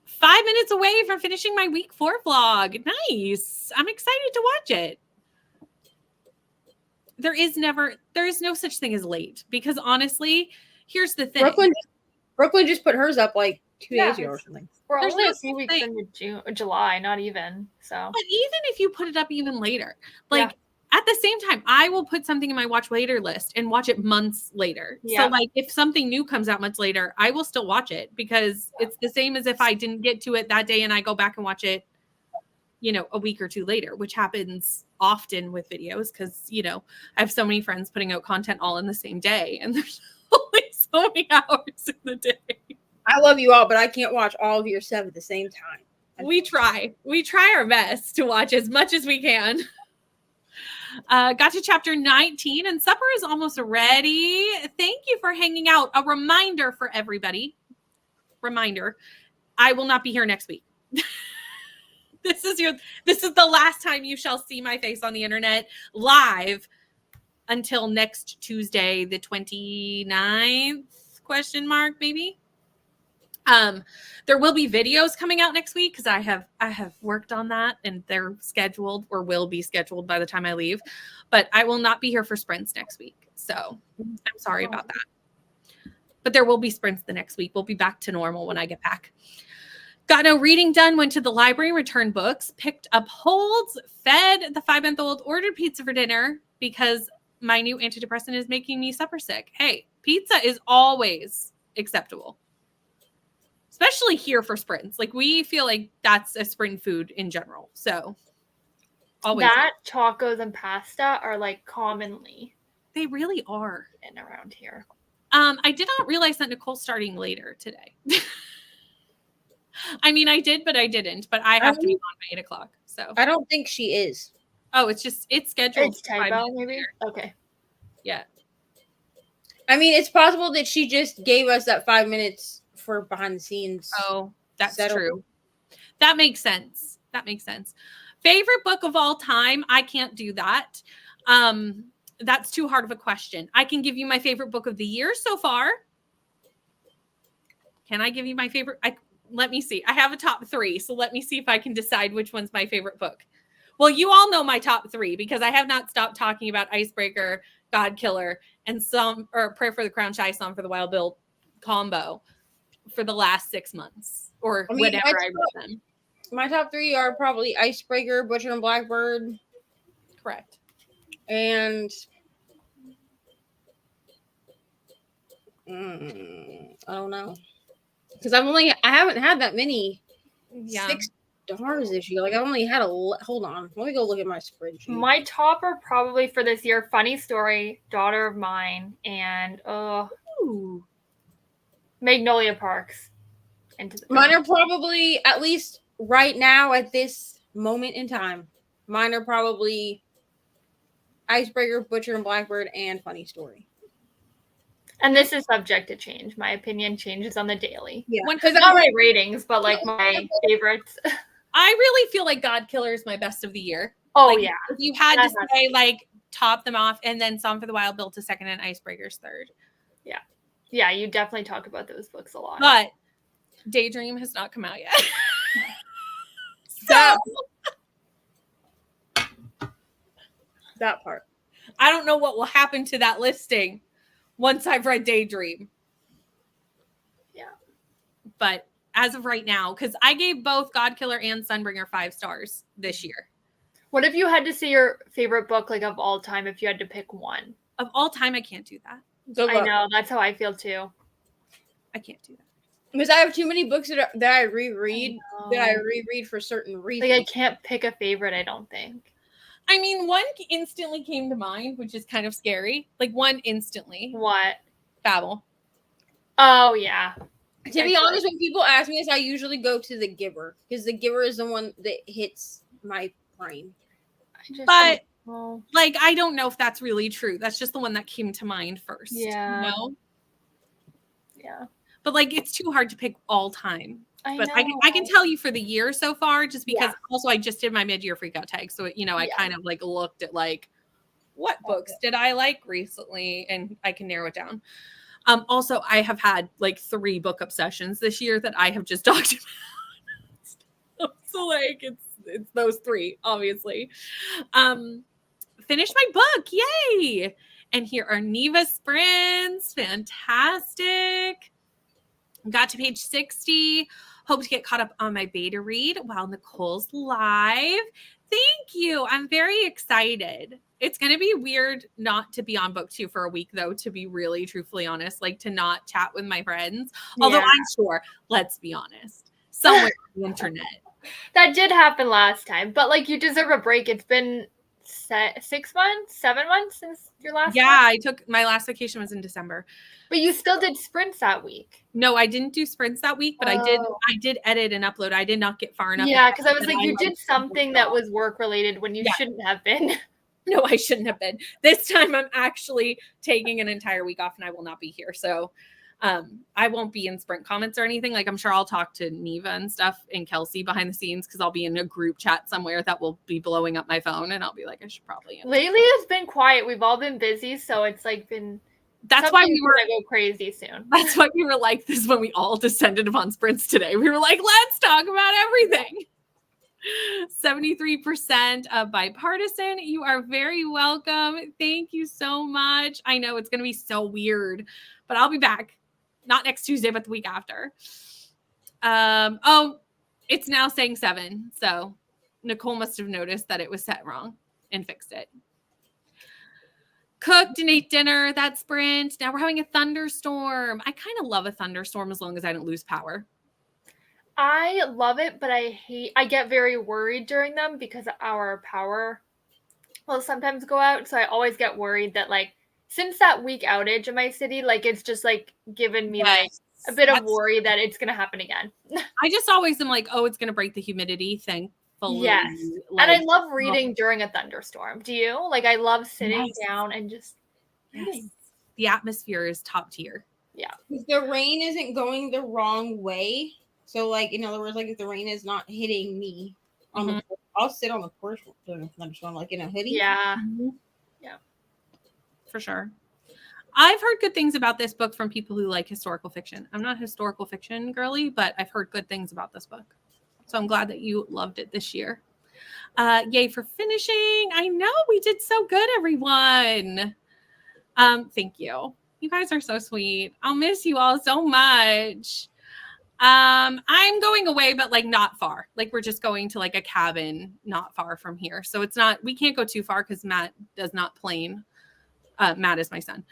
S1: 5 minutes away from finishing my week 4 vlog. Nice. I'm excited to watch it. There is no such thing as late, because honestly, here's the thing.
S3: Brooklyn just put hers up like 2 days ago or something.
S4: We're only a few weeks into July, not even. So,
S1: but even if you put it up even later, like at the same time, I will put something in my watch later list and watch it months later. Yeah. So like if something new comes out much later, I will still watch it, because it's the same as if I didn't get to it that day and I go back and watch it, a week or 2 later, which happens often with videos, because, I have so many friends putting out content all in the same day, and there's only so many hours in the day.
S3: I love you all, but I can't watch all of your stuff at the same time.
S1: We try our best to watch as much as we can. Got to chapter 19, and supper is almost ready. Thank you for hanging out. A reminder for everybody. I will not be here next week. This is the last time you shall see my face on the internet live until next Tuesday, the 29th, ? Maybe. There will be videos coming out next week, because I have worked on that, and they're scheduled, or will be scheduled by the time I leave, but I will not be here for sprints next week. So I'm sorry about that, but there will be sprints the next week. We'll be back to normal when I get back. Got no reading done, went to the library, returned books, picked up holds, fed the 5-month-old, ordered pizza for dinner because my new antidepressant is making me supper sick. Hey, pizza is always acceptable. Especially here for sprints. Like, we feel like that's a sprint food in general. So always.
S4: That, tacos and pasta are like commonly.
S1: They really are.
S4: In around here.
S1: I did not realize that Nicole's starting later today. I mean, I did, but I didn't. But I have to be on by 8 o'clock. So
S3: I don't think she is.
S1: Oh, it's scheduled.
S4: It's typo, maybe? Okay.
S1: Yeah.
S3: I mean, it's possible that she just gave us that 5 minutes for behind the scenes.
S1: Oh, that's true. That makes sense. Favorite book of all time? I can't do that. that's too hard of a question. I can give you my favorite book of the year so far. Can I give you my favorite? Let me see. I have a top 3, so let me see if I can decide which one's my favorite book. Well, you all know my top 3 because I have not stopped talking about Icebreaker, God Killer, and Prayer for the Crown Shy, Song for the Wild Bill combo for the last 6 months or whenever I read them.
S3: My top 3 are probably Icebreaker, Butcher and Blackbird.
S1: Correct.
S3: And I don't know. Because I haven't had that many 6 stars this year. Like, I've only had hold on. Let me go look at my spreadsheet.
S4: My top are probably for this year, Funny Story, Daughter of Mine, and Magnolia Parks.
S3: Mine are probably, at least right now at this moment in time, mine are probably Icebreaker, Butcher and Blackbird, and Funny Story.
S4: And this is subject to change. My opinion changes on the daily.
S3: Yeah.
S4: Because not my ratings, but like my favorites.
S1: I really feel like God Killer is my best of the year.
S4: Oh,
S1: like,
S4: yeah.
S1: If you had to say, like, top them off, and then Song for the Wild Bill to second and Icebreakers third.
S4: Yeah. Yeah, you definitely talk about those books a lot.
S1: But Daydream has not come out yet.
S3: That part.
S1: I don't know what will happen to that listing once I've read Daydream.
S4: Yeah.
S1: But as of right now, because I gave both God Killer and Sunbringer 5 stars this year.
S4: What if you had to say your favorite book, like, of all time, if you had to pick one?
S1: Of all time, I can't do that.
S4: I know. That's how I feel, too.
S1: I can't do that.
S3: Because I have too many books that I reread for certain reasons.
S4: Like, I can't pick a favorite, I don't think.
S1: I mean, one instantly came to mind, which is kind of scary. Like, one instantly.
S4: What?
S1: Babel.
S4: Oh, yeah.
S3: To be honest, when people ask me this, I usually go to The Giver. Because The Giver is the one that hits my brain.
S1: But, like, I don't know if that's really true. That's just the one that came to mind first.
S4: Yeah.
S1: You know?
S4: Yeah.
S1: But, like, it's too hard to pick all time.
S4: I
S1: can tell you for the year so far, just because also I just did my mid-year freakout tag. So, you know, I kind of like looked at like what books did I like recently, and I can narrow it down. Also, I have had like 3 book obsessions this year that I have just talked about. So like it's those 3, obviously. Finished my book. Yay. And here are Neva sprints. Fantastic. Got to page 60. Hope to get caught up on my beta read while Nicole's live. Thank you. I'm very excited. It's going to be weird not to be on book 2 for a week, though, to be really truthfully honest, like to not chat with my friends. Although I'm sure, let's be honest, somewhere on the internet.
S4: That did happen last time, but like you deserve a break. It's been 6 months, 7 months since your last one?
S1: I took my last vacation was in December.
S4: But you still did sprints that week.
S1: No, I didn't do sprints that week, but I did edit and upload. I did not get far enough.
S4: Yeah, because I was like, you did something that was work related when you shouldn't have been.
S1: No, I shouldn't have been. This time I'm actually taking an entire week off and I will not be here. So I won't be in sprint comments or anything. Like I'm sure I'll talk to Neva and stuff and Kelsey behind the scenes because I'll be in a group chat somewhere that will be blowing up my phone and I'll be like, I should probably.
S4: Lately it's been quiet. We've all been busy. So it's like been.
S1: That's why we were
S4: going to go crazy soon.
S1: That's why we were like this when we all descended upon sprints today. We were like, let's talk about everything. 73% of bipartisan. You are very welcome. Thank you so much. I know it's going to be so weird, but I'll be back. Not next Tuesday, but the week after. It's now saying 7. So Nicole must have noticed that it was set wrong and fixed it. Cooked and ate dinner, that sprint. Now we're having a thunderstorm. I kind of love a thunderstorm as long as I don't lose power.
S4: I love it, but I get very worried during them because our power will sometimes go out. So I always get worried that like, since that week outage in my city, like it's just like given me like a bit of worry that it's going to happen again.
S1: I just always am like, oh, it's going to break the humidity thing.
S4: Yes.
S1: Like,
S4: and I love reading during a thunderstorm. Do you? Like I love sitting down and just reading.
S1: The atmosphere is top tier.
S4: Yeah.
S3: If the rain isn't going the wrong way. So like in other words, like if the rain is not hitting me on the I'll sit on the porch during a thunderstorm, like in a hoodie.
S4: Yeah.
S1: Mm-hmm.
S4: Yeah.
S1: for sure. I've heard good things about this book from people who like historical fiction. I'm not a historical fiction girly, but I've heard good things about this book. So I'm glad that you loved it this year. Yay for finishing. I know we did so good, everyone. Thank you. You guys are so sweet. I'll miss you all so much. I'm going away, but like not far. Like we're just going to like a cabin not far from here. So it's not, we can't go too far because Matt does not plane. Matt is my son.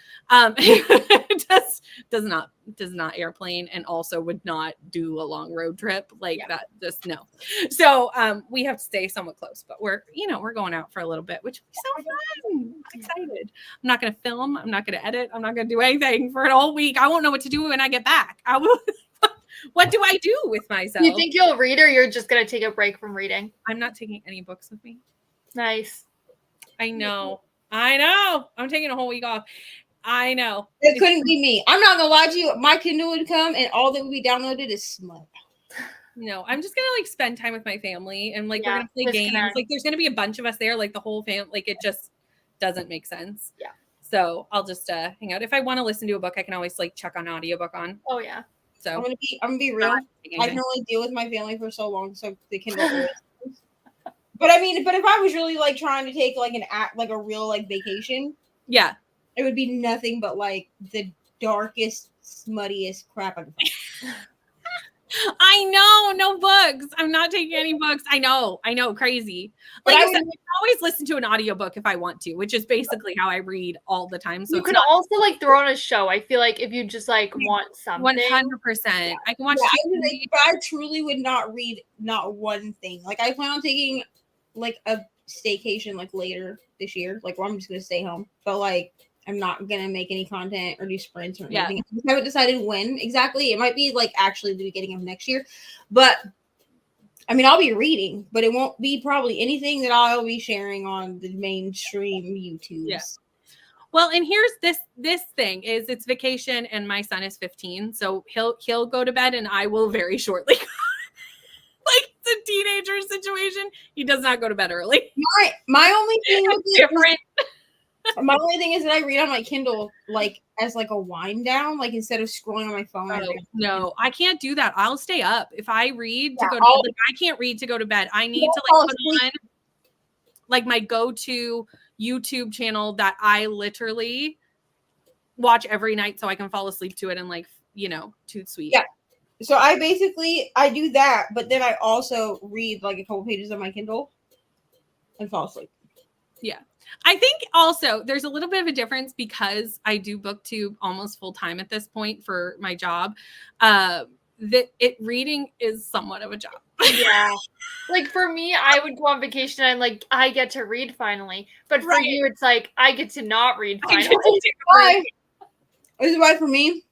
S1: Does not airplane and also would not do a long road trip like that. Just no. So we have to stay somewhat close, but we're going out for a little bit, which will be so fun. I'm excited. I'm not going to film. I'm not going to edit. I'm not going to do anything for an whole week. I won't know what to do when I get back. I will. What do I do with myself?
S4: You think you'll read or you're just going to take a break from reading?
S1: I'm not taking any books with me.
S4: Nice.
S1: I know. I'm taking a whole week off. I know.
S3: It couldn't be me. I'm not gonna lie to you. My Kindle would come and all that would be downloaded is smut.
S1: No, I'm just gonna like spend time with my family and like we're gonna play
S4: disconnect.
S1: games. Like there's gonna be a bunch of us there, like the whole family. Like it just doesn't make sense.
S4: Yeah.
S1: So I'll just hang out. If I want to listen to a book, I can always like chuck on audiobook on.
S4: Oh yeah.
S1: So
S3: I'm gonna be real. I can only deal with my family for so long, so the Kindle. But I mean, if I was really like trying to take like a real like vacation,
S1: yeah,
S3: it would be nothing but like the darkest, smuttiest crap I could find.
S1: I know, no books. I'm not taking any books. I know, crazy. Like I can always listen to an audiobook if I want to, which is basically how I read all the time. So
S4: you can also like throw on a show. I feel like if you just like want something,
S1: 100%. I can watch.
S3: But I truly would not read not one thing. Like I plan on taking like a staycation like later this year, like where I'm just gonna stay home. But like I'm not gonna make any content or do sprints or anything. I haven't decided when exactly. It might be like actually the beginning of next year. But I mean I'll be reading, but it won't be probably anything that I'll be sharing on the mainstream YouTube.
S1: Yeah. Well, and here's this thing is it's vacation and my son is 15, so he'll go to bed and I will very shortly. Like it's a teenager situation. He does not go to bed early.
S3: My only thing
S1: is different.
S3: My only thing is that I read on my Kindle like as like a wind down, like instead of scrolling on my phone.
S1: Oh, no, I can't do that. I'll stay up if I read to go to bed. Like, I can't read to go to bed. I need to like put on like my go-to YouTube channel that I literally watch every night so I can fall asleep to it and like too sweet.
S3: Yeah. So I do that, but then I also read like a couple pages of my Kindle and fall asleep.
S1: Yeah. I think also there's a little bit of a difference because I do booktube almost full time at this point for my job. Reading is somewhat of a job.
S4: Yeah. Like for me, I would go on vacation and like I get to read finally. But for you, it's like I get to not read finally.
S3: This is why for me,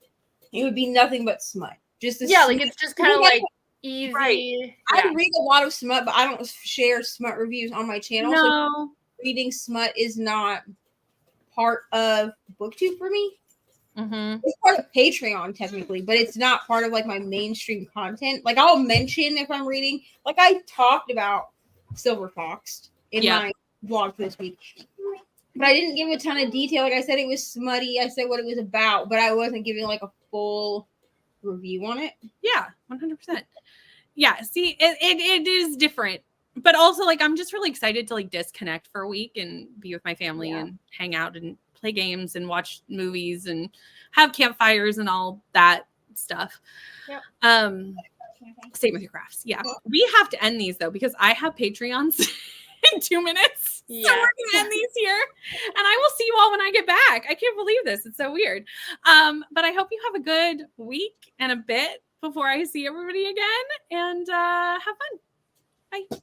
S3: it would be nothing but smut. Just
S4: like it's just kind of like easy.
S3: Right.
S4: Yeah.
S3: I read a lot of smut, but I don't share smut reviews on my channel.
S1: No.
S3: So reading smut is not part of BookTube for me.
S1: Mm-hmm.
S3: It's part of Patreon technically, but it's not part of like my mainstream content. Like I'll mention if I'm reading, like I talked about Silver Fox in my blog this week, but I didn't give a ton of detail. Like I said, it was smutty. I said what it was about, but I wasn't giving like a full review on it.
S1: Yeah, 100%. Yeah, see, it is different. But also, like, I'm just really excited to like disconnect for a week and be with my family and hang out and play games and watch movies and have campfires and all that stuff. Yep. Same with your crafts. Yeah. We have to end these though because I have Patreons in 2 minutes. Yeah. So we're gonna end these here. And I will see you all when I get back. I can't believe this. It's so weird. But I hope you have a good week and a bit before I see everybody again. And have fun. Bye.